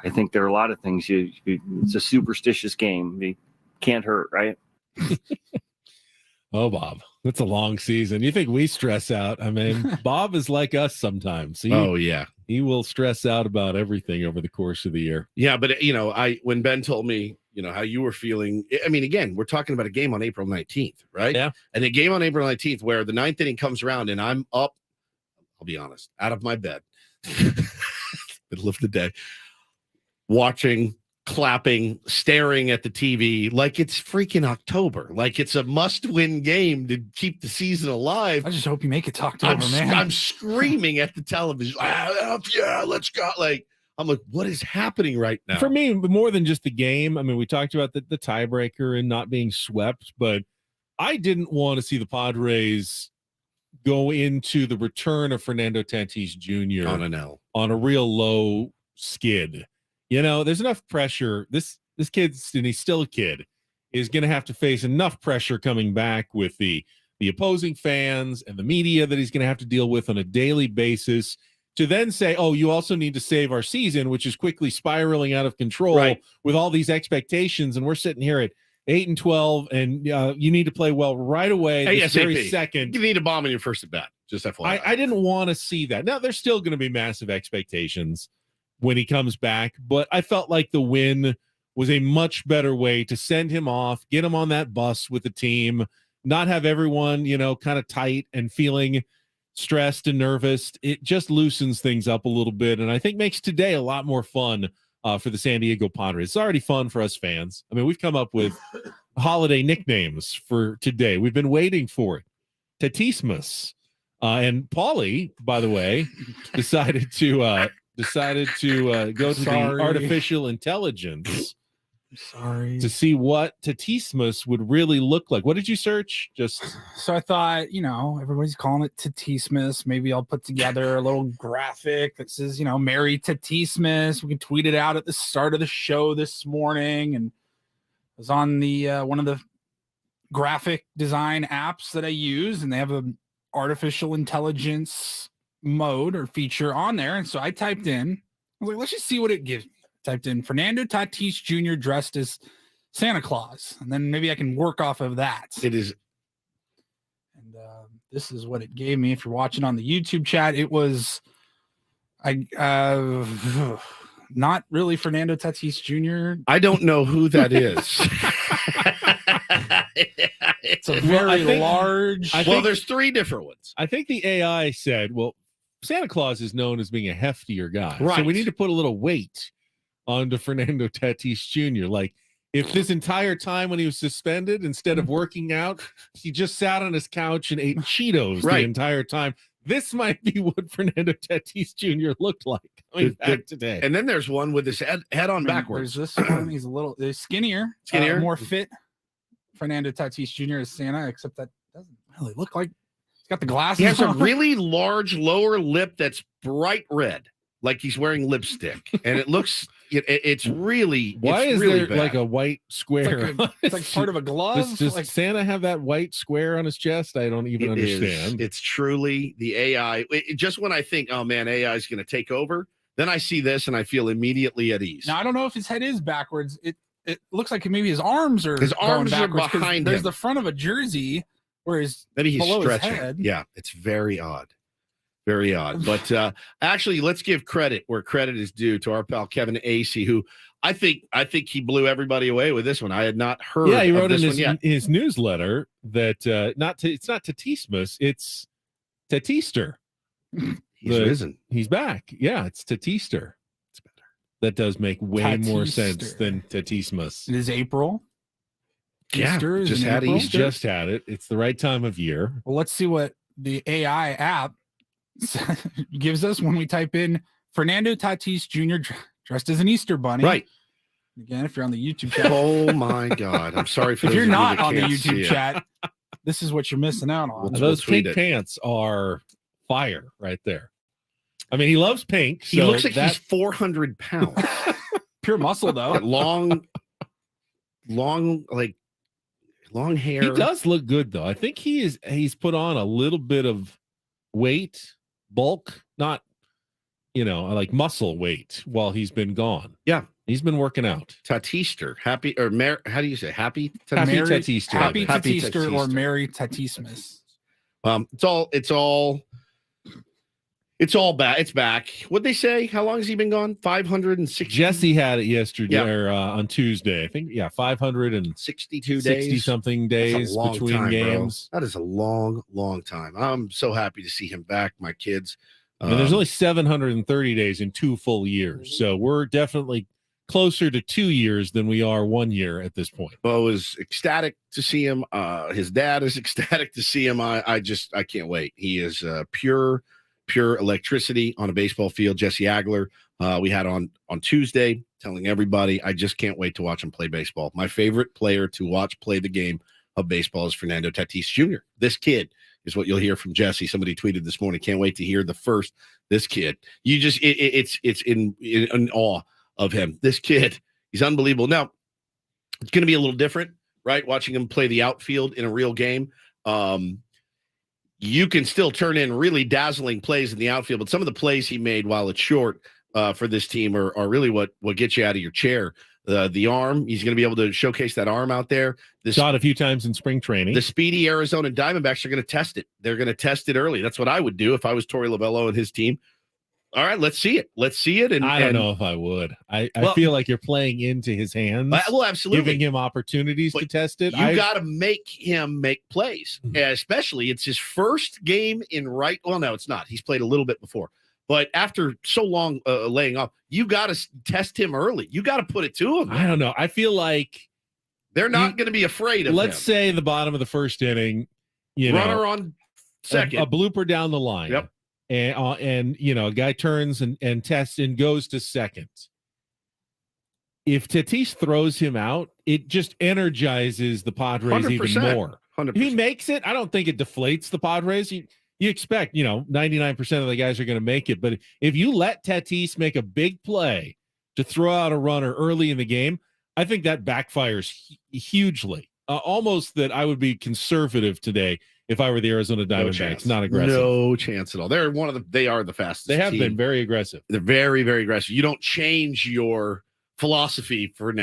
I think there are a lot of things. It's a superstitious game. You can't hurt, right? Oh, Bob, it's a long season. You think we stress out? I mean, Bob is like us sometimes. He will stress out about everything over the course of the year. Yeah, but when Ben told me, how you were feeling. I mean, again, we're talking about a game on April 19th, right? Yeah. And a game on April 19th where the 9th inning comes around and I'm up. I'll be honest, out of my bed, middle of the day, watching clapping, staring at the TV like it's freaking October, like it's a must-win game to keep the season alive. I just hope you make it to October, man. I'm screaming at the television, yeah, let's go. Like, I'm like, what is happening right now? For me, more than just the game, I mean, we talked about the tiebreaker and not being swept, but I didn't want to see the Padres go into the return of Fernando Tatis Jr. on a real low skid. You know, there's enough pressure. This kid's, and he's still a kid, is going to have to face enough pressure coming back with the opposing fans and the media that he's going to have to deal with on a daily basis to then say, oh, you also need to save our season, which is quickly spiraling out of control with all these expectations. And we're sitting here at 8-12, and you need to play well right away. This very second. You need a bomb in your first at bat. Just FYI. I didn't want to see that. Now, there's still going to be massive expectations when he comes back, but I felt like the win was a much better way to send him off, get him on that bus with the team, not have everyone, kind of tight and feeling stressed and nervous. It just loosens things up a little bit, and I think makes today a lot more fun for the San Diego Padres. It's already fun for us fans. I mean, we've come up with holiday nicknames for today. We've been waiting for it. Tatismas. And Paulie, by the way, decided to go to the artificial intelligence to see what Tatismas would really look like. What did you search? So I thought, everybody's calling it Tatismas. Maybe I'll put together a little graphic that says, Merry Tatismas. We can tweet it out at the start of the show this morning. And I was on the one of the graphic design apps that I use, and they have an artificial intelligence mode or feature on there. And so I typed in, I was like, let's just see what it gives me. Typed in Fernando Tatis Jr. dressed as Santa Claus, and then maybe I can work off of that. It is. And this is what it gave me. If you're watching on the YouTube chat, it was not really Fernando Tatis Jr. I don't know who that is. It's a very large. There's three different ones. I think the AI said, well, Santa Claus is known as being a heftier guy. Right. So we need to put a little weight onto Fernando Tatis Jr. Like, if this entire time when he was suspended, instead of working out, he just sat on his couch and ate Cheetos the entire time, this might be what Fernando Tatis Jr. looked like coming back today. And then there's one with his head on backwards. There's this one. He's a little skinnier, more fit. Fernando Tatis Jr. is Santa, except that doesn't really look like. He's got the glasses. He has a really large lower lip that's bright red, like he's wearing lipstick, and it looks. It's really. Why it's is really there bad. like a white square? It's like part of a glove. Does like, Santa have that white square on his chest? I don't even understand. It's truly the AI. Just when I think, oh man, AI is going to take over, then I see this and I feel immediately at ease. Now I don't know if his head is backwards. It looks like maybe his arms are behind him. There's the front of a jersey where maybe he's below stretching. His head. Yeah, it's very odd. Very odd. But actually, let's give credit where credit is due to our pal Kevin Acee, who I think he blew everybody away with this one. I had not heard. Yeah, he wrote of in this one yet. his newsletter that it's not Tatismas, it's Tatister. He's risen. He's back. Yeah, it's Tatister. It's better. That does make way more sense than Tatismas. It is April. Yeah, Easter just had April. Easter. Just had it. It's the right time of year. Well, let's see what the AI app gives us when we type in Fernando Tatis Jr. dressed as an Easter bunny. Right. Again, if you're on the YouTube chat. Oh my God. I'm sorry for if those you're of you not that on the can't YouTube see it. chat, this is what you're missing out on. Those pink pants are fire right there. I mean, he loves pink. He looks like he's 400 pounds. Pure muscle, though. long hair. He does look good, though. I think he's put on a little bit of weight, bulk, not, like muscle weight while he's been gone. Yeah. He's been working out. Tatister. How do you say? Happy Tatister. Happy Tatister or Merry Tatismas. It's all back. It's back. What'd they say? How long has he been gone? 560. Jesse had it yesterday or on Tuesday. I think, 562 days. 60 something days between time, games. Bro. That is a long, long time. I'm so happy to see him back. My kids. And there's only 730 days in 2 full years. So we're definitely closer to 2 years than we are 1 year at this point. Bo is ecstatic to see him. His dad is ecstatic to see him. I can't wait. He is pure electricity on a baseball field. Jesse Agler, we had on Tuesday, telling everybody, I just can't wait to watch him play baseball. My favorite player to watch play the game of baseball is Fernando Tatis Jr. This kid is what you'll hear from Jesse. Somebody tweeted this morning, can't wait to hear this kid. You just, it's in awe of him. This kid, he's unbelievable. Now, it's going to be a little different, right? Watching him play the outfield in a real game. You can still turn in really dazzling plays in the outfield, but some of the plays he made while it's short for this team are really what gets you out of your chair. The arm, he's going to be able to showcase that arm out there. Shot a few times in spring training. The speedy Arizona Diamondbacks are going to test it. They're going to test it early. That's what I would do if I was Torey Lovello and his team. All right, let's see it. Let's see it. And I don't know if I would. I feel like you're playing into his hands. Well, absolutely. Giving him opportunities to test it. You got to make him make plays, especially it's his first game in right. Well, no, it's not. He's played a little bit before. But after so long laying off, you got to test him early. You got to put it to him. I don't know. I feel like they're not going to be afraid of Let's him. say the bottom of the first inning, runner on second, a blooper down the line. Yep. And a guy turns and tests and goes to second. If Tatis throws him out, it just energizes the Padres 100%, even more. 100%. If he makes it, I don't think it deflates the Padres. You expect, 99% of the guys are going to make it. But if you let Tatis make a big play to throw out a runner early in the game, I think that backfires hugely. Almost that I would be conservative today if I were the Arizona Diamondbacks, not aggressive. No chance at all. They are the fastest. They have team. been very aggressive. They're very, very aggressive. You don't change your philosophy for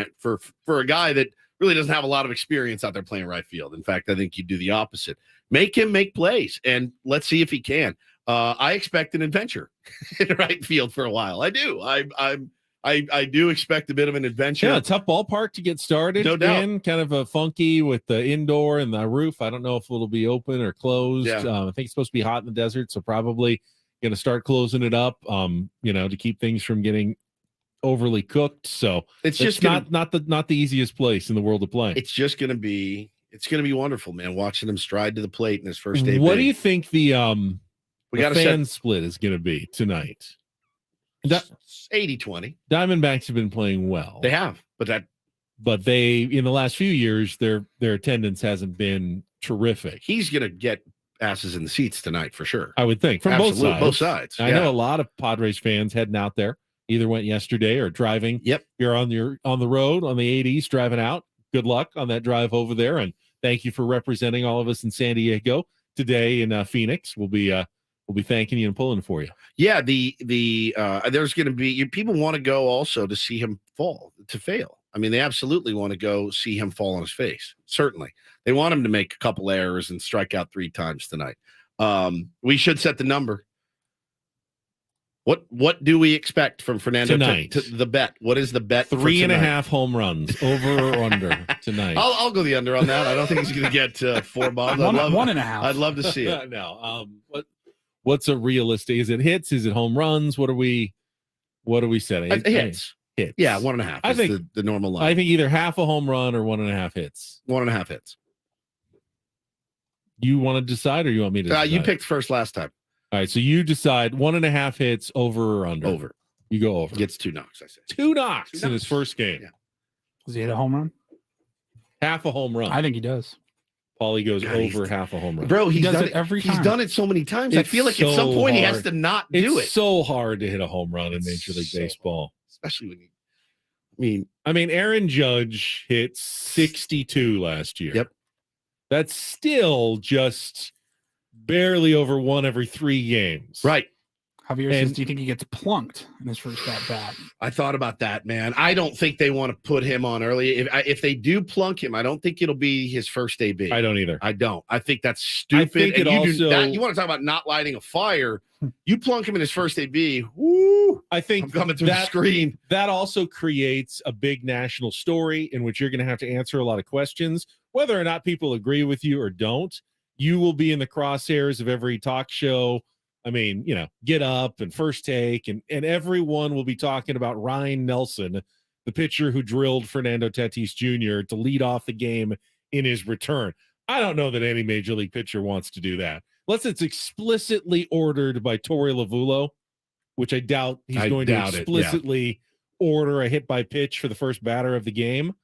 a guy that really doesn't have a lot of experience out there playing right field. In fact, I think you do the opposite. Make him make plays, and let's see if he can. I expect an adventure in right field for a while. I do. I do expect a bit of an adventure. Yeah, tough ballpark to get started. No doubt. Kind of a funky with the indoor and the roof. I don't know if it'll be open or closed. Yeah. I think it's supposed to be hot in the desert, so probably going to start closing it up. To keep things from getting overly cooked. So it's just not the easiest place in the world to play. It's going to be wonderful, man. Watching him stride to the plate in his first day. What do you think the got fan split is going to be tonight? 80-20. Diamondbacks have been playing well. They have, but they in the last few years their attendance hasn't been terrific. He's going to get asses in the seats tonight for sure. I would think from both sides. Both sides. I know a lot of Padres fans heading out there. Either went yesterday or driving. Yep. You're on the road on the 8 East driving out. Good luck on that drive over there, and thank you for representing all of us in San Diego today in Phoenix. We'll be thanking you and pulling for you. Yeah, there's going to be people want to go also to see him fail. I mean, they absolutely want to go see him fall on his face. Certainly, they want him to make a couple errors and strike out 3 times tonight. We should set the number. What do we expect from Fernando tonight? To the bet? What is the bet? 3.5 home runs, over or under tonight? I'll go the under on that. I don't think he's going to get 4 bombs. 1.5. I'd love to see it. No. What's a realistic? Is it hits? Is it home runs? What are we setting? Hits. Hits. Yeah, 1.5. I think the normal line. I think either half a home run or 1.5 hits. 1.5 hits. You want to decide, or you want me to decide? You picked first last time. All right, so you decide 1.5 hits, over or under. Over. You go over. Gets 2 knocks, I say. 2 knocks in his first game. Yeah. Does he hit a home run? Half a home run. I think he does. Paulie goes over half a home run. Bro, he does it every time. He's done it so many times. I feel like at some point he has to not do it. It's so hard to hit a home run in Major League Baseball. Especially when I mean, Aaron Judge hit 62 last year. Yep. That's still just barely over 1 every 3 games. Right. Javier says, do you think he gets plunked in his first at bat? I thought about that, man. I don't think they want to put him on early. If they do plunk him, I don't think it'll be his first AB. I don't either. I don't. I think that's stupid. I think you want to talk about not lighting a fire. You plunk him in his first AB. Woo! I think I'm coming through the screen. That also creates a big national story in which you're going to have to answer a lot of questions, whether or not people agree with you or don't. You will be in the crosshairs of every talk show. I mean, Get Up and First Take, and everyone will be talking about Ryan Nelson the pitcher who drilled Fernando Tatis Jr. to lead off the game in his return. I don't know that any major league pitcher wants to do that, unless it's explicitly ordered by Torey Lovullo, which I doubt he's going to explicitly order a hit by pitch for the first batter of the game.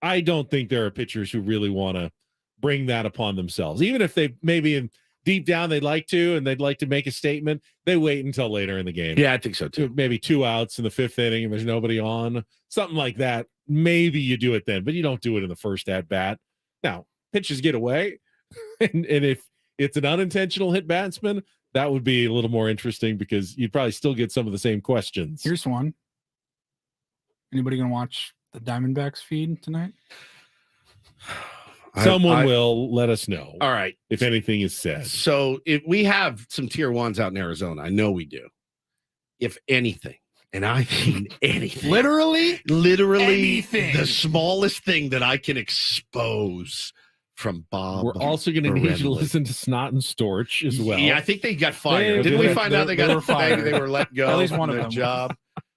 I don't think there are pitchers who really want to bring that upon themselves, even if they maybe deep down they'd like to, and they'd like to make a statement. They wait until later in the game. Yeah, I think so too. Maybe 2 outs in the 5th inning and there's nobody on, something like that. Maybe you do it then, but you don't do it in the first at bat. Now, pitches get away, and if it's an unintentional hit batsman, that would be a little more interesting because you'd probably still get some of the same questions. Here's one. Anybody gonna watch the Diamondbacks feed tonight? Someone will let us know. All right, if anything is said. So if we have some tier 1s out in Arizona, I know we do. If anything, and I mean anything, literally anything. The smallest thing that I can expose from Bob. We're also going to need you to listen to Snot and Storch as well. Yeah, I think they got fired. Didn't we find out they fired? They were let go. At least one from of their them. job.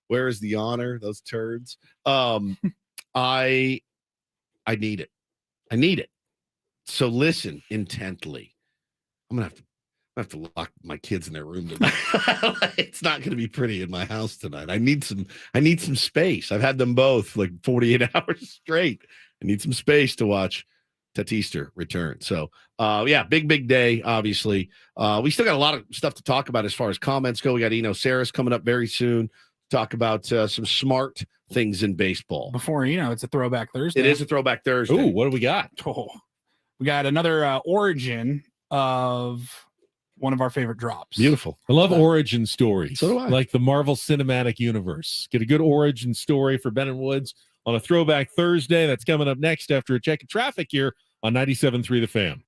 Where is the honor? Those turds. I need it. I need it. So listen intently. I'm gonna have to lock my kids in their room tonight. It's not gonna be pretty in my house tonight. I need some space. I've had them both like 48 hours straight. I need some space to watch Tatis return. So yeah, big day, obviously. We still got a lot of stuff to talk about as far as comments go. We got Eno Saris coming up very soon. Talk about some smart things in baseball. Before it's a Throwback Thursday. It is a Throwback Thursday. Ooh, what do we got? Oh, we got another origin of one of our favorite drops. Beautiful. I love origin stories. So do I. Like the Marvel Cinematic Universe. Get a good origin story for Ben and Woods on a Throwback Thursday. That's coming up next after a check of traffic here on 97.3 The Fan.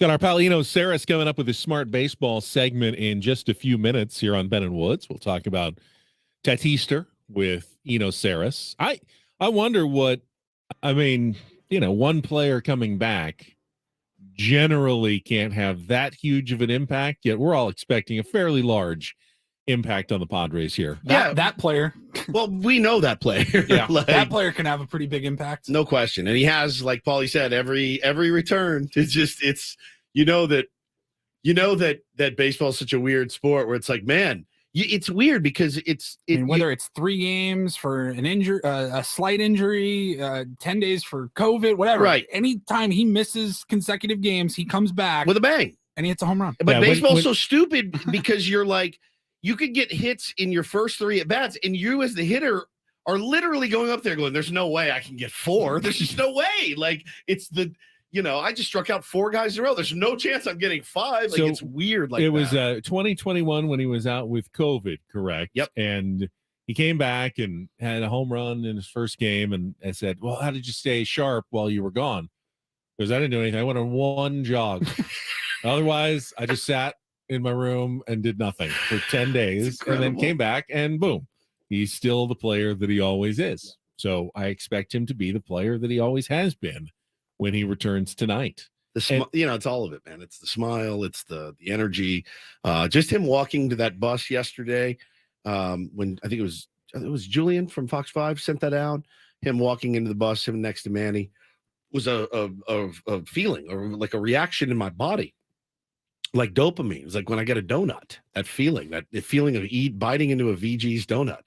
Got our pal Eno Saris coming up with his Smart Baseball segment in just a few minutes here on Ben and Woods. We'll talk about Tatis with Eno Saris. I wonder one player coming back generally can't have that huge of an impact, yet we're all expecting a fairly large impact on the Padres here. That player. Well, we know that player. Yeah, that player can have a pretty big impact. No question. And he has, like Paulie said, every return. It's that baseball is such a weird sport where it's like, man, it's weird because whether it's 3 games for an injury, a slight injury, 10 days for COVID, whatever. Right. Anytime he misses consecutive games, he comes back with a bang and he hits a home run. But baseball's so stupid because you're like, you could get hits in your first 3 at bats, and you as the hitter are literally going up there going, there's no way I can get 4. There's just no way. Like I just struck out 4 guys in a row. There's no chance I'm getting 5. Like, So it's weird. Like it was 2021 when he was out with COVID, correct? Yep. And he came back and had a home run in his first game, and I said, well, how did you stay sharp while you were gone? Because I didn't do anything. I went on 1 jog. Otherwise, I just sat in my room and did nothing for 10 days and then came back and boom, he's still the player that he always is. So I expect him to be the player that he always has been when he returns tonight. It's all of it, man. It's the smile, it's the energy. Just him walking to that bus yesterday, when I think it was Julian from Fox 5 sent that out. Him walking into the bus, him next to Manny, was a feeling or like a reaction in my body. Like dopamine. It's like when I get a donut, that feeling of biting into a VG's donut.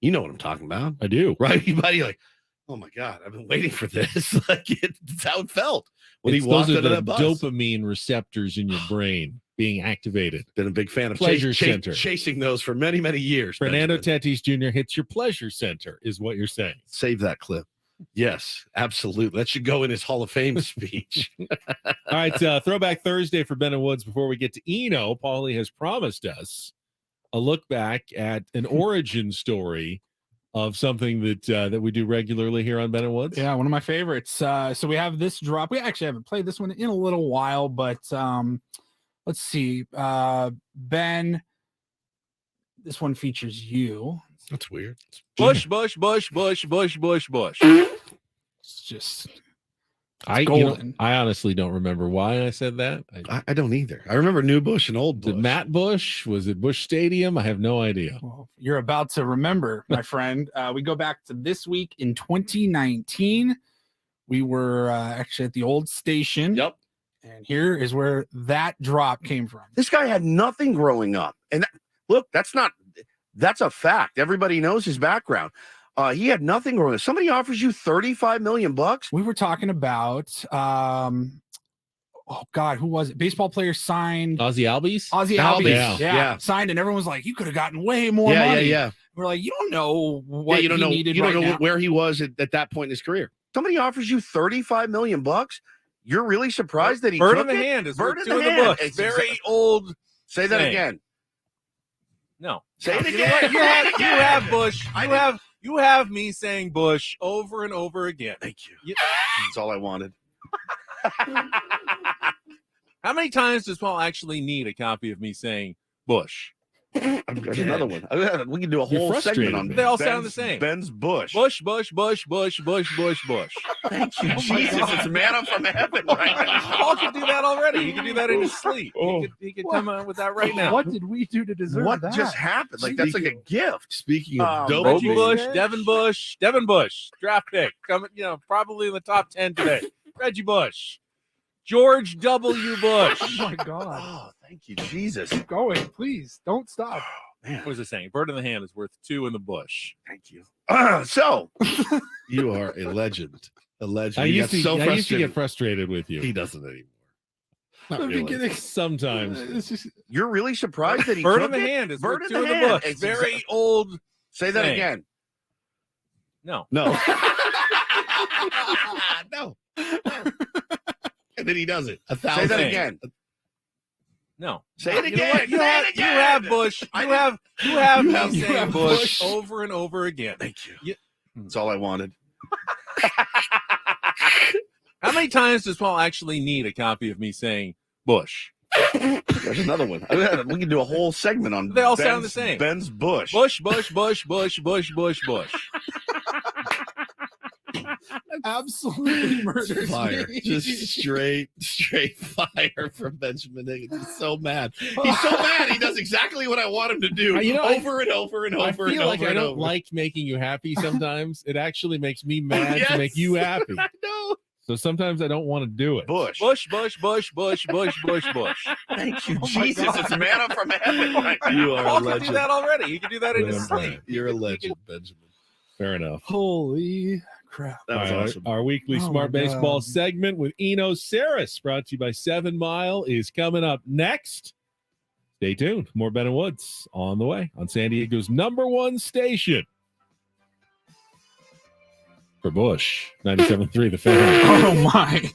You know what I'm talking about. I do. Right? You're like, oh my God, I've been waiting for this. Like it's how it felt when he walked out of that bus. Dopamine receptors in your brain being activated. Been a big fan of pleasure center. Chasing those for many, many years. Fernando Tatis Jr. hits your pleasure center, is what you're saying. Save that clip. Yes, absolutely. That should go in his Hall of Fame speech. All right, Throwback Thursday for Ben and Woods. Before we get to Eno, Paulie has promised us a look back at an origin story of something that we do regularly here on Ben and Woods. Yeah, one of my favorites. So we have this drop. We actually haven't played this one in a little while, but let's see. Ben, this one features you. That's weird. Bush. It's just I honestly don't remember why I said that. I don't either. I remember New Bush and Old Bush. Did Matt Bush? Was it Bush Stadium? I have no idea. Well, you're about to remember, my friend. We go back to this week in 2019. We were actually at the old station. Yep. And here is where that drop came from. This guy had nothing growing up. And look, that's a fact. Everybody knows his background. He had nothing growing up. Somebody offers you $35 million. We were talking about, oh God, who was it? Baseball player signed. Ozzie Albies? Ozzie Albies. Yeah. Signed, and everyone was like, you could have gotten way more money. Yeah. We're like, you don't know what you don't know. needed. You don't know now. where he was at that point in his career. Somebody offers you $35 million. You're really surprised that he bird took in the it? hand is bird worth in 2 the in the hand. bush. It's Very old. Say that saying. again. No. Say it You know again. what? You have Bush. You have me saying Bush over and over again. Thank you. That's all I wanted. How many times does Paul actually need a copy of me saying Bush? There's another one. We can do a whole segment on They all sound the same. Ben's Bush. Bush. Thank you, Oh my Jesus. God. It's manna from heaven right now. Paul can do that already. He can do that in his sleep. He could come out with that right now. What did we do to deserve What that? just happened? Like that's like a gift. Speaking of Reggie Bush, Devin Bush, draft pick, coming, probably in the top 10 today. Reggie Bush, George W. Bush. Oh my God. Oh, thank you, Jesus. Keep going, please. Don't stop. What was it saying? Bird in the hand is worth 2 in the bush. Thank you. So you are a legend. A legend. I used to get frustrated with you. He doesn't anymore. Not The really. beginning. Sometimes. You're really surprised that he Bird took in the it? hand is Bird worth in 2 in the hand. bush. It's Very exact- old. Say that saying. again. No. No. No. And then he does it. 1,000. Say that again. No. Say it You know again. what? You Say have, it you again. have Bush. You have me you saying have Bush Bush. over and over again. Thank you. That's all I wanted. How many times does Paul actually need a copy of me saying Bush? There's another one. We can do a whole segment on. They all sound the same. Ben's Bush. Bush, Bush, Bush, Bush, Bush, Bush, Bush. Absolutely murders Fire. me. Just straight fire from Benjamin Higgins. He's so mad. He's so mad. He does exactly what I want him to do over and over and over I and feel over like I and don't over. like making you happy sometimes. It actually makes me mad to Yes. make you happy. I know. So sometimes I don't want to do it. Bush. Bush, Bush, Bush, Bush, Bush, Bush, Bush. Thank you, Oh my Jesus. God. It's manna from heaven right now. You are Paul a can do legend. that already. He can do that in his sleep. You're a legend, Benjamin. Fair enough. Holy crap. That was All right, awesome. Our weekly Oh Smart my Baseball God. segment with Eno Saris, brought to you by 7 Mile, is coming up next. Stay tuned. More Ben and Woods on the way on San Diego's #1 station. For Bush, 97.3 The Fan. Oh my.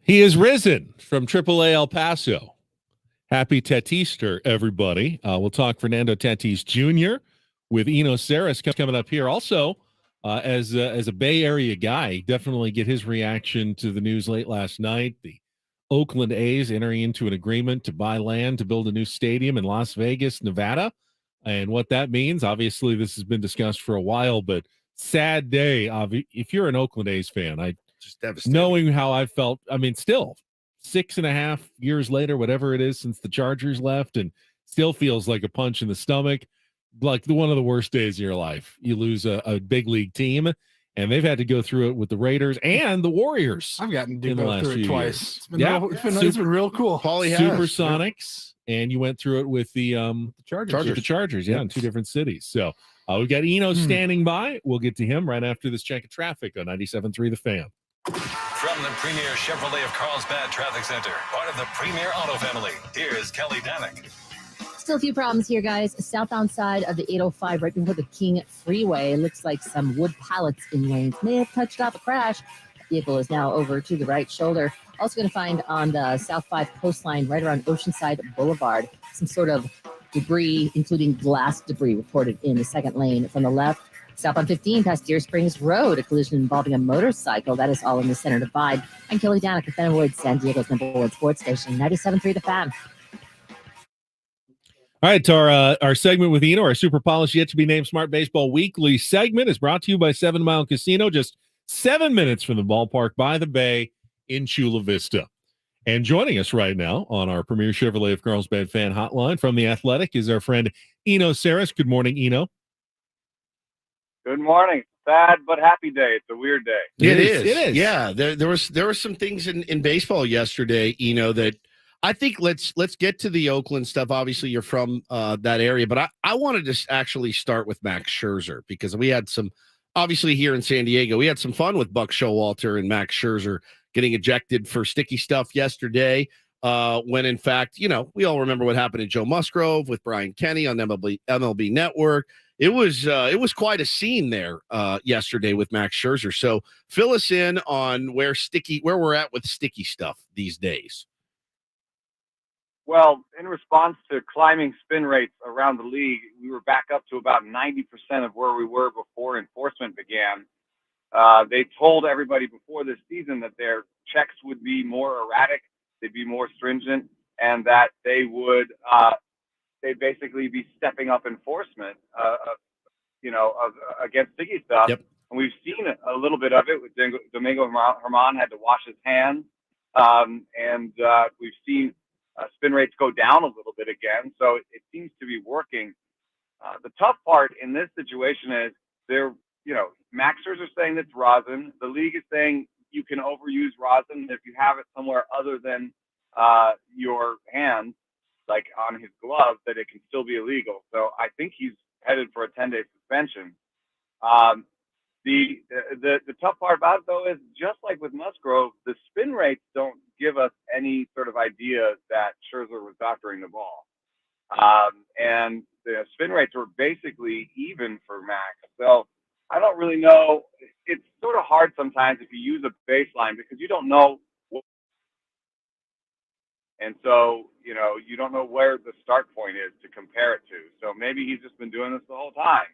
He is risen from AAA El Paso. Happy Tatis-ter, everybody. We'll talk Fernando Tatis Jr. with Eno Sarris coming up here. Also, as a Bay Area guy, definitely get his reaction to the news late last night. The Oakland A's entering into an agreement to buy land to build a new stadium in Las Vegas, Nevada. And what that means, obviously, this has been discussed for a while, but sad day. If you're an Oakland A's fan, just devastating. Knowing how I felt, I mean, still 6.5 years later, whatever it is, since the Chargers left, and still feels like a punch in the stomach, like one of the worst days of your life. You lose a big league team, and they've had to go through it with the Raiders and the Warriors. I've gotten to go through it twice. It's been, it's been real cool. Paulie has. Supersonics, and you went through it with the Chargers. With the Chargers, in 2 different cities. So we've got Eno standing by. We'll get to him right after this check of traffic on 97.3 The Fan. From the Premier Chevrolet of Carlsbad Traffic Center, part of the Premier Auto family, here's Kelly Danick. Still a few problems here, guys. Southbound side of the 805, right before the King Freeway. It looks like some wood pallets in lanes may have touched off a crash. The vehicle is now over to the right shoulder. Also going to find on the South 5 coastline, right around Oceanside Boulevard, some sort of debris, including glass debris, reported in the second lane from the left. South on 15 past Deer Springs Road, a collision involving a motorcycle. That is all in the center divide. I'm Kelly Danick with Ben Woods, San Diego's #1 sports station, 97.3 The Fan. All right, our segment with Eno, our super polished yet to be named Smart Baseball Weekly segment, is brought to you by 7 Mile Casino, just 7 minutes from the ballpark by the Bay in Chula Vista. And joining us right now on our Premier Chevrolet of Carlsbad fan hotline from The Athletic is our friend Eno Sarris. Good morning, Eno. Good morning. Sad but happy day. It's a weird day. It is. Yeah, there were some things in baseball yesterday, that I think let's get to the Oakland stuff. Obviously, you're from that area, but I wanted to actually start with Max Scherzer because we had some, obviously here in San Diego, we had some fun with Buck Showalter and Max Scherzer getting ejected for sticky stuff yesterday. When in fact, we all remember what happened to Joe Musgrove with Brian Kenny on MLB Network. It was quite a scene there yesterday with Max Scherzer. So fill us in on where we're at with sticky stuff these days. Well, in response to climbing spin rates around the league, we were back up to about 90% of where we were before enforcement began. They told everybody before this season that their checks would be more erratic, they'd be more stringent, and that they would they'd basically be stepping up enforcement, against sticky stuff. Yep. And we've seen a little bit of it with Domingo Germán had to wash his hands, and we've seen spin rates go down a little bit again. So it seems to be working. The tough part in this situation is Max Scherzer is saying it's rosin. The league is saying you can overuse rosin if you have it somewhere other than your hands, like on his glove, that it can still be illegal. So I think he's headed for a 10-day suspension. The tough part about it, though, is just like with Musgrove, the spin rates don't give us any sort of idea that Scherzer was doctoring the ball. And the spin rates were basically even for Max. So I don't really know. It's sort of hard sometimes if you use a baseline because you don't know. And so, you don't know where the start point is to compare it to. So maybe he's just been doing this the whole time.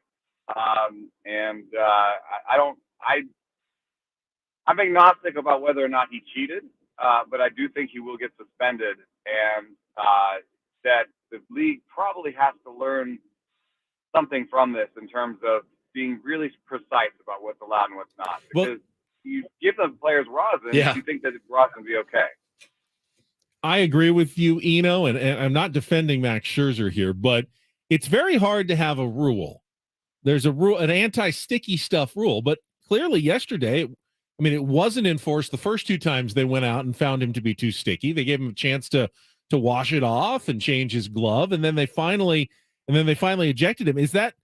I'm agnostic about whether or not he cheated, but I do think he will get suspended, and that the league probably has to learn something from this in terms of being really precise about what's allowed and what's not. Because you give the players rosin, you think that rosin will be okay. I agree with you, Eno, and I'm not defending Max Scherzer here, but it's very hard to have a rule. There's a rule, an anti-sticky stuff rule, but clearly yesterday, it wasn't enforced. The first 2 times they went out and found him to be too sticky. They gave him a chance to wash it off and change his glove, and then they finally ejected him. That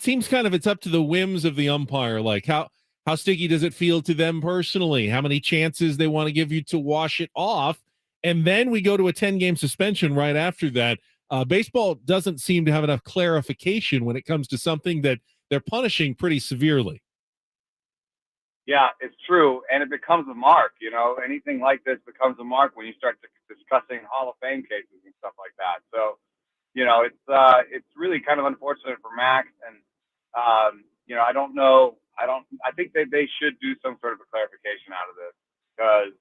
seems kind of, it's up to the whims of the umpire, like how sticky does it feel to them personally? How many chances they want to give you to wash it off? And then we go to a 10-game suspension right after that. Baseball doesn't seem to have enough clarification when it comes to something that they're punishing pretty severely. Yeah, it's true, and it becomes a mark. Anything like this becomes a mark when you start discussing Hall of Fame cases and stuff like that. So, it's really kind of unfortunate for Max, and I don't know. I think that they should do some sort of a clarification out of this, because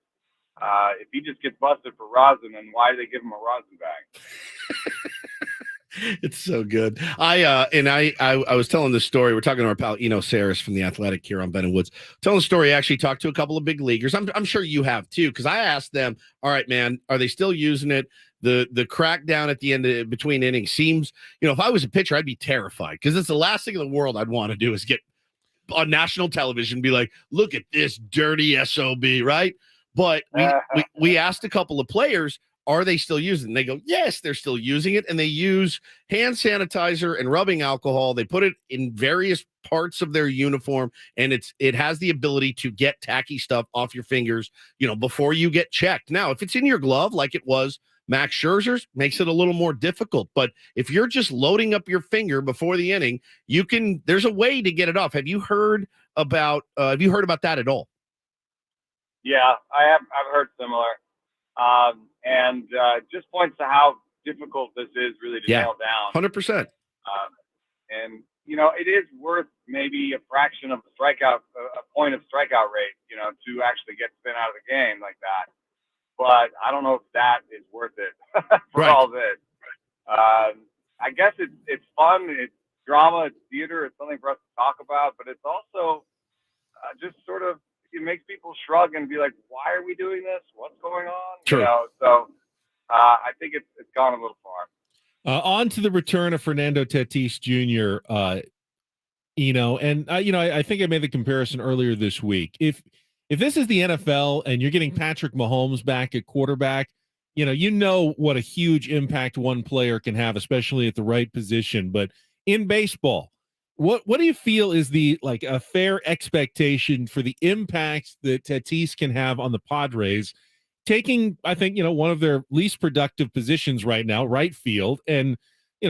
if he just gets busted for rosin, then why do they give him a rosin bag? It's so good. I was telling this story. We're talking to our pal Eno Saris from The Athletic here on Ben and Woods. Telling the story, I actually talked to a couple of big leaguers. I'm sure you have too, because I asked them, all right, man, are they still using it? The crackdown at the end between innings seems, if I was a pitcher, I'd be terrified, because it's the last thing in the world I'd want to do is get on national television and be like, look at this dirty SOB, right? But we asked a couple of players, are they still using it? And they go, yes, they're still using it. And they use hand sanitizer and rubbing alcohol. They put it in various parts of their uniform, and it has the ability to get tacky stuff off your fingers, before you get checked. Now, if it's in your glove, like it was Max Scherzer's, makes it a little more difficult. But if you're just loading up your finger before the inning, there's a way to get it off. Have you heard about that at all? Yeah, I've heard similar. And just points to how difficult this is really to nail down. 100%. And, it is worth maybe a fraction of a point of strikeout rate, to actually get spin out of the game like that. But I don't know if that is worth it for all this. I guess it's fun. It's drama. It's theater. It's something for us to talk about. But it's also just sort of, it makes people shrug and be like, why are we doing this? What's going on? Sure. So I think it's gone a little far. On to the return of Fernando Tatis Jr., and I think I made the comparison earlier this week. If this is the NFL and you're getting Patrick Mahomes back at quarterback, you know what a huge impact one player can have, especially at the right position. But in baseball, what do you feel is a fair expectation for the impact that Tatis can have on the Padres, taking, I think, one of their least productive positions right now, right field, and,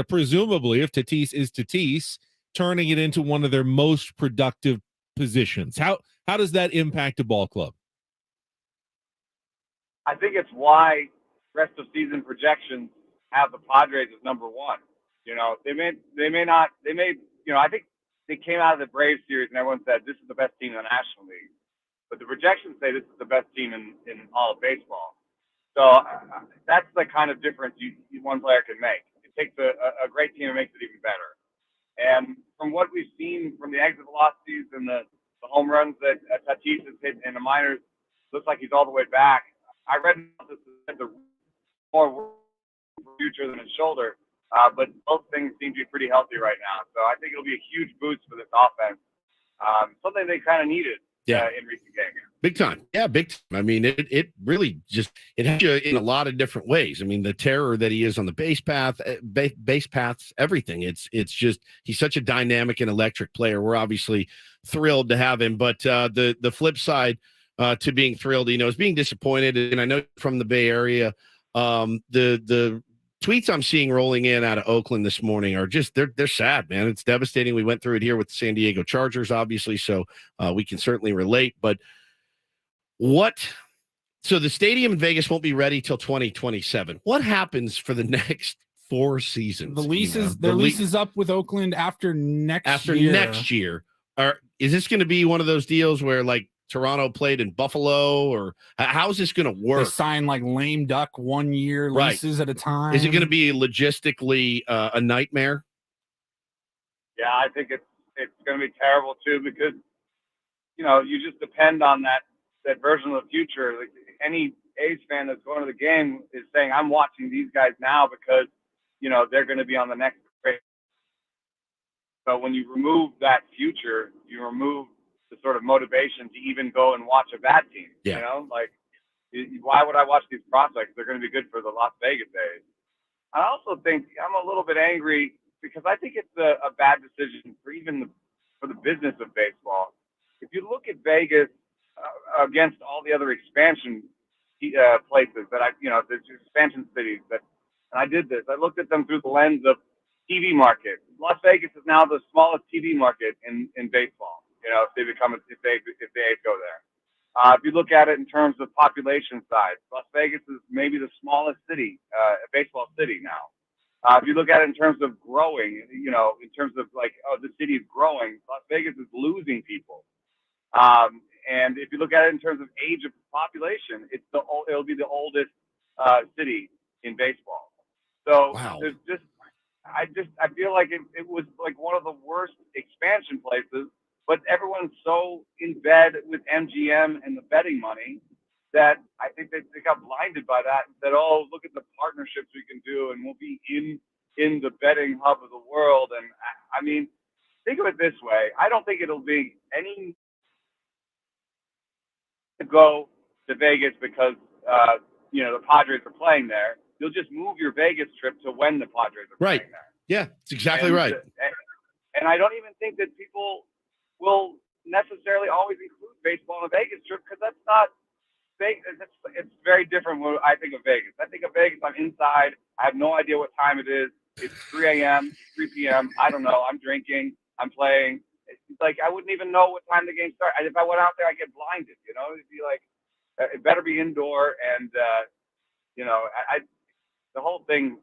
presumably if Tatis is Tatis, turning it into one of their most productive positions? How does that impact a ball club? I think it's why rest of season projections have the Padres as number one. I think they came out of the Braves series and everyone said this is the best team in the National League. But the projections say this is the best team in all of baseball. So that's the kind of difference one player can make. It takes a great team and makes it even better. And from what we've seen from the exit velocities and the home runs that Tatis has hit in the minors, looks like he's all the way back. I read this as the more future than his shoulder. But both things seem to be pretty healthy right now. So I think it'll be a huge boost for this offense. Something they kind of needed in recent games. Big time. Yeah, big time. I mean, it really just, it has you in a lot of different ways. I mean, the terror that he is on the base paths, everything. It's just, he's such a dynamic and electric player. We're obviously thrilled to have him. But the flip side to being thrilled, is being disappointed. And I know from the Bay Area, the tweets I'm seeing rolling in out of Oakland this morning are just, they're sad, man. It's devastating. We went through it here with the San Diego Chargers, obviously, so we can certainly relate. But so the stadium in Vegas won't be ready till 2027. What happens for the next 4 seasons? The lease is up with Oakland after next year. Is this going to be one of those deals where like Toronto played in Buffalo, or how's this going to work? They sign like lame duck 1 year leases at a time. Is it going to be logistically a nightmare? Yeah, I think it's going to be terrible too, because you just depend on that version of the future. Like any A's fan that's going to the game is saying, I'm watching these guys now because they're going to be on the next grade. So when you remove that future, you remove the sort of motivation to even go and watch a bad team. Why would I watch these prospects? They're going to be good for the Las Vegas A's. I also think I'm a little bit angry because I think it's a bad decision for the business of baseball. If you look at Vegas against all the other expansion places the expansion cities and I did this. I looked at them through the lens of TV market. Las Vegas is now the smallest TV market in baseball. if they go there. If you look at it in terms of population size, Las Vegas is maybe the smallest city, baseball city now. If you look at it in terms of growing, in terms of the city is growing, Las Vegas is losing people. And if you look at it in terms of age of population, it'll be the oldest city in baseball. So there's I feel like it was like one of the worst expansion places, but everyone's so in bed with MGM and the betting money that I think they got blinded by that and said, oh, look at the partnerships we can do and we'll be in the betting hub of the world. And I mean, think of it this way. I don't think it'll be any to go to Vegas because, the Padres are playing there. You'll just move your Vegas trip to when the Padres are playing there. Yeah, that's exactly right. And I don't even think that people will necessarily always include baseball on a Vegas trip because that's not Vegas. It's very different when I think of Vegas. I think of Vegas, I'm inside. I have no idea what time it is. It's 3 a.m., 3 p.m. I don't know. I'm drinking. I'm playing. It's like I wouldn't even know what time the game starts. If I went out there, I'd get blinded. It'd be like it better be indoor. And the whole thing,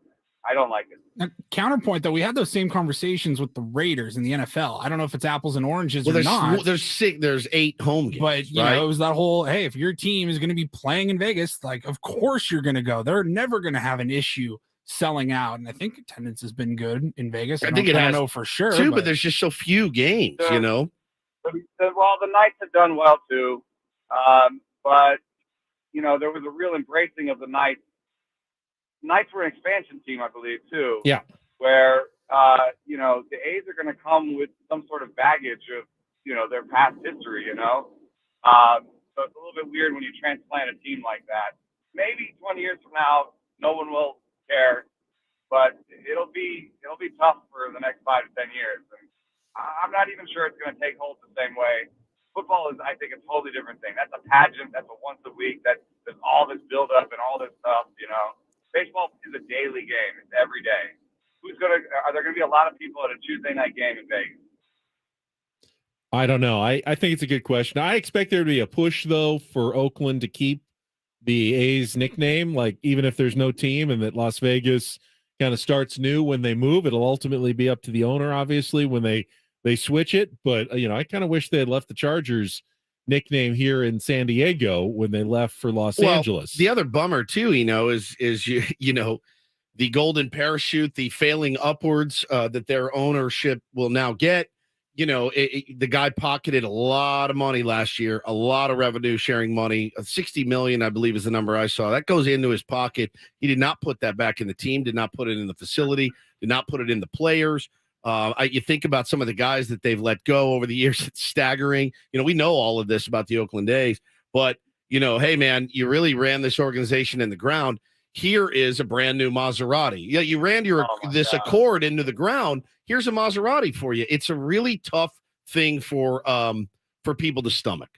I don't like it. Now, counterpoint, though, we had those same conversations with the Raiders in the NFL. I don't know if it's apples and oranges or not. There's 8 home games, but it was that whole, hey, if your team is going to be playing in Vegas, of course you're going to go. They're never going to have an issue selling out, and I think attendance has been good in Vegas. I don't know for sure too, but there's just so few games. Well, the Knights have done well too, but there was a real embracing of the Knights. Knights were an expansion team, I believe, too. Yeah. Where, the A's are going to come with some sort of baggage of, their past history, So it's a little bit weird when you transplant a team like that. Maybe 20 years from now, no one will care, but it'll be tough for the next 5 to 10 years. And I'm not even sure it's going to take hold the same way. Football is, I think, a totally different thing. That's a pageant. That's a once a week. There's all this build up and all this stuff, Baseball is a daily game. It's every day. Are there going to be a lot of people at a Tuesday night game in Vegas? I don't know. I think it's a good question. I expect there to be a push, though, for Oakland to keep the A's nickname, even if there's no team, and that Las Vegas kind of starts new when they move. It'll ultimately be up to the owner, obviously, when they switch it. But, I kind of wish they had left the Chargers nickname here in San Diego when they left for Los Angeles. The other bummer too, is the golden parachute, the failing upwards that their ownership will now get. The guy pocketed a lot of money last year, a lot of revenue sharing money, 60 million, I believe is the number I saw. That goes into his pocket. He did not put that back in the team, did not put it in the facility, did not put it in the players. You think about some of the guys that they've let go over the years. It's staggering. We know all of this about the Oakland A's, but hey man, you really ran this organization in the ground. Here is a brand new Maserati. Yeah, you ran this Accord into the ground. Here's a Maserati for you. It's a really tough thing for people to stomach.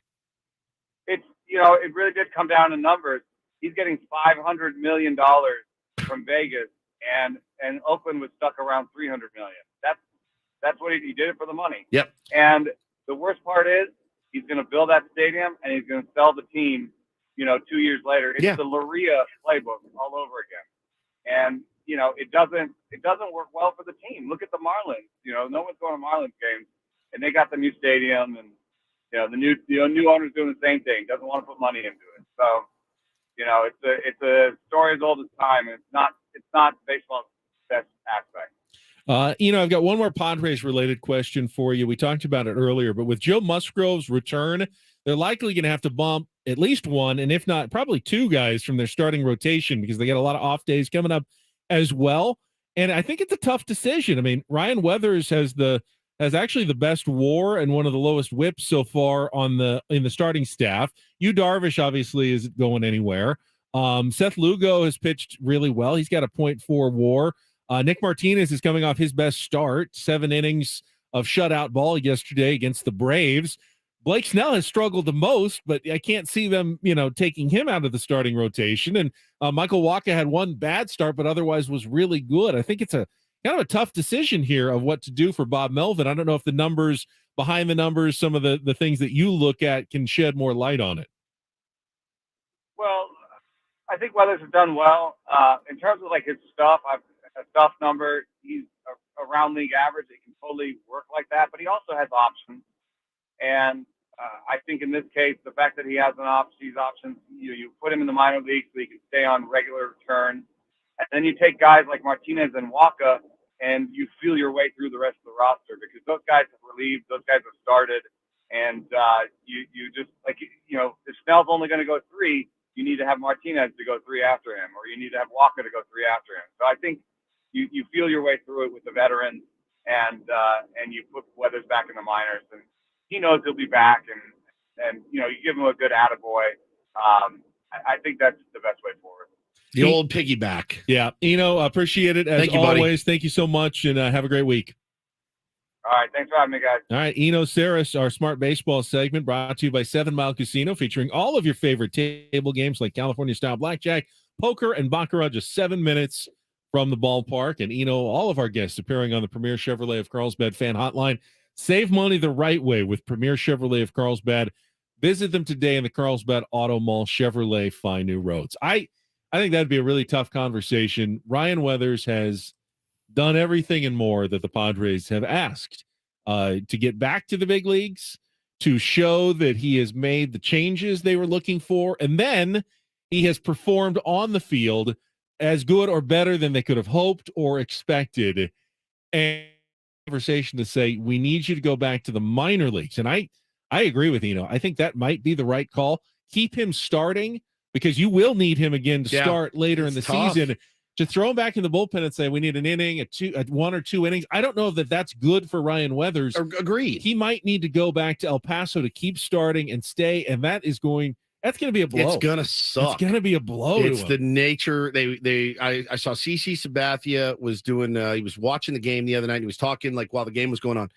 It's it really did come down to numbers. He's getting $500 million from Vegas, and Oakland was stuck around $300 million. That's what he did it for the money. Yep. And the worst part is he's going to build that stadium and he's going to sell the team, 2 years later. It's the Luria playbook all over again. And, it doesn't work well for the team. Look at the Marlins. No one's going to Marlins games, and they got the new stadium, and the new owner's doing the same thing. Doesn't want to put money into it. So, it's a story as old as time. And it's not baseball's best aspect. I've got one more Padres related question for you. We talked about it earlier, but with Joe Musgrove's return, they're likely going to have to bump at least one, and if not, probably 2 guys from their starting rotation because they got a lot of off days coming up as well. And I think it's a tough decision. I mean, Ryan Weathers has actually the best WAR and one of the lowest whips so far in the starting staff. Yu Darvish obviously isn't going anywhere. Seth Lugo has pitched really well. He's got a .4 WAR. Nick Martinez is coming off his best start, 7 innings of shutout ball yesterday against the Braves. Blake Snell has struggled the most, but I can't see them, taking him out of the starting rotation. And Michael Wacha had one bad start, but otherwise was really good. I think it's a kind of a tough decision here of what to do for Bob Melvin. I don't know if the numbers behind the numbers, some of the things that you look at can shed more light on it. Well, I think Weathers has done well in terms of like his stuff. A stuff number, he's around league average. It can totally work like that, but he also has options. And I think in this case, the fact that he has these options, you put him in the minor leagues so he can stay on regular return. And then you take guys like Martinez and Waka, and you feel your way through the rest of the roster because those guys have relieved, those guys have started, and you just like if Snell's only going to go 3, you need to have Martinez to go 3 after him, or you need to have Waka to go 3 after him. So I think you feel your way through it with the veterans, and you put Weathers back in the minors, and he knows he'll be back, and you give him a good attaboy. I think that's the best way forward. The old piggyback. Yeah. Appreciate it as always. Buddy. Thank you so much, and have a great week. All right. Thanks for having me, guys. All right. Eno Saris, our Smart Baseball segment brought to you by 7 Mile Casino, featuring all of your favorite table games like California-style blackjack, poker, and baccarat, just 7 minutes from the ballpark. And Eno, all of our guests appearing on the Premier Chevrolet of Carlsbad fan hotline. Save money the right way with Premier Chevrolet of Carlsbad. Visit them today in the Carlsbad Auto Mall. Chevrolet, find new roads. I think that'd be a really tough conversation. Ryan Weathers has done everything and more that the Padres have asked to get back to the big leagues, to show that he has made the changes they were looking for, and then he has performed on the field as good or better than they could have hoped or expected. And conversation to say, we need you to go back to the minor leagues. And I agree with I think that might be the right call. Keep him starting, because you will need him again to start later in the season. To throw him back in the bullpen and say we need an inning, a 1 or 2 innings, I don't know that that's good for Ryan Weathers. Agreed. He might need to go back to El Paso to keep starting and stay, and that's going to be a blow. It's going to suck. It's going to be a blow. It's the nature. I saw CC Sabathia was doing. He was watching the game the other night. He was talking like while the game was going on,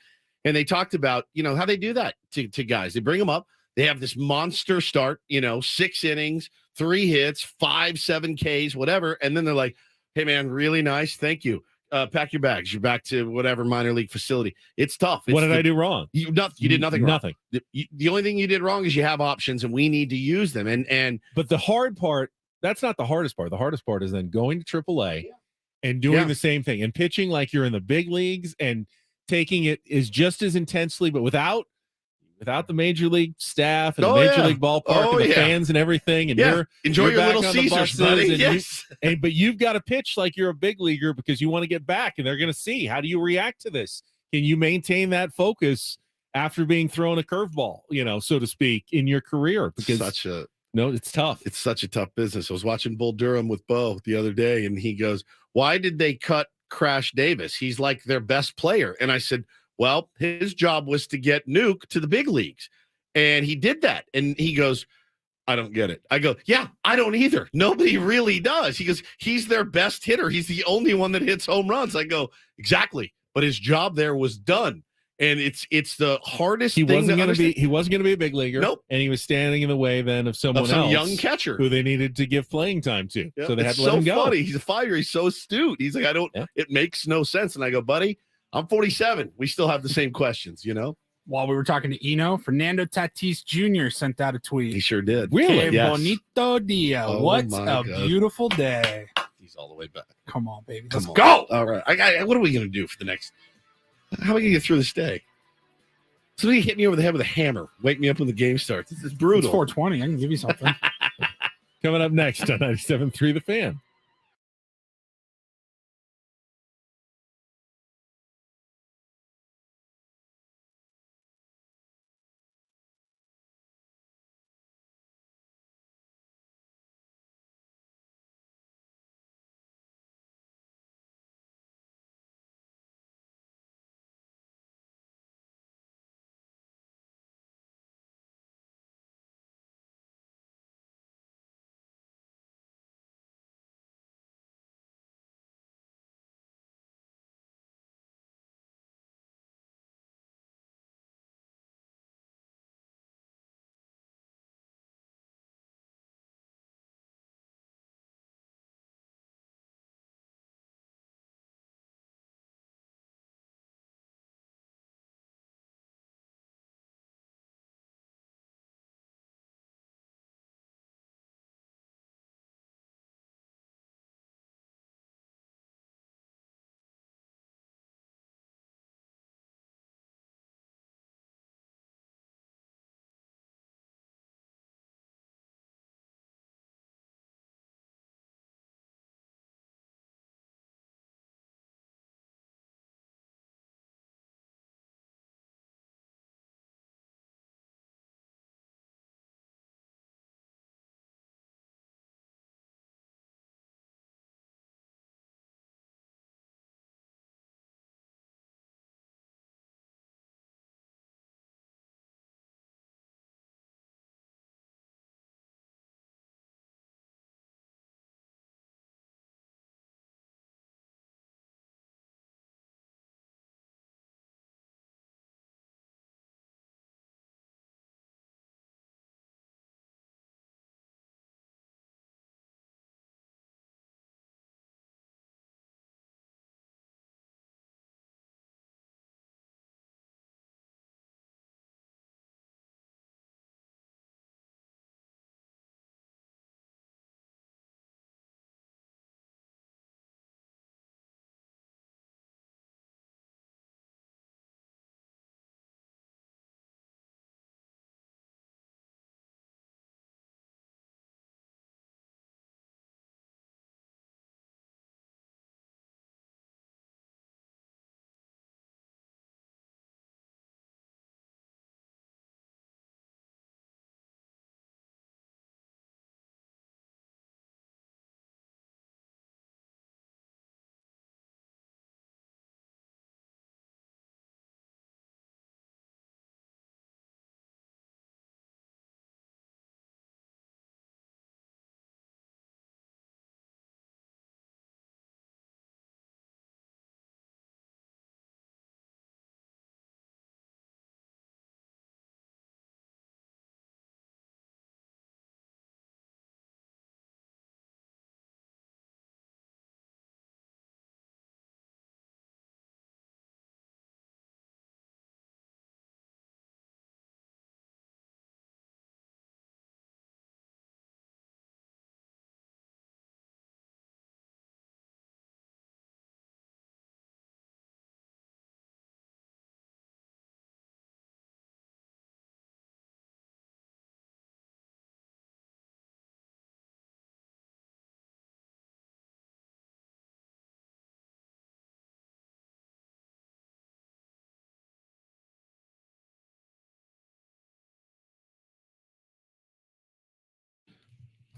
and they talked about how they do that to guys. They bring them up. They have this monster start. 6 innings. 3 hits, 5, 7 Ks, whatever. And then they're like, hey, man, really nice. Thank you. Pack your bags. You're back to whatever minor league facility. It's tough. What did I do wrong? You did nothing wrong. Nothing. The only thing you did wrong is you have options, and we need to use them. But the hard part, that's not the hardest part. The hardest part is then going to AAA and doing the same thing and pitching like you're in the big leagues and taking it is just as intensely, but without the major league staff and the major league ballpark and the fans and everything, and you're your back little on the Caesars, buses buddy. and Yes. but you've got to pitch like you're a big leaguer because you want to get back, and they're going to see how do you react to this. Can you maintain that focus after being thrown a curveball, so to speak, in your career? Because it's tough. It's such a tough business. I was watching Bull Durham with Bo the other day, and he goes, "Why did they cut Crash Davis? He's like their best player." And I said, well, his job was to get Nuke to the big leagues, and he did that. And he goes, I don't get it. I go, yeah, I don't either. Nobody really does. He goes, he's their best hitter. He's the only one that hits home runs. I go, exactly. But his job there was done. And it's the hardest he thing wasn't to going to be. understand. He wasn't going to be a big leaguer. Nope. And he was standing in the way then of someone some else, young catcher who they needed to give playing time to. Yep. So they had It's to let him go. Funny. He's a 5-year. He's so astute. He's like, it makes no sense. And I go, buddy, I'm 47. We still have the same questions, While we were talking to Eno, Fernando Tatis Jr. sent out a tweet. He sure did. Que Yes. bonito dia. Oh, what my a God. beautiful day. He's all the way back. Come on, baby. Come Let's on. go. All right. What are we going to do for the next? How are we going to get through this day? Somebody hit me over the head with a hammer. Wake me up when the game starts. This is brutal. It's 420. I can give you something. Coming up next on 97.3 The Fan.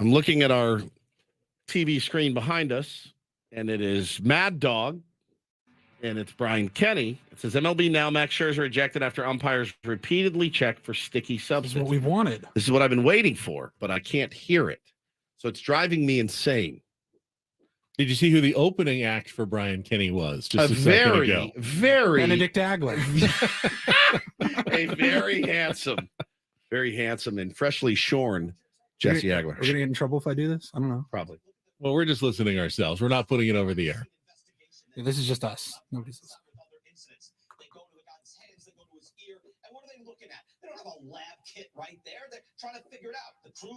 I'm looking at our TV screen behind us, and it is Mad Dog, and it's Brian Kenny. It says MLB Now, Max Scherzer ejected after umpires repeatedly checked for sticky substance. This is what we wanted. This is what I've been waiting for, but I can't hear it. So it's driving me insane. Did you see who the opening act for Brian Kenny was? Just a second ago. Very Benedict Agler. a very handsome and freshly shorn Jesse Agler. We're gonna get in trouble if I do this. I don't know. Probably. Well, we're just listening ourselves. We're not putting it over the air. Yeah, this is just us. Nobody's listening.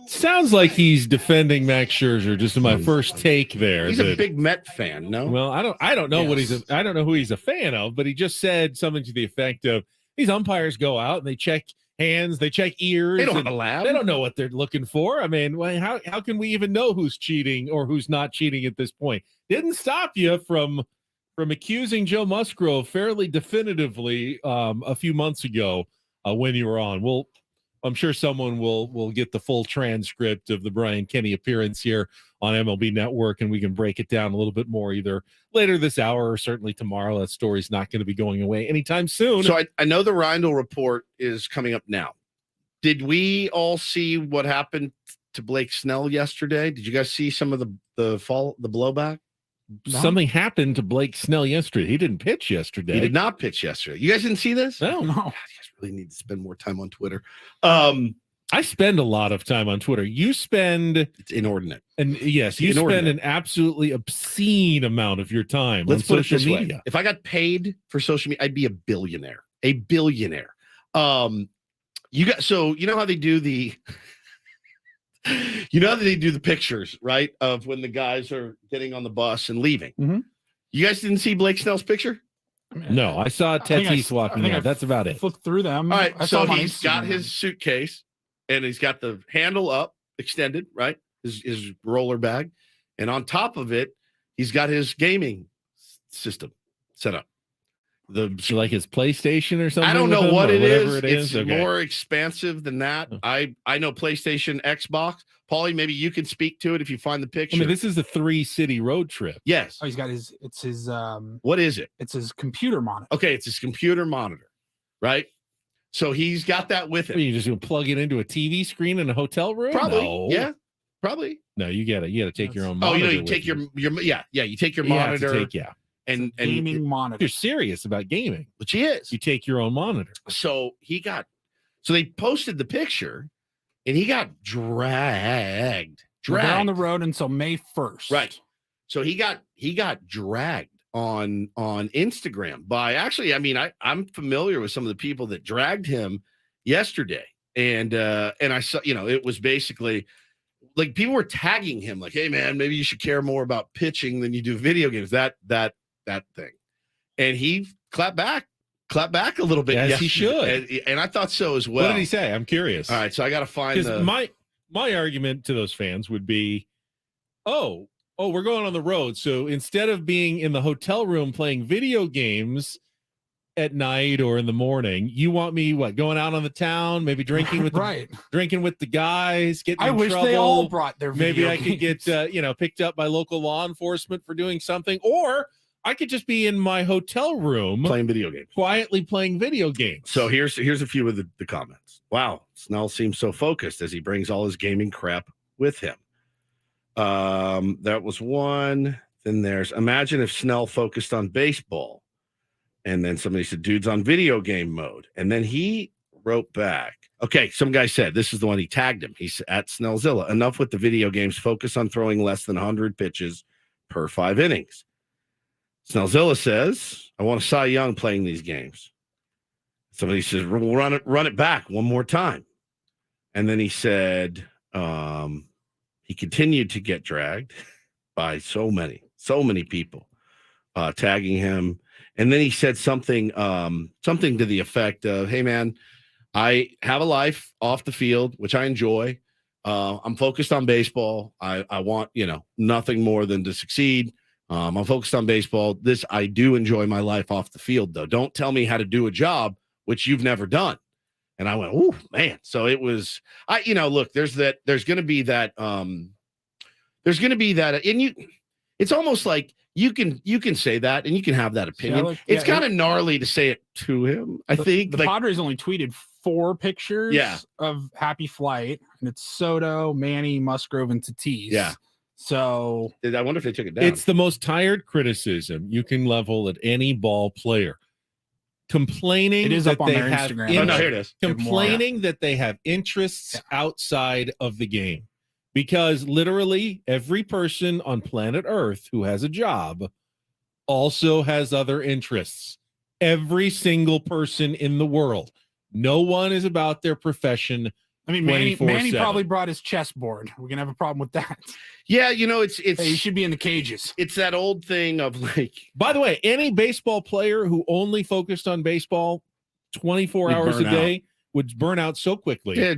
Sounds like he's defending Max Scherzer. Just in my first take there. He's a big Met fan, no? Well, I don't know what I don't know who he's a fan of, but he just said something to the effect of these umpires go out and they check hands, they check ears. They don't have a lab. They don't know what they're looking for. I mean, how can we even know who's cheating or who's not cheating at this point? Didn't stop you from accusing Joe Musgrove fairly definitively a few months ago when you were on. Well, I'm sure someone will get the full transcript of the Brian Kenny appearance here on MLB Network, and we can break it down a little bit more either later this hour or certainly tomorrow. That story's not going to be going away anytime soon. So I know the Reindl report is coming up now. Did we all see what happened to Blake Snell yesterday? Did you guys see some of the blowback? No. Something happened to Blake Snell yesterday. He didn't pitch yesterday. He did not pitch yesterday. You guys didn't see this? No. God, you guys really need to spend more time on Twitter. I spend a lot of time on Twitter. You spend it's inordinate. And yes, you spend an absolutely obscene amount of your time on social media. If I got paid for social media, I'd be a billionaire. A billionaire. You know how they do the pictures, right? Of when the guys are getting on the bus and leaving. Mm-hmm. You guys didn't see Blake Snell's picture? No, I saw Tatis walking there. That's about it. Flipped through them. All right, so he's got his suitcase and he's got the handle up, extended, right? His roller bag. And on top of it, he's got his gaming system set up. Like his PlayStation or something? I don't know what it is. It's okay. More expansive than that. I know PlayStation, Xbox. Paulie, maybe you can speak to it if you find the picture. I mean, this is a 3-city road trip. Yes. Oh, he's got his. What is it? It's his computer monitor. Okay, it's his computer monitor, right? So he's got that with him. You just gonna plug it into a TV screen in a hotel room? Probably. No. Yeah. Probably. No, you got to take your own monitor. Oh, you take your you take your monitor. And gaming monitor. You're serious about gaming, which he is. You take your own monitor. So they posted the picture, and he got dragged. They're on the road until May 1st. Right. So he got dragged on Instagram by actually. I mean, I'm familiar with some of the people that dragged him yesterday, and I saw it was basically. Like people were tagging him, like, "Hey man, maybe you should care more about pitching than you do video games." That thing, and he clapped back a little bit. Yes, he should, and I thought so as well. What did he say? I'm curious. All right, so I got to find my argument to those fans would be, oh, we're going on the road, so instead of being in the hotel room playing video games at night or in the morning, you want me going out on the town, maybe drinking with drinking with the guys, getting I in wish trouble. they all brought their maybe video I could get picked up by local law enforcement for doing something, or I could just be in my hotel room playing video games, quietly playing video games. So here's a few of the comments. Wow, Snell seems so focused as he brings all his gaming crap with him. That was one. Then there's imagine if Snell focused on baseball. And then somebody said, dude's on video game mode. And then he wrote back. Okay, some guy said, this is the one he tagged him. He's at Snellzilla. Enough with the video games. Focus on throwing less than 100 pitches per 5 innings. Snellzilla says, I want a Cy Young playing these games. Somebody says, we'll run it back one more time. And then he said, he continued to get dragged by so many people tagging him. And then he said something to the effect of, hey, man, I have a life off the field, which I enjoy. I'm focused on baseball. I want, nothing more than to succeed. I'm focused on baseball. I do enjoy my life off the field, though. Don't tell me how to do a job, which you've never done. And I went, oh man. So it was, look, there's going to be that, and it's almost like you can say that and you can have that opinion. It's kind of gnarly to say it to him. I think the Padres only tweeted 4 pictures of happy flight, and it's Soto, Manny, Musgrove, and Tatis. Yeah. So I wonder if they took it down. It's the most tired criticism you can level at any ball player. Complaining it is that up on they their have Instagram. Here it is. Complaining that they have interests outside of the game. Because literally every person on planet Earth who has a job also has other interests. Every single person in the world. No one is about their profession. I mean, Manny probably brought his chessboard. We're gonna have a problem with that. Yeah, it's hey, you should be in the cages. It's that old thing of like. By the way, any baseball player who only focused on baseball 24 hours a day would burn out so quickly. Yeah,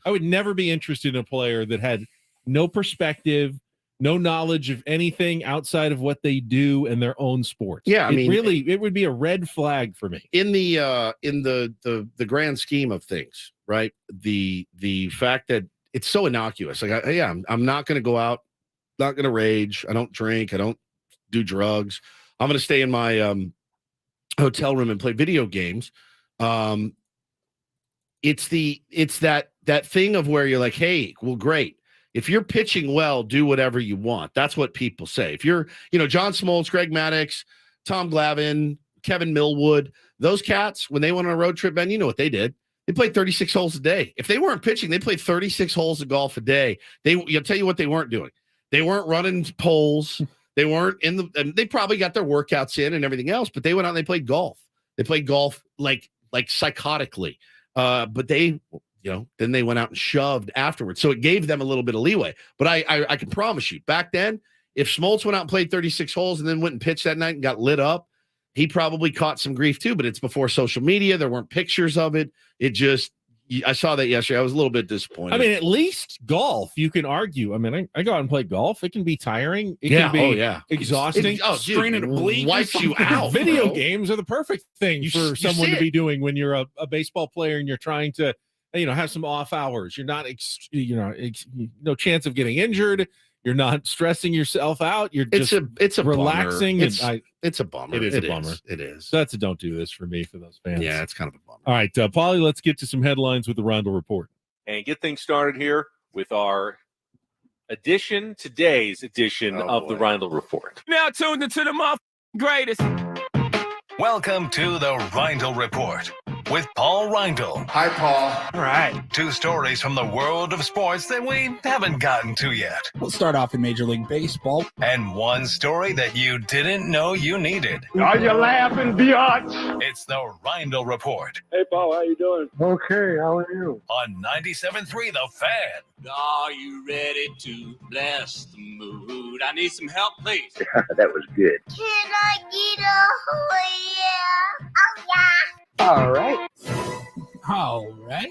I would never be interested in a player that had no perspective, no knowledge of anything outside of what they do in their own sports. Yeah, it would be a red flag for me. In the grand scheme of things, right? The fact that it's so innocuous. Like, I'm not going to go out, not going to rage. I don't drink. I don't do drugs. I'm going to stay in my hotel room and play video games. It's that thing of where you're like, hey, well, great. If you're pitching well, do whatever you want. That's what people say. If you're, John Smoltz, Greg Maddux, Tom Glavine, Kevin Millwood, those cats, when they went on a road trip, Ben, you know what they did? They played 36 holes a day. If they weren't pitching, they played 36 holes of golf a day. I'll tell you what they weren't doing. They weren't running poles. They weren't they probably got their workouts in and everything else, but they went out and they played golf. They played golf like psychotically. But they, then they went out and shoved afterwards. So it gave them a little bit of leeway. But I can promise you, back then, if Smoltz went out and played 36 holes and then went and pitched that night and got lit up, he probably caught some grief too. But it's before social media. There weren't pictures of it. I saw that yesterday. I was a little bit disappointed. I mean, at least golf, you can argue. I mean, I go out and play golf. It can be tiring. It can be exhausting. It wipes you out. Video games are the perfect thing for someone to be doing when you're a baseball player and you're trying to, have some off hours. You're not, no chance of getting injured. You're not stressing yourself out. You're just it's a relaxing. It's a bummer. It is a bummer. It is. So that's a don't do this for me for those fans. Yeah, it's kind of a bummer. All right, Paulie, let's get to some headlines with the Rondell Report. And get things started here with our today's edition of the Rondell Report. Now tuned into the greatest. Welcome to the Rondell Report with Paul Rondell. Hi, Paul. All right. 2 stories from the world of sports that we haven't gotten to yet. We'll start off in Major League Baseball. And 1 story that you didn't know you needed. Are you laughing, biatch? It's the Rondell Report. Hey, Paul, how you doing? Okay, how are you? On 97.3 The Fan. Are you ready to bless the mood? I need some help, please. That was good. Can I get a yeah? Oh, yeah. All right. All right.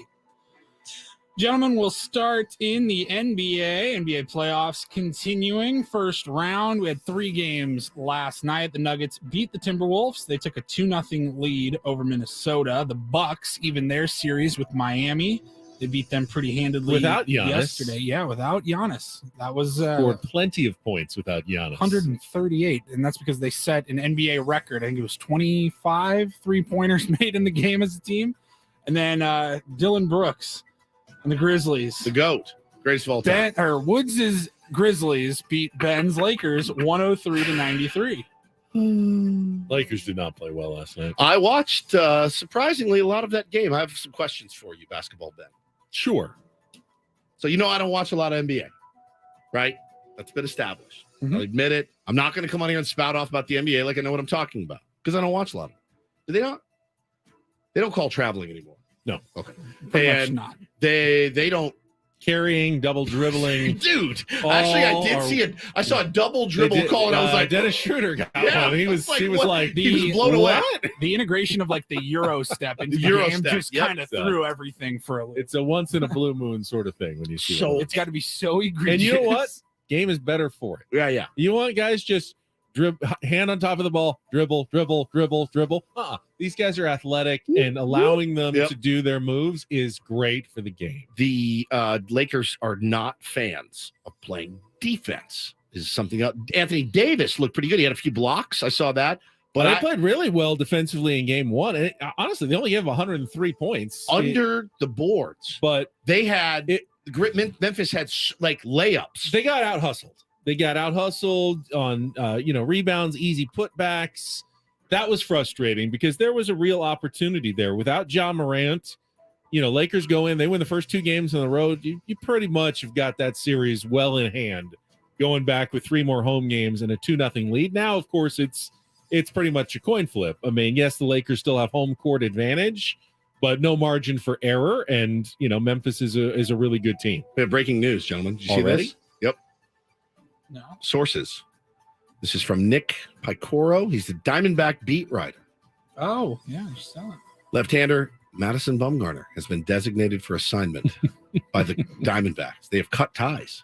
Gentlemen, we'll start in the NBA playoffs continuing. First round, we had 3 games last night. The Nuggets beat the Timberwolves. They took a 2-0 lead over Minnesota. The Bucks, even their series with Miami, they beat them pretty handedly without Giannis yesterday. Yeah, without Giannis. That was scored plenty of points without Giannis. 138, and that's because they set an NBA record. I think it was 25 3-pointers made in the game as a team. And then Dylan Brooks and the Grizzlies. The GOAT. Greatest of all time. Woods' Grizzlies beat Ben's Lakers 103-93. Lakers did not play well last night. I watched, surprisingly, a lot of that game. I have some questions for you, Basketball Ben. Sure. So, I don't watch a lot of NBA, right? That's been established. I'll admit it. I'm not going to come on here and spout off about the NBA like I know what I'm talking about because I don't watch a lot of them. Do they not? They don't call traveling anymore. No. Okay. Pretty much not. They don't. Carrying, double dribbling. Dude, actually, I did see it. I saw a double dribble call, and I was like, Dennis Schroeder got one. He was like, he was blown away. The integration of like the Euro step into the Euro game step, just kind of threw everything for a little. It's a once in a blue moon sort of thing when you see it's got to be so egregious. And you know what? Game is better for it. Yeah. You want guys just hand on top of the ball, dribble. These guys are athletic, and allowing them to do their moves is great for the game. The Lakers are not fans of playing defense. Is something else. Anthony Davis looked pretty good. He had a few blocks. I saw that. But they played really well defensively in game one. And honestly, they only have 103 points. Under the boards. But they had Memphis had like layups. They got out hustled. On rebounds, easy putbacks. That was frustrating because there was a real opportunity there. Without John Morant, Lakers go in, they win the first 2 games on the road. You pretty much have got that series well in hand, going back with 3 more home games and a 2-0 lead. Now, of course, it's pretty much a coin flip. I mean, yes, the Lakers still have home court advantage, but no margin for error. And, Memphis is a really good team. We have breaking news, gentlemen. Did you see this? Yep. No. Sources. This is from Nick Picoro. He's the Diamondback beat writer. Oh, yeah. I just saw it. Left-hander Madison Bumgarner has been designated for assignment by the Diamondbacks. They have cut ties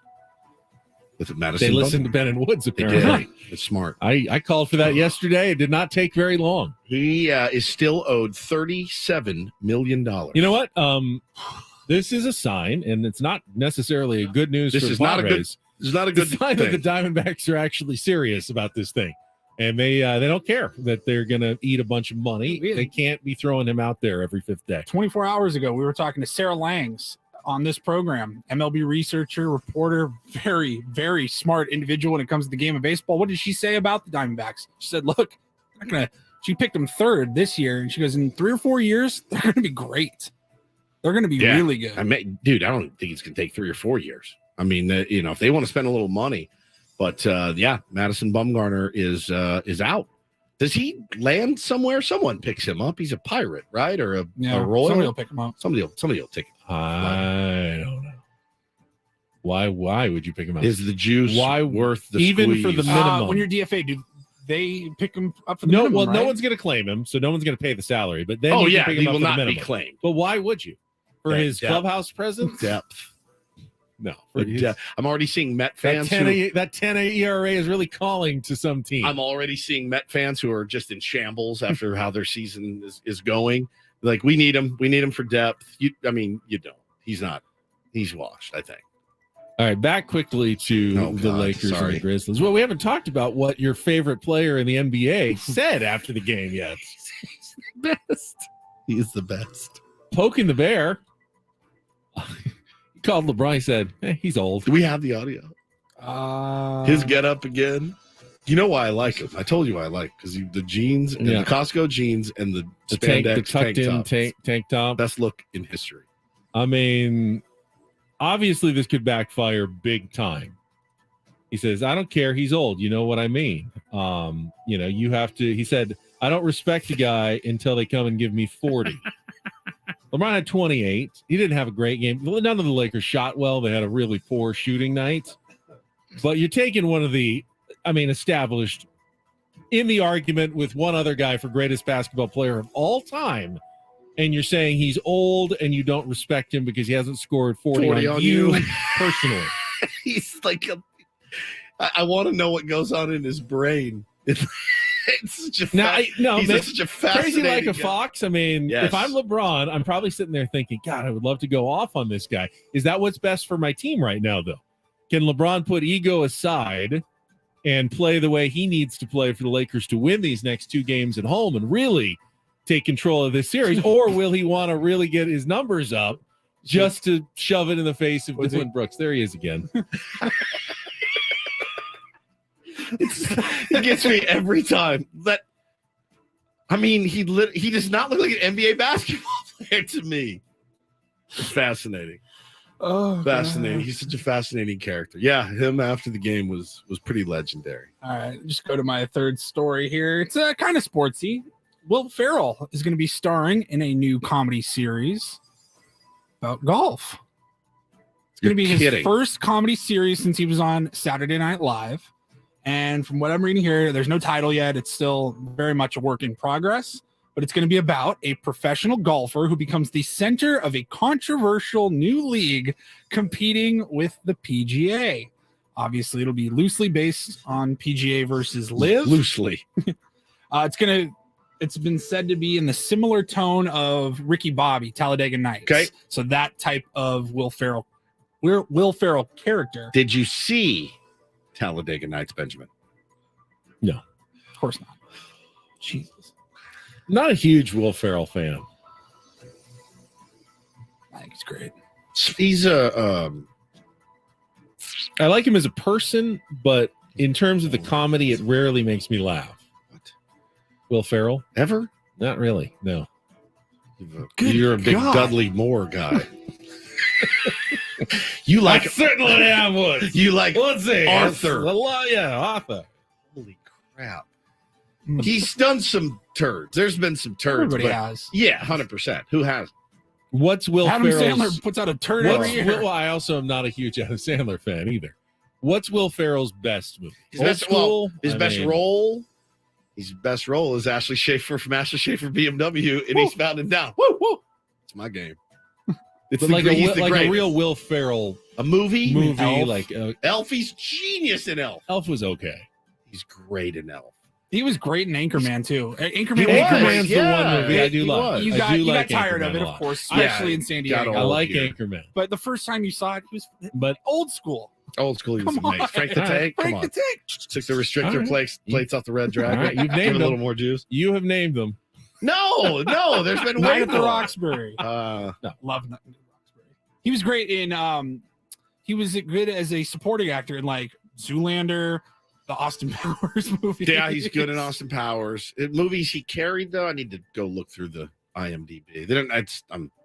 with Madison. They listened to Ben and Woods, apparently. They did. It's smart. I called for that yesterday. It did not take very long. He is still owed $37 million. You know what? This is a sign, and it's not necessarily a good news for the Padres. This is not a good sign that the Diamondbacks are actually serious about this thing. And they don't care that they're going to eat a bunch of money. They can't be throwing him out there every 5th day. 24 hours ago, we were talking to Sarah Langs on this program, MLB researcher, reporter, very, very smart individual when it comes to the game of baseball. What did she say about the Diamondbacks? She said, look, she picked them 3rd this year. And she goes, in 3 or 4 years, they're going to be great. They're going to be really good. I don't think it's going to take 3 or 4 years. I mean, if they want to spend a little money, but Madison Bumgarner is out. Does he land somewhere? Someone picks him up. He's a Pirate, right? Or a Royal? Somebody will pick him up. Somebody will take him. I don't know. Why would you pick him up? Is the juice worth the even squeeze? For the minimum? When you're DFA, do they pick him up for the minimum? Well, right? no one's going to claim him, so no one's going to pay the salary. But then he pick him up will for not the be minimum. claimed. But why would you? For his clubhouse presence? Depth. No. I'm already seeing Met fans. That 10 ERA is really calling to some team. I'm already seeing Met fans who are just in shambles after how their season is going. Like, we need him. We need him for depth. You don't. He's not. He's washed, I think. All right, back quickly to the Lakers and the Grizzlies. Well, we haven't talked about what your favorite player in the NBA said after the game yet. He's the best. He is the best. Poking the bear. He called LeBron. He said, he's old. Do we have the audio? His get up again. You know why I like him? I told you why I like because the jeans and the Costco jeans and the spandex tank top. Best look in history. I mean, obviously this could backfire big time. He says, I don't care. He's old. You know what I mean? You have to. He said, I don't respect a guy until they come and give me 40. LeBron had 28. He didn't have a great game. None of the Lakers shot well. They had a really poor shooting night. But you're taking one of the, established in the argument with one other guy for greatest basketball player of all time, and you're saying he's old and you don't respect him because he hasn't scored 40 on you personally. He's like I want to know what goes on in his brain. It's such a he's such a fascinating crazy like a guy. fox. If I'm LeBron, I'm probably sitting there thinking, God, I would love to go off on this guy. Is that what's best for my team right now, though? Can LeBron put ego aside and play the way he needs to play for the Lakers to win these next 2 games at home and really take control of this series? Or will he want to really get his numbers up just to shove it in the face of Dylan Brooks? There he is again. It gets me every time. He does not look like an NBA basketball player to me. It's fascinating. Oh, fascinating. God. He's such a fascinating character. Yeah, him after the game was pretty legendary. All right, just go to my third story here. It's kind of sportsy. Will Ferrell is going to be starring in a new comedy series about golf. It's going to be his first comedy series since he was on Saturday Night Live. And from what I'm reading here, there's no title yet. It's still very much a work in progress. But it's going to be about a professional golfer who becomes the center of a controversial new league competing with the PGA. Obviously, it'll be loosely based on PGA versus Live. Loosely. It's been said to be in the similar tone of Ricky Bobby, Talladega Nights. Okay. So that type of Will Ferrell character. Did you see Talladega Nights, Benjamin? No. Of course not. Jesus. Not a huge Will Ferrell fan. I think it's great. He's I like him as a person, but in terms of the comedy, it rarely makes me laugh. What? Will Ferrell? Ever? Not really. No. You're a big God. Dudley Moore guy. You like certainly am one. You like Let's see. Arthur. Arthur. Holy crap. He's done some turds. There's been some turds. Everybody but has. Yeah, 100%. Who has? What's Will Adam Ferrell's? Sandler puts out a turd every year. Well, I also am not a huge Adam Sandler fan either. What's Will Ferrell's best movie? His best role is Ashley Schaefer from Ashley Schaefer BMW in Eastbound and Down. Woo, woo. It's my game. It's But he's the like a greatest. real Will Ferrell A movie? movie. Elf. Like Elf, he's genius in Elf. Elf was okay. He's great in Elf. He was great in Anchorman too. Anchorman. Anchorman's Yeah, the one movie I do he like. was. You I got, do you like got tired of Anchorman it, a of lot. course, especially in San Diego. I like here. Anchorman, But the first time you saw it, he was but old school. Old school, he was Come on. amazing. Frank the Tank, come Frank on. the Tank. Took the restrictor All right. plates off the Red Dragon. All right, you've Give named it a little them. more juice. You have named them. No, there's been Night way at the more. Roxbury. No. Love Night at the Roxbury. He was great in. He was good as a supporting actor in like Zoolander, the Austin Powers movie. Yeah, he's good in Austin Powers. Movies he carried though, I need to go look through the IMDb. They don't.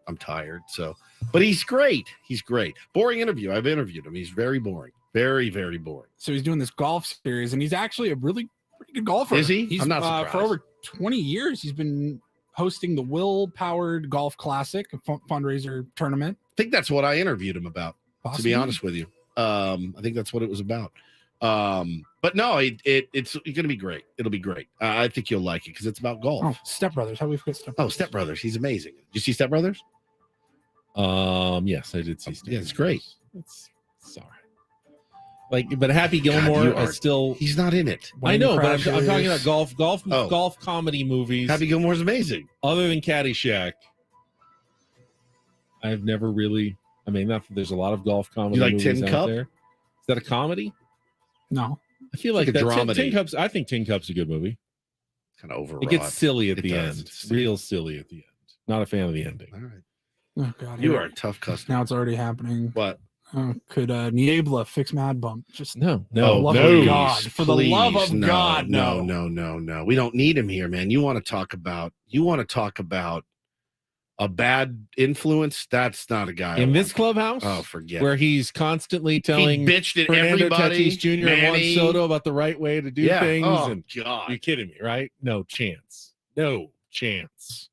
I'm tired. So, but he's great. He's great. Boring interview. I've interviewed him. He's very boring. Very, very boring. So he's doing this golf series, and he's actually a really pretty good golfer. Is he? He's, I'm not for surprised. over 20 years, he's been hosting the Will Powered Golf Classic, a fundraiser tournament. I think that's what I interviewed him about. To Possibly. be honest with you, I think that's what it was about. But no, it's going to be great. It'll be great. I think you'll like it because it's about golf. Oh, Step Brothers. How we forget Step Brothers? Oh, Step Brothers. He's amazing. Did you see Step Brothers? Yes, I did see. Yeah, it's great. It's sorry. Like, but Happy Gilmore you is are- still. He's not in it. I know, but I'm Crashers. talking about golf Oh. comedy movies. Happy Gilmore's amazing. Other than Caddyshack, I've never really. I mean, not that there's a lot of golf comedy You like movies Tin out Cup? there. Is that a comedy? No. I feel It's like like a that Tin dramedy. Cup's. I think Tin Cup's a good movie. Kind of overwrought. It gets silly at It the does. end. It's- Real silly at the end. Not a fan of the ending. All right. Oh, God. You here- are a tough customer. Now it's already happening. What? Could Niebla fix Mad Bump? Just No, Oh, love no. of God. For the love of no, God, no, no. no, no. We don't need him here, man. You want to talk about a bad influence? That's not a guy. I In want. this clubhouse, Oh, forget. where he's constantly telling he bitched at Fernando everybody. Tatis Jr. and Juan Manny. Soto about the right way to do Yeah. things. Oh, And God. you're kidding me, right? No chance. No chance.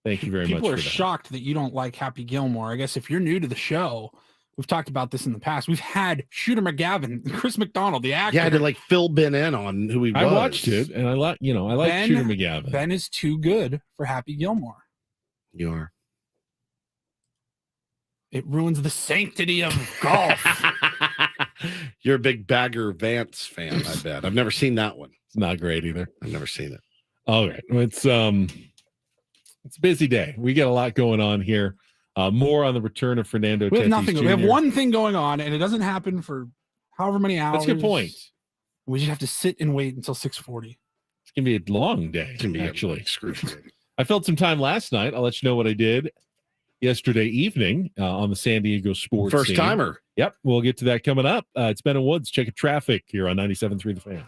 Thank you very People much are for that. shocked that you don't like Happy Gilmore. I guess if you're new to the show, we've talked about this in the past. We've had Shooter McGavin, Chris McDonald, the actor. Yeah, I had to like fill Ben in on who he was. I watched it, and I like Ben- Shooter McGavin. Ben is too good for Happy Gilmore. You are. It ruins the sanctity of golf. You're a big Bagger Vance fan, I bet. I've never seen that one. It's not great either. I've never seen it. All right, it's a busy day. We got a lot going on here. More on the return of Fernando. We have Tatis nothing. We have Jr. one thing going on, and it doesn't happen for however many hours. That's a good point. We just have to sit and wait until 6:40. It's gonna be a long day. It can be actually excruciating. I filled some time last night. I'll let you know what I did yesterday evening on the San Diego sports First scene. timer. Yep, we'll get to that coming up. It's Ben and Woods. Check traffic here on 97.3 The Fan.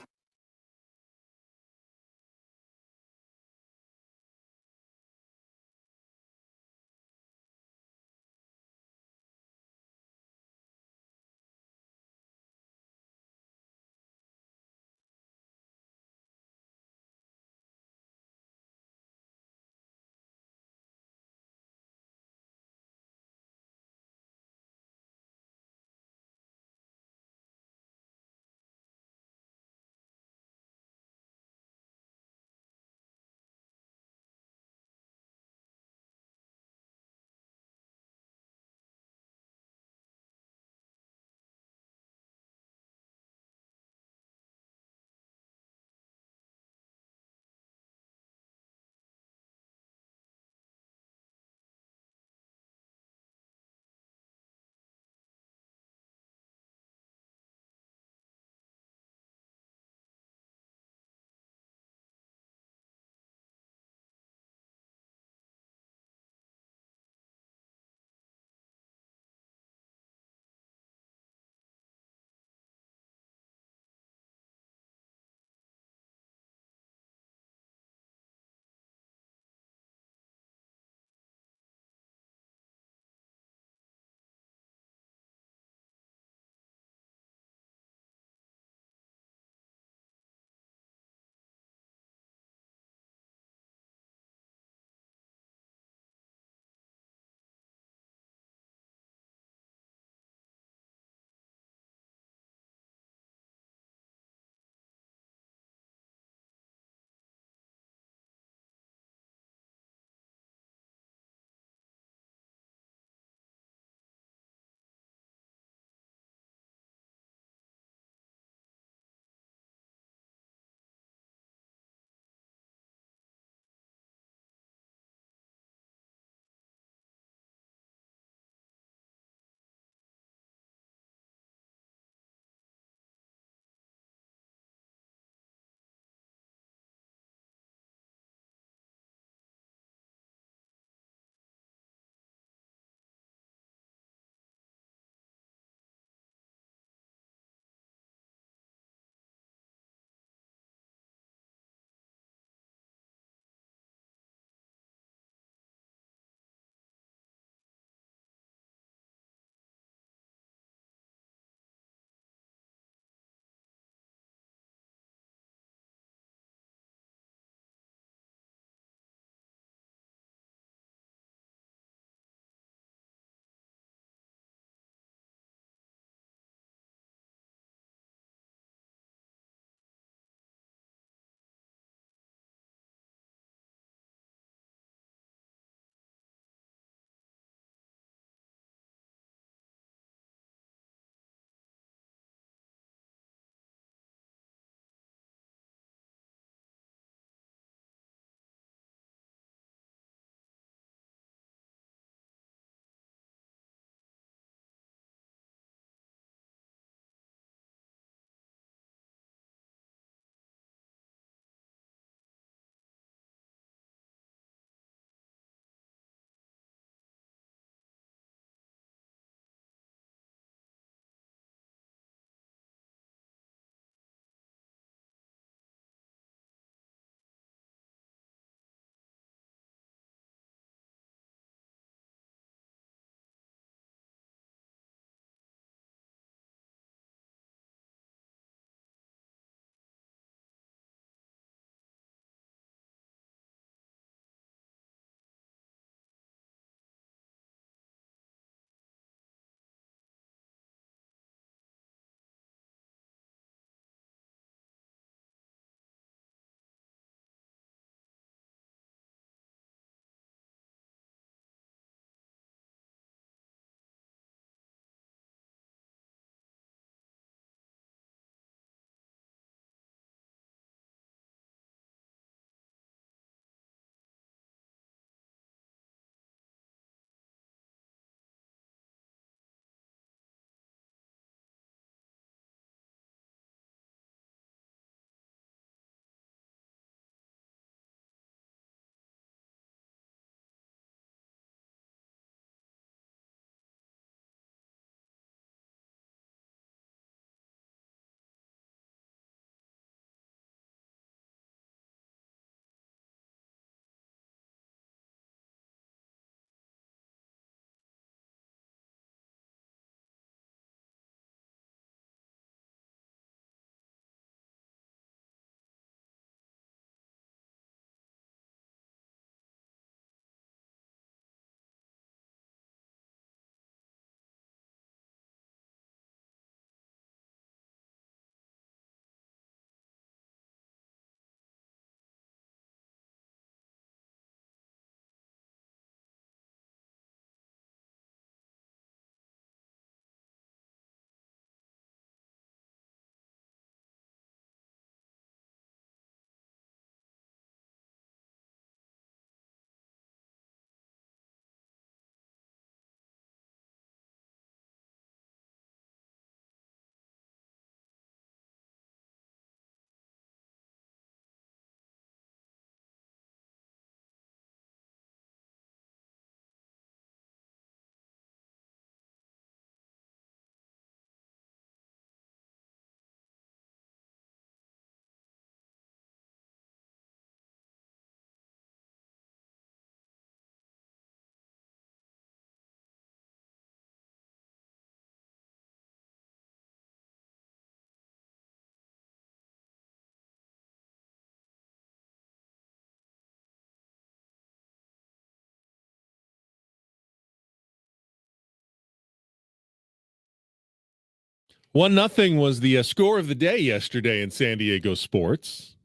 1-0 was the score of the day yesterday in San Diego sports.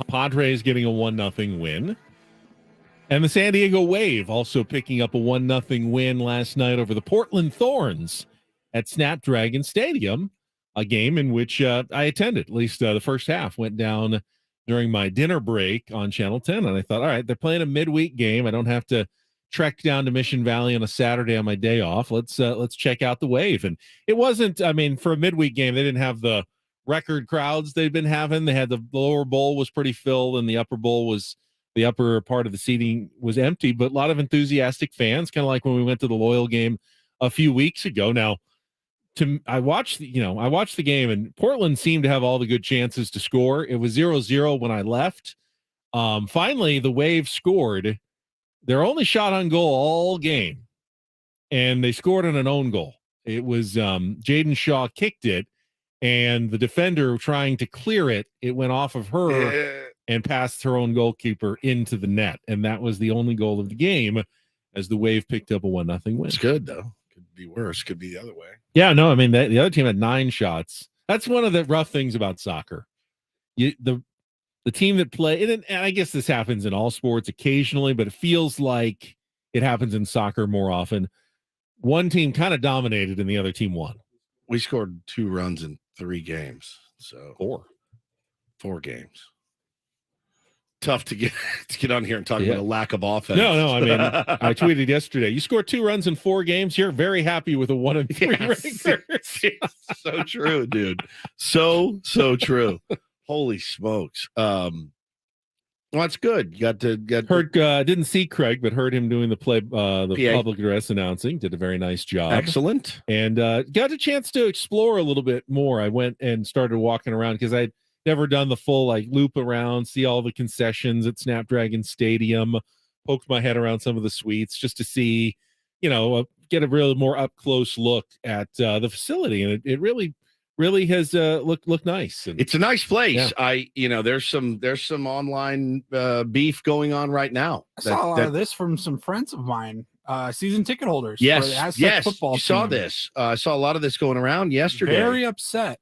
Padres getting a 1-0 win. And the San Diego Wave also picking up a 1-0 win last night over the Portland Thorns at Snapdragon Stadium, a game in which I attended. At least the first half went down during my dinner break on Channel 10. And I thought, all right, they're playing a midweek game. I don't have to trek down to Mission Valley on a Saturday on my day off. Let's check out the Wave. And it wasn't, I mean, for a midweek game, they didn't have the record crowds they've been having. They had the lower bowl was pretty filled, and the upper bowl was, the upper part of the seating was empty, but a lot of enthusiastic fans, kind of like when we went to the Loyal game a few weeks ago. Now, I watched the game, and Portland seemed to have all the good chances to score. It was 0-0 when I left. Finally, the Wave scored their only shot on goal all game, and they scored on an own goal. It was Jaden Shaw kicked it, and the defender trying to clear it, it went off of her and passed her own goalkeeper into the net, and that was the only goal of the game as the Wave picked up a 1-0 win. It's good, though. Could be worse. Could be the other way. Yeah, no, I mean, the other team had 9 shots. That's one of the rough things about soccer. The team that play, and I guess this happens in all sports occasionally, but it feels like it happens in soccer more often. One team kind of dominated and the other team won. We scored 2 runs in 3 games. So 4 games. Tough to get on here and talk about a lack of offense. No, I mean, I tweeted yesterday, you scored 2 runs in 4 games. You're very happy with a 1-3 record. So true, dude. So true. Holy smokes. Well, that's good. You heard didn't see Craig, but heard him doing the PA. public address announcing. Did a very nice job. Excellent. And got a chance to explore a little bit more. I went and started walking around because I'd never done the full loop around, see all the concessions at Snapdragon Stadium, poked my head around some of the suites just to see, get a really more up close look at the facility. And it really has looked nice. And it's a nice place. Yeah. There's some online beef going on right now. I saw a lot of this from some friends of mine, season ticket holders. Yes, for the Aztec football you saw team. this. I saw a lot of this going around yesterday. Very upset.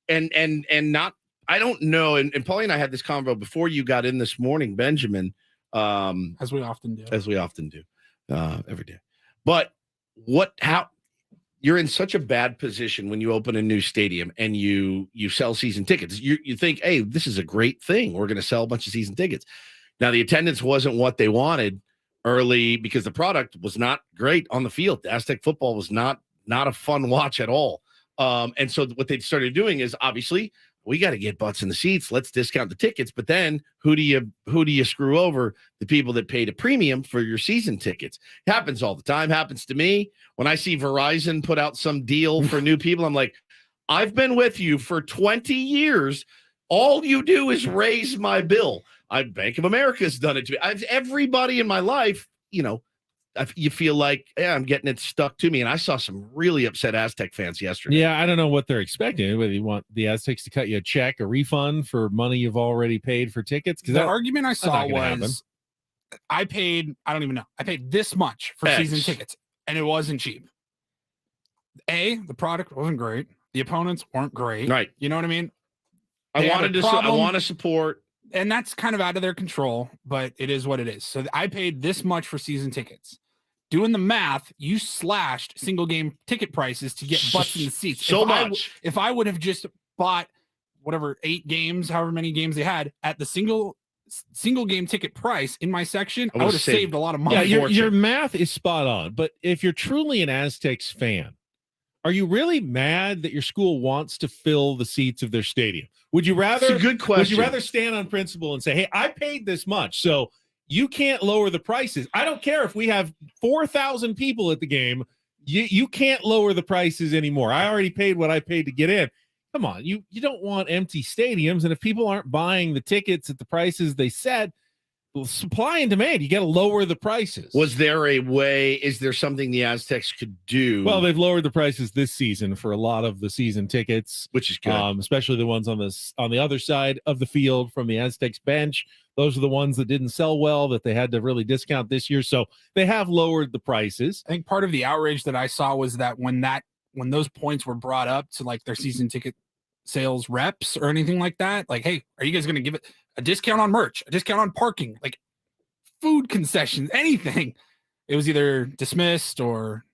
And not, I don't know. And Paulie and I had this convo before you got in this morning, Benjamin. As we often do. Every day. But how you're in such a bad position when you open a new stadium and you sell season tickets. You think, hey, this is a great thing. We're going to sell a bunch of season tickets. Now, the attendance wasn't what they wanted early because the product was not great on the field. The Aztec football was not a fun watch at all. And so what they started doing is, obviously, we got to get butts in the seats. Let's discount the tickets. But then who do you screw over? The people that paid a premium for your season tickets. Happens all the time. Happens to me. When I see Verizon put out some deal for new people, I'm like, I've been with you for 20 years. All you do is raise my bill. Bank of America's done it to me. Everybody in my life, you feel like, yeah, I'm getting it stuck to me. And I saw some really upset Aztec fans yesterday. Yeah, I don't know what they're expecting. Whether you want the Aztecs to cut you a check, a refund for money you've already paid for tickets. Because the argument I saw was, I paid this much for season tickets, and it wasn't cheap. The product wasn't great. The opponents weren't great. Right. You know what I mean? I want to support. And that's kind of out of their control, but it is what it is. So I paid this much for season tickets. Doing the math, you slashed single game ticket prices to get butts in the seats. If I would have just bought whatever 8 games, however many games they had at the single game ticket price in my section, I would have saved a lot of money. Yeah, your math is spot on. But if you're truly an Aztecs fan, are you really mad that your school wants to fill the seats of their stadium? Would you rather? That's a good question. Would you rather stand on principle and say, "Hey, I paid this much, so you can't lower the prices. I don't care if we have 4,000 people at the game. You can't lower the prices anymore. I already paid what I paid to get in." Come on, you don't want empty stadiums, and if people aren't buying the tickets at the prices they said, well, supply and demand, you got to lower the prices. Was there a way? Is there something the Aztecs could do? Well, they've lowered the prices this season for a lot of the season tickets, which is good, especially the ones on the other side of the field from the Aztecs bench. Those are the ones that didn't sell well that they had to really discount this year. So they have lowered the prices. I think part of the outrage that I saw was that when that when those points were brought up to like their season ticket sales reps or anything like that, like, hey, are you guys going to give it a discount on merch, a discount on parking, like food concessions, anything? It was either dismissed or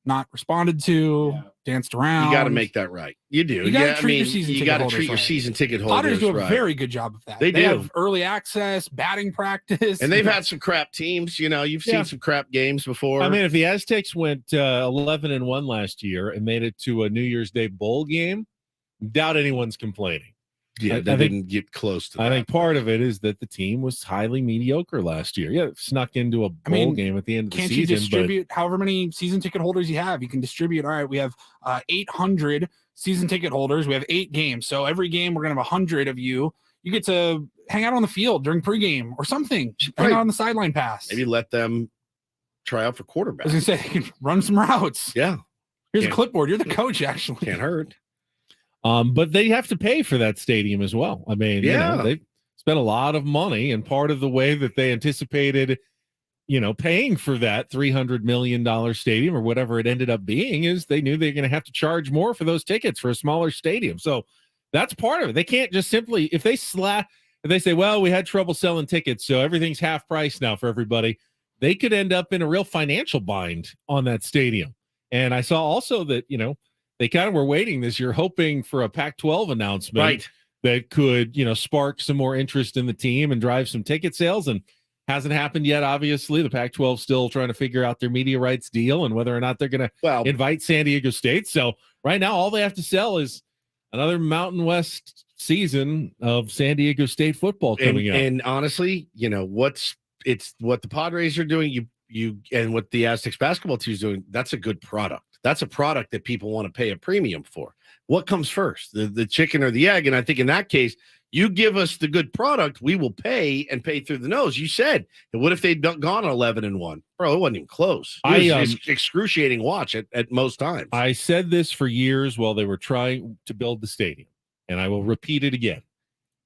not responded to, danced around. You got to make that right. You do. You got to treat your season ticket holders treat your right. season ticket holders Potters do a right. very good job of that. They do. Have early access, batting practice, and they've had some crap teams. You know, you've seen some crap games before. I mean, if the Aztecs went 11-1 last year and made it to a New Year's Day bowl game, doubt anyone's complaining. Yeah, they didn't get close to that. I think part of it is that the team was highly mediocre last year. Yeah, snuck into a bowl game at the end of the season. Can't you distribute however many season ticket holders you have? You can distribute. All right, we have 800 season ticket holders. We have 8 games. So every game, we're going to have 100 of you. You get to hang out on the field during pregame or something. Hang out on the sideline pass. Maybe let them try out for quarterback. I was going to say, they can run some routes. Yeah. Here's a clipboard. You're the coach, actually. Can't hurt. But they have to pay for that stadium as well. I mean, they spent a lot of money, and part of the way that they anticipated, paying for that $300 million stadium or whatever it ended up being is they knew they're going to have to charge more for those tickets for a smaller stadium. So that's part of it. They can't just simply, if they say, well, we had trouble selling tickets, so everything's half price now for everybody, they could end up in a real financial bind on that stadium. And I saw also that, they kind of were waiting this year, hoping for a Pac-12 announcement that could, spark some more interest in the team and drive some ticket sales. And hasn't happened yet. Obviously, the Pac-12 still trying to figure out their media rights deal and whether or not they're going to invite San Diego State. So right now, all they have to sell is another Mountain West season of San Diego State football coming up. And honestly, it's what the Padres are doing. You and what the Aztecs basketball team is doing. That's a good product. That's a product that people want to pay a premium for. What comes first, the chicken or the egg? And I think in that case, you give us the good product, we will pay and pay through the nose. You said, what if they'd gone 11-1? Bro, it wasn't even close. It was excruciating watch at most times. I said this for years while they were trying to build the stadium, and I will repeat it again.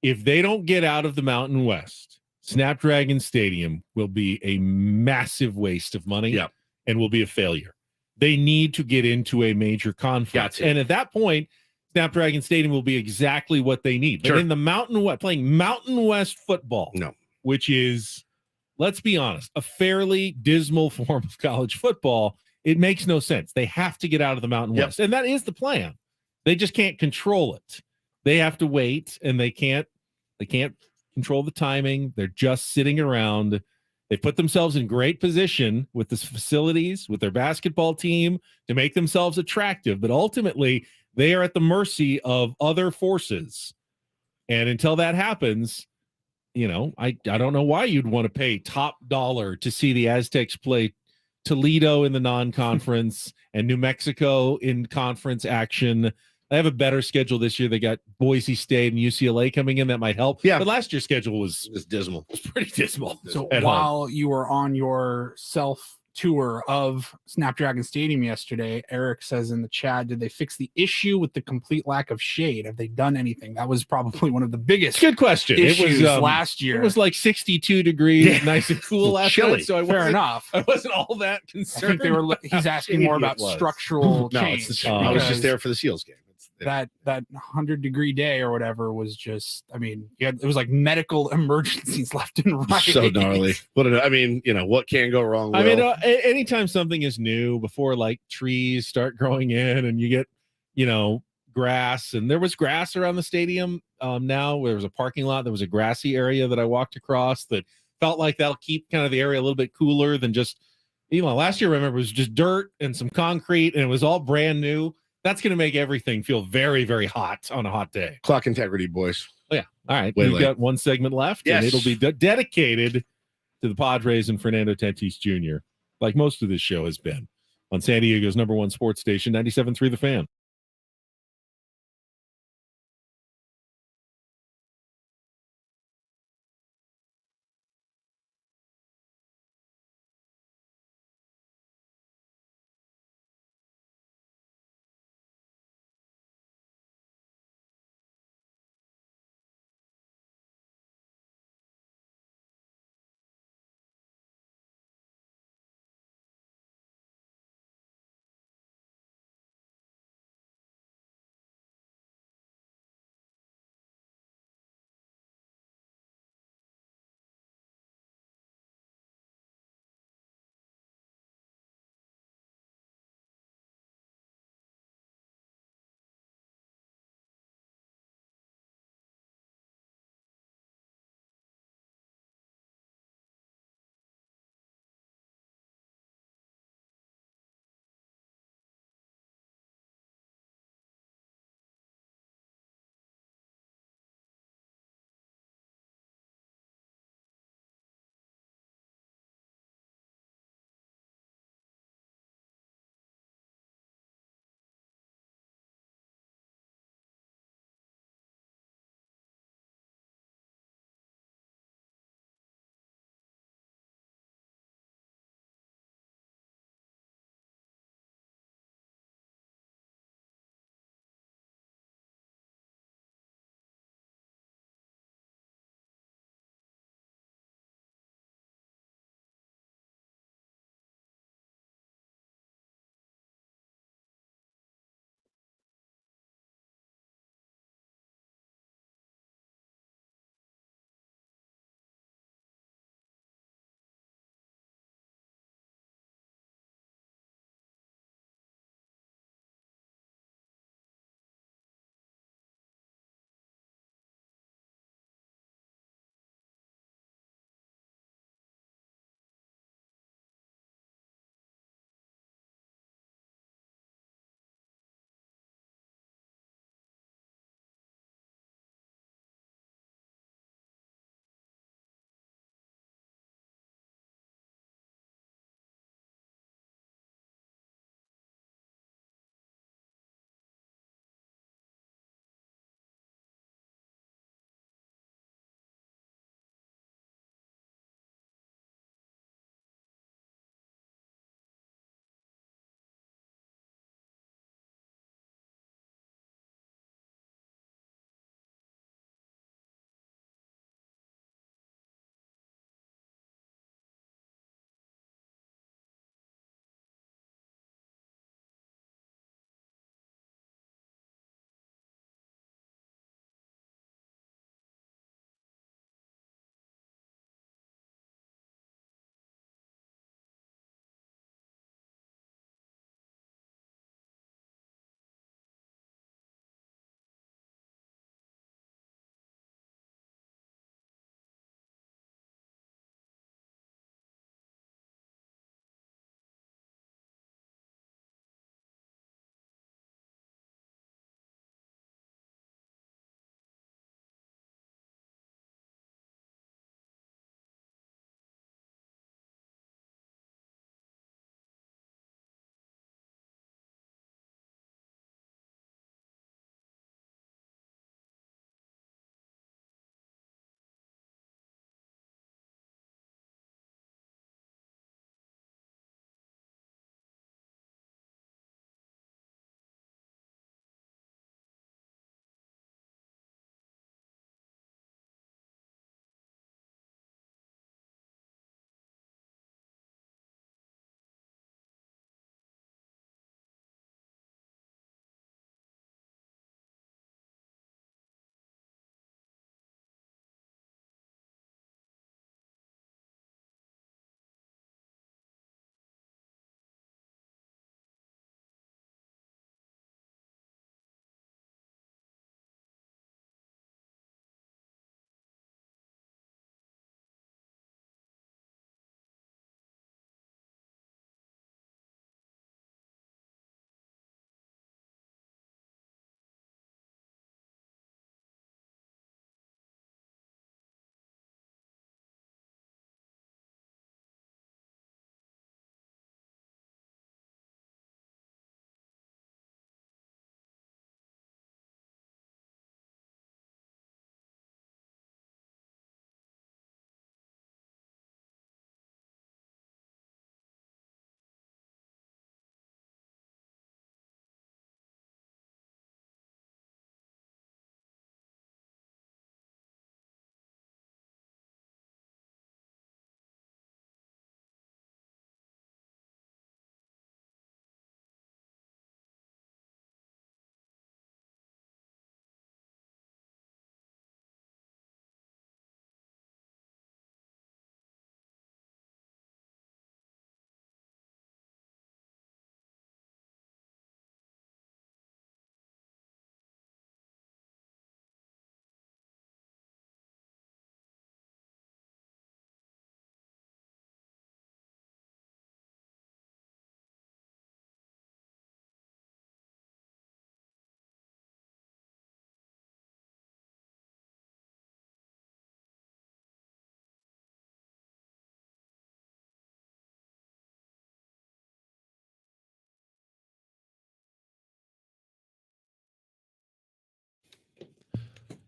If they don't get out of the Mountain West, Snapdragon Stadium will be a massive waste of money and will be a failure. They need to get into a major conference. And at that point, Snapdragon Stadium will be exactly what they need. But in the Mountain West, playing Mountain West football, which is, let's be honest, a fairly dismal form of college football, it makes no sense. They have to get out of the Mountain West. And that is the plan. They just can't control it. They have to wait, and they can't control the timing. They're just sitting around. They put themselves in great position with the facilities, with their basketball team to make themselves attractive. But ultimately, they are at the mercy of other forces. And until that happens, I don't know why you'd want to pay top dollar to see the Aztecs play Toledo in the non-conference and New Mexico in conference action. They have a better schedule this year. They got Boise State and UCLA coming in. That might help. Yeah. But last year's schedule was dismal. It was pretty dismal. So while you were on your tour of Snapdragon Stadium yesterday, Eric says in the chat, did they fix the issue with the complete lack of shade? Have they done anything? That was probably one of the biggest good question. Issues it was last year. It was like 62 degrees, nice and cool last night. So fair enough. I wasn't all that concerned. I think he's asking more about structural change. I was just there for the Seals game. That 100-degree day or whatever was just, it was like medical emergencies left and right. So gnarly. But what can go wrong? Anytime something is new, before like trees start growing in and you get, grass, and there was grass around the stadium. Now there was a parking lot. There was a grassy area that I walked across that felt like that'll keep kind of the area a little bit cooler than just, last year, remember, it was just dirt and some concrete and it was all brand new. That's going to make everything feel very, very hot on a hot day. Clock integrity, boys. Oh, yeah. All right. We've got one segment left, and it'll be dedicated to the Padres and Fernando Tatis Jr., like most of this show has been, on San Diego's #1 sports station, 97.3 The Fan.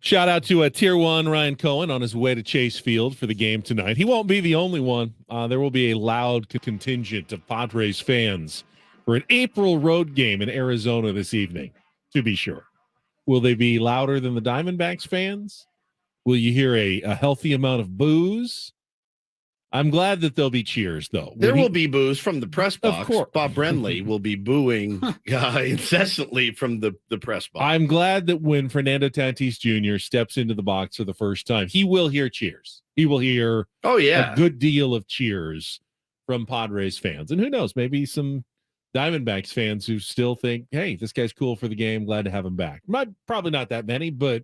Shout out to Tier 1 Ryan Cohen on his way to Chase Field for the game tonight. He won't be the only one. There will be a loud contingent of Padres fans for an April road game in Arizona this evening, to be sure. Will they be louder than the Diamondbacks fans? Will you hear a healthy amount of boos? I'm glad that there'll be cheers, though. There will be boos from the press box. Of course. Bob Brenly will be booing incessantly from the press box. I'm glad that when Fernando Tatis Jr. steps into the box for the first time, he will hear cheers. He will hear a good deal of cheers from Padres fans. And who knows, maybe some Diamondbacks fans who still think, hey, this guy's cool for the game. Glad to have him back. Probably not that many, but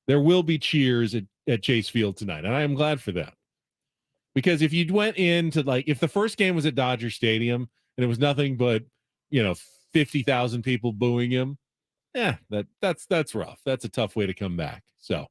there will be cheers at Chase Field tonight. And I am glad for that. Because if you went into if the first game was at Dodger Stadium and it was nothing but, 50,000 people booing him, that's rough. That's a tough way to come back. So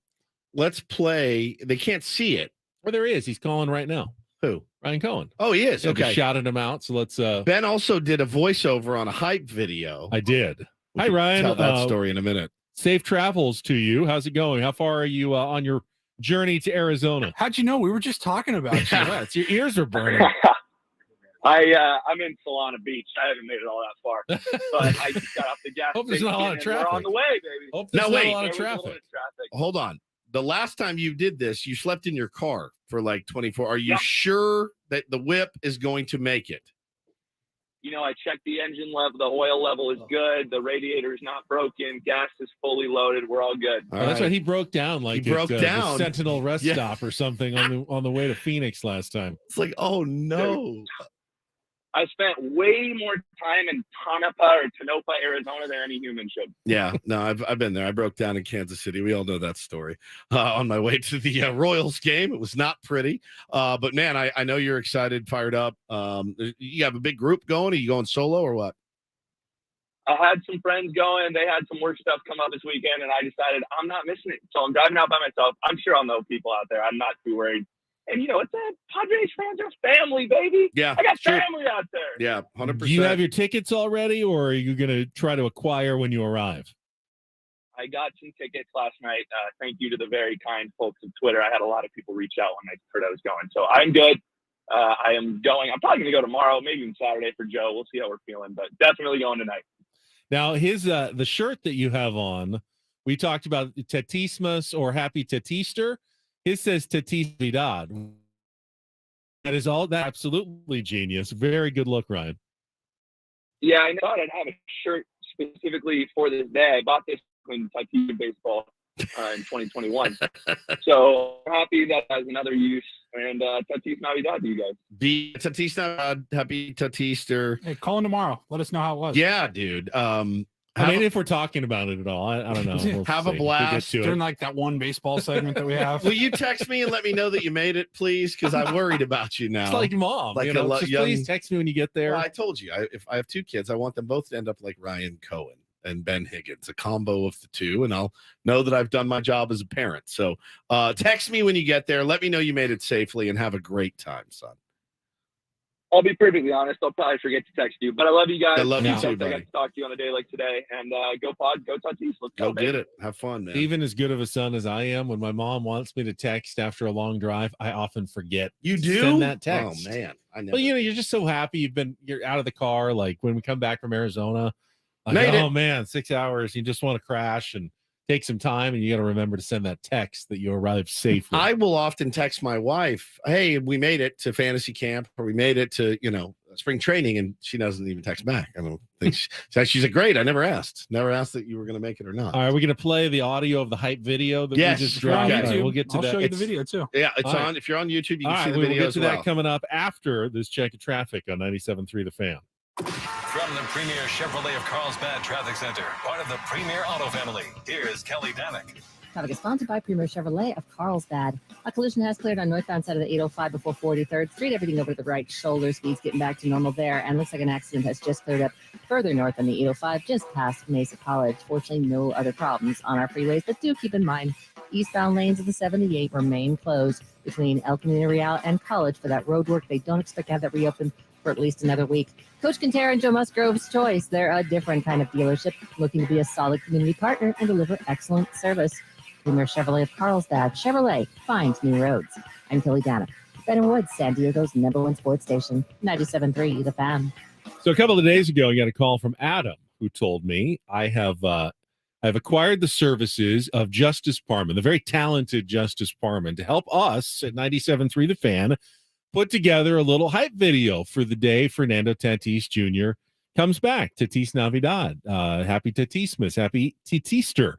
let's play. They can't see it. Well, there he is. He's calling right now. Who? Ryan Cohen. Oh, he is. Yeah, okay. just shouted him out. So let's. Ben also did a voiceover on a hype video. I did. Hi, Ryan. Tell that story in a minute. Safe travels to you. How's it going? How far are you on your journey to Arizona? How'd you know? We were just talking about you. Your ears are burning. I'm in Solana Beach. I haven't made it all that far, but I just got off the gas. Hope there's not a lot of traffic. We're on the way, baby. Hope there's not a lot of traffic. Hold on. The last time you did this, you slept in your car for like 24. Are you sure that the whip is going to make it? I checked the engine level. The oil level is good. The radiator is not broken. Gas is fully loaded. We're all good. That's right. He broke down He broke down. the Sentinel rest stop or something on the way to Phoenix last time. It's like, oh no. I spent way more time in Tonopah, Arizona than any human should. Yeah, no, I've been there. I broke down in Kansas City. We all know that story. On my way to the Royals game, it was not pretty. But man, I know you're excited, fired up. You have a big group going. Are you going solo or what? I had some friends going. They had some work stuff come up this weekend, and I decided I'm not missing it. So I'm driving out by myself. I'm sure I'll know people out there. I'm not too worried. And it's Padres fans are family, baby. Yeah, I got family out there. Yeah, 100%. Do you have your tickets already, or are you going to try to acquire when you arrive? I got some tickets last night. Thank you to the very kind folks of Twitter. I had a lot of people reach out when I heard I was going. So I'm good. I am going. I'm probably going to go tomorrow, maybe even Saturday for Joe. We'll see how we're feeling, but definitely going tonight. Now, his the shirt that you have on, we talked about Tatismas or Happy Tatister. His says Tatividad. That is all that absolutely genius. Very good look, Ryan. Yeah, I thought I'd have a shirt specifically for this day. I bought this in Tatis baseball in 2021. So I'm happy that has another use. And Tatis Navidad to you guys. Be Tatis Navidad, Happy Tatister. Hey, call in tomorrow. Let us know how it was. Yeah, dude. If we're talking about it at all, I don't know. We'll have a blast during that one baseball segment that we have. Will you text me and let me know that you made it, please? Because I'm worried about you now. It's like mom. Like just please text me when you get there. Well, I told you, if I have two kids, I want them both to end up like Ryan Cohen and Ben Higgins, a combo of the two, and I'll know that I've done my job as a parent. So text me when you get there. Let me know you made it safely and have a great time, son. I'll be perfectly honest. I'll probably forget to text you, but I love you guys. I love you too, buddy. I got to talk to you on a day like today. And go Pod, go Tatis. Let's go get it. Have fun, man. Even as good of a son as I am, when my mom wants me to text after a long drive, I often forget. You do? Send that text. Oh man, I know. Well, you're just so happy. You're out of the car. Like when we come back from Arizona, man, 6 hours. You just want to crash and take some time, and you got to remember to send that text that you arrived safely. I will often text my wife, "Hey, we made it to fantasy camp, or we made it to spring training," and she doesn't even text back. I don't think she's like, "Great, I never asked that you were going to make it or not." All right, we're going to play the audio of the hype video that we just dropped. We'll get to that. I'll show you the video too. Yeah, it's on. If you're on YouTube, you can see the video. video We'll get to that coming up after this check of traffic on 97.3 The Fan. From the Premier Chevrolet of Carlsbad Traffic Center, part of the Premier Auto family, here's Kelly Danick. Traffic is sponsored by Premier Chevrolet of Carlsbad. A collision has cleared on northbound side of the 805 before 43rd Street. Everything over to the right shoulder. Speeds getting back to normal there. And looks like an accident has just cleared up further north on the 805, just past Mesa College. Fortunately, no other problems on our freeways, but do keep in mind, eastbound lanes of the 78 remain closed between El Camino Real and College for that road work. They don't expect to have that reopened for at least another week. Coach Quintero and Joe Musgrove's choice. They're a different kind of dealership, looking to be a solid community partner and deliver excellent service. Premier Chevrolet of Carlsbad. Chevrolet, find new roads. I'm Kelly Dana. Ben Woods, San Diego's #1 sports station, 97.3 The Fan. So a couple of days ago, I got a call from Adam, who told me I've acquired the services of Justice Parman, the very talented Justice Parman, to help us at 97.3 The Fan put together a little hype video for the day Fernando Tatis Jr. comes back. Tatis Navidad. Happy Tatismas. Happy Titister.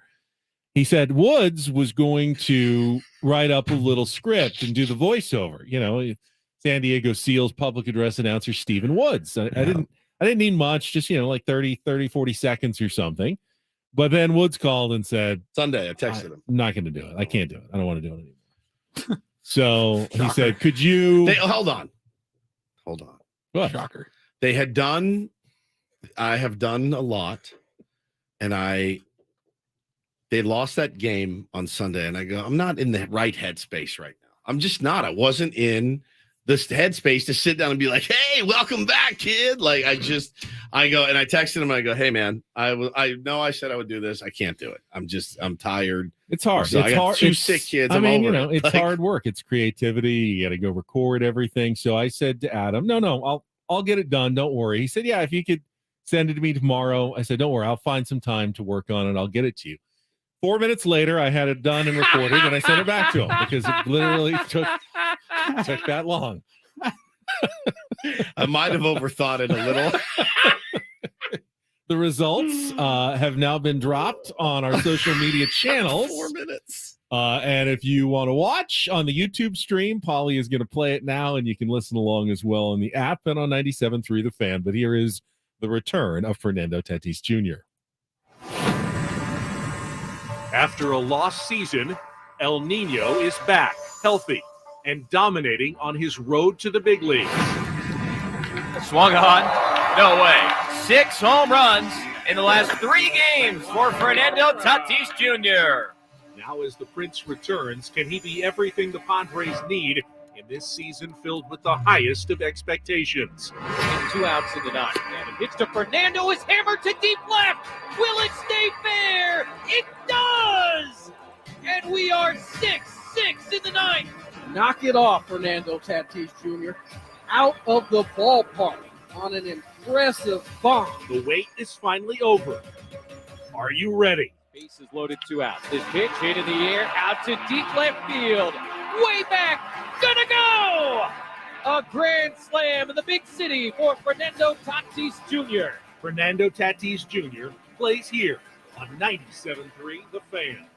He said Woods was going to write up a little script and do the voiceover. You know, San Diego Seals public address announcer Stephen Woods. I didn't need much, just, you know, like 30, 40 seconds or something. But then Woods called and said, Sunday, I texted him. I'm not going to do it. I can't do it. I don't want to do it anymore. So he said, could you hold on. What? Shocker. I have done a lot, and they lost that game on Sunday, and I go, I'm not in the right headspace right now. I'm just not. I wasn't in this headspace to sit down and be like, hey, welcome back, kid. Like, I go, and I texted him, and I go, hey, man, I know I said I would do this. I can't do it. I'm tired. It's hard. So it's I got hard. two sick kids. I mean, over you know, it. it's hard work. It's creativity. You got to go record everything. So I said to Adam, no, I'll get it done. Don't worry. He said, yeah, if you could send it to me tomorrow. I said, don't worry. I'll find some time to work on it. I'll get it to you. 4 minutes later, I had it done and recorded, and I sent it back to him because it literally took that long. I might have overthought it a little. The results have now been dropped on our social media channels. 4 minutes. And if you want to watch on the YouTube stream, Polly is going to play it now, and you can listen along as well on the app and on 97.3 The Fan. But here is the return of Fernando Tatis Jr. After a lost season, El Nino is back, healthy, and dominating on his road to the big leagues. Swung on. No way. 6 home runs in the last 3 games for Fernando Tatis Jr. Now as the Prince returns, can he be everything the Padres need in this season filled with the highest of expectations? 2 outs in the 9th. And a pitch to Fernando is hammered to deep left. Will it stay fair? It does! And we are 6-6 in the 9th. Knock it off, Fernando Tatis Jr. Out of the ballpark on an impressive bomb. The wait is finally over. Are you ready? Bases loaded, 2 outs. This pitch hit in the air, out to deep left field. Way back, gonna go! A grand slam in the big city for Fernando Tatis Jr. Fernando Tatis Jr. plays here on 97.3 The Fan.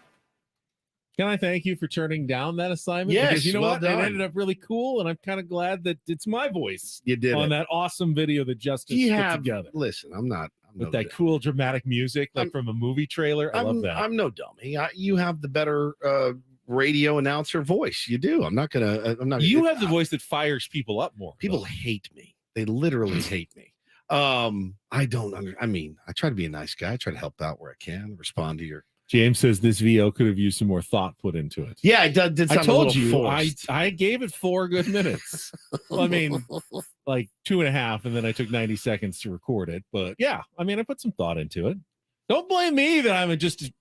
Can I thank you for turning down that assignment? Yes, because you know well what? done. It ended up really cool, and I'm kind of glad that it's my voice You did on it. that awesome video that Justice You put have together. Listen, I'm With that cool dramatic music, like from a movie trailer. I love that. I'm no dummy. You have the better radio announcer voice. You do. I'm not gonna. You have the voice that fires people up more. People hate me. They literally hate me. I don't. I mean, I try to be a nice guy. I try to help out where I can. Respond to your. James says this VO could have used some more thought put into it. Yeah, I did. I Sound told a little you. forced. I gave it 4 good minutes. Well, I mean, like 2.5, and then I took 90 seconds to record it. But yeah, I mean, I put some thought into it. Don't blame me that I'm just a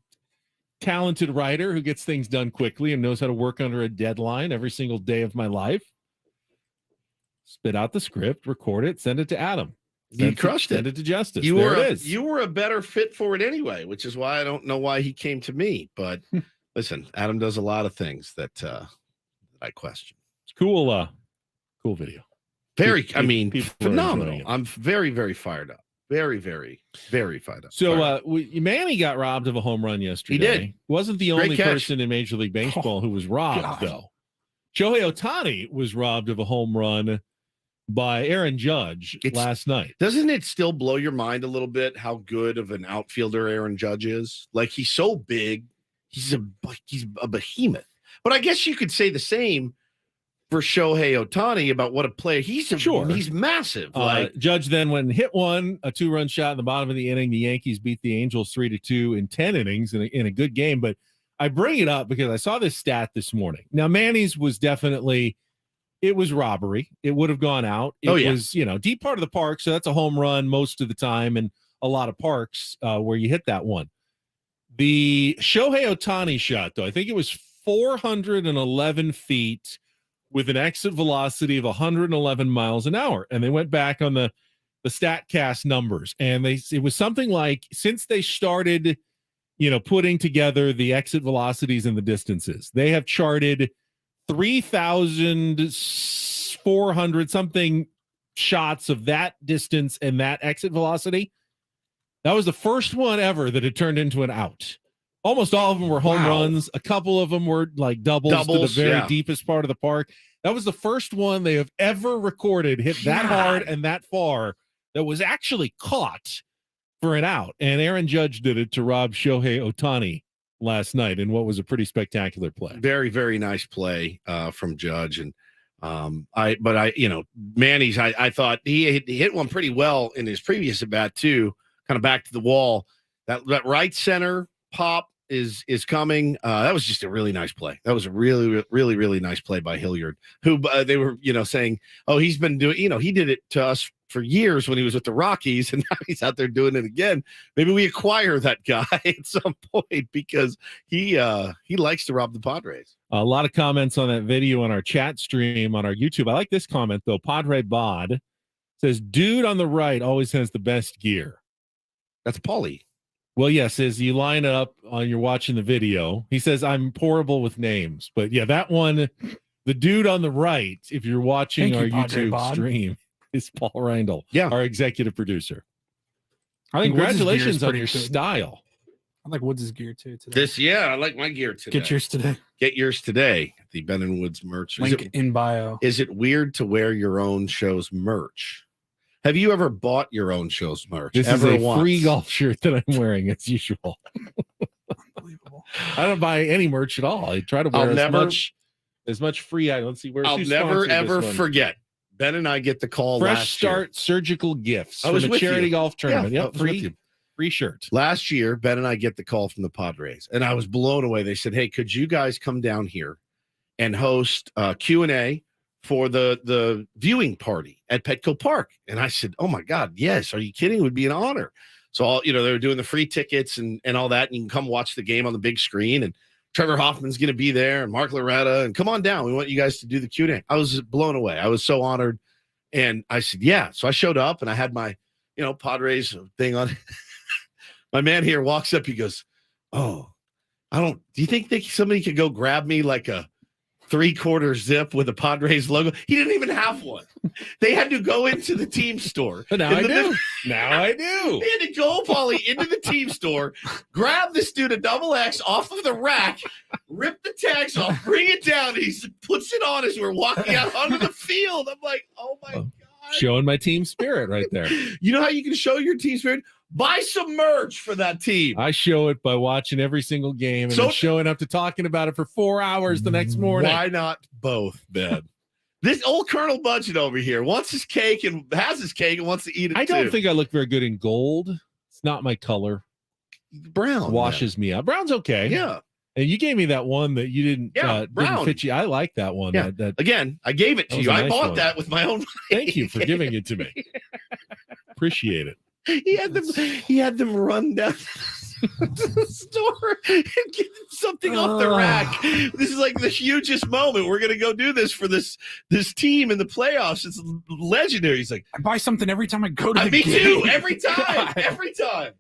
talented writer who gets things done quickly and knows how to work under a deadline every single day of my life. Spit out the script, record it, send it to Adam. You crushed it. Send it to Justice. You there were it is. You were a better fit for it anyway, which is why I don't know why he came to me. But listen, Adam does a lot of things that I question. It's cool. Cool video. Very. People- I mean, people are enjoying phenomenal. it. I'm very, very fired up. Very, very, very fired up. So Manny got robbed of a home run yesterday. He did. Wasn't the Great only catch. person in Major League Baseball who was robbed, God. though. Shohei Ohtani was robbed of a home run by Aaron Judge last night. Doesn't it still blow your mind a little bit how good of an outfielder Aaron Judge is? Like, he's so big, he's a behemoth. But I guess you could say the same for Shohei Ohtani about what a player he's. He's massive. Like, Judge then went and hit one, a 2-run shot in the bottom of the inning. The Yankees beat the Angels 3-2 in 10 innings in a good game. But I bring it up because I saw this stat this morning. Now, Manny's was definitely. It was robbery. It would have gone out. It was, deep part of the park. So that's a home run most of the time, and a lot of parks where you hit that one. The Shohei Ohtani shot, though, I think it was 411 feet with an exit velocity of 111 miles an hour. And they went back on the StatCast numbers, and it was something like, since they started, putting together the exit velocities and the distances, they have charted 3,400 something shots of that distance and that exit velocity. That was the first one ever that had turned into an out. Almost all of them were home runs. A couple of them were like doubles to the very deepest part of the park. That was the first one they have ever recorded hit that hard and that far that was actually caught for an out. And Aaron Judge did it to rob Shohei Ohtani last night in what was a pretty spectacular play. Very, very nice play from Judge. And Manny's, I thought he hit one pretty well in his previous at bat too, kind of back to the wall. That right center pop is coming. That was just a really nice play. That was a really, really, really nice play by Hilliard, who they were, saying, oh, he's been doing, he did it to us for years when he was with the Rockies, and now he's out there doing it again. Maybe we acquire that guy at some point, because he likes to rob the Padres. A lot of comments on that video on our chat stream on our YouTube. I like this comment though. Padre Bod says, dude on the right always has the best gear. That's Paulie. Well, yes, as you line up on you're watching the video, he says, I'm horrible with names. But yeah, that one, the dude on the right, if you're watching our YouTube stream, is Paul Reindl, our executive producer. I think congratulations on your style. I like Woods' gear too today. I like my gear today. Get yours today. Get yours today. The Ben and Woods merch. Link in bio. Is it weird to wear your own show's merch? Have you ever bought your own show's merch? This is a free golf shirt that I'm wearing as usual. Unbelievable. I don't buy any merch at all. I try to wear as much free. Let's see. I'll never ever forget. Ben and I get the call. Fresh Start Surgical Gifts from a charity golf tournament. Yep, free shirt. Last year, Ben and I get the call from the Padres, and I was blown away. They said, "Hey, could you guys come down here and host Q&A for the viewing party at Petco Park?" And I said, "Oh my God, yes! Are you kidding? It would be an honor." So they were doing the free tickets and all that, and you can come watch the game on the big screen. And Trevor Hoffman's going to be there, and Mark Loretta, and come on down. We want you guys to do the Q&A. I was blown away. I was so honored. And I said, yeah. So I showed up, and I had my, Padres thing on. My man here walks up. He goes, oh, do you think somebody could go grab me like a 3/4 zip with a Padres logo? He didn't even have one. They had to go into the team store. But now I do. Now I do. They had to go, Paulie, into the team store, grab this dude a XX off of the rack, rip the tags off, bring it down, and he puts it on as we're walking out onto the field. I'm like, oh my God. Showing my team spirit right there. You know how you can show your team spirit? Buy some merch for that team. I show it by watching every single game and then showing up to talking about it for 4 hours the next morning. Why not both, Ben? This old Colonel Budget over here wants his cake and has his cake and wants to eat it. I don't think I look very good in gold. It's not my color. Brown washes me out. Brown's okay. Yeah. And you gave me that one that you didn't fit you. I like that one. Yeah. Again, I gave it to you. I bought that with my own money. Thank you for giving it to me. Appreciate it. He had them run down to the store and get something off the rack. This is like the hugest moment. We're gonna go do this for this team in the playoffs. It's legendary. He's like, I buy something every time I go to the me game. too. Every time. Every time.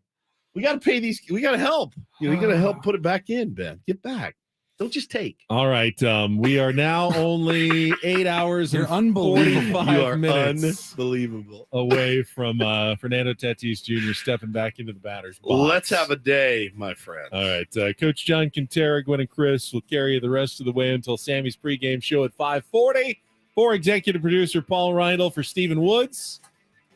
We got to pay these. We got to help. We got to help put it back in, Ben. Get back. Don't just take. All right. We are now only 8 hours and 45 minutes unbelievable away from Fernando Tatis Jr. stepping back into the batter's box. Let's have a day, my friend. All right. Coach John Quintera, Gwen and Chris will carry you the rest of the way until Sammy's pregame show at 5:40. For executive producer Paul Reindl, for Stephen Woods,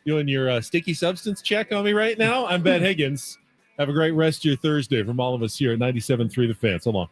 doing your sticky substance check on me right now. I'm Ben Higgins. Have a great rest of your Thursday from all of us here at 97.3 The Fan. So long.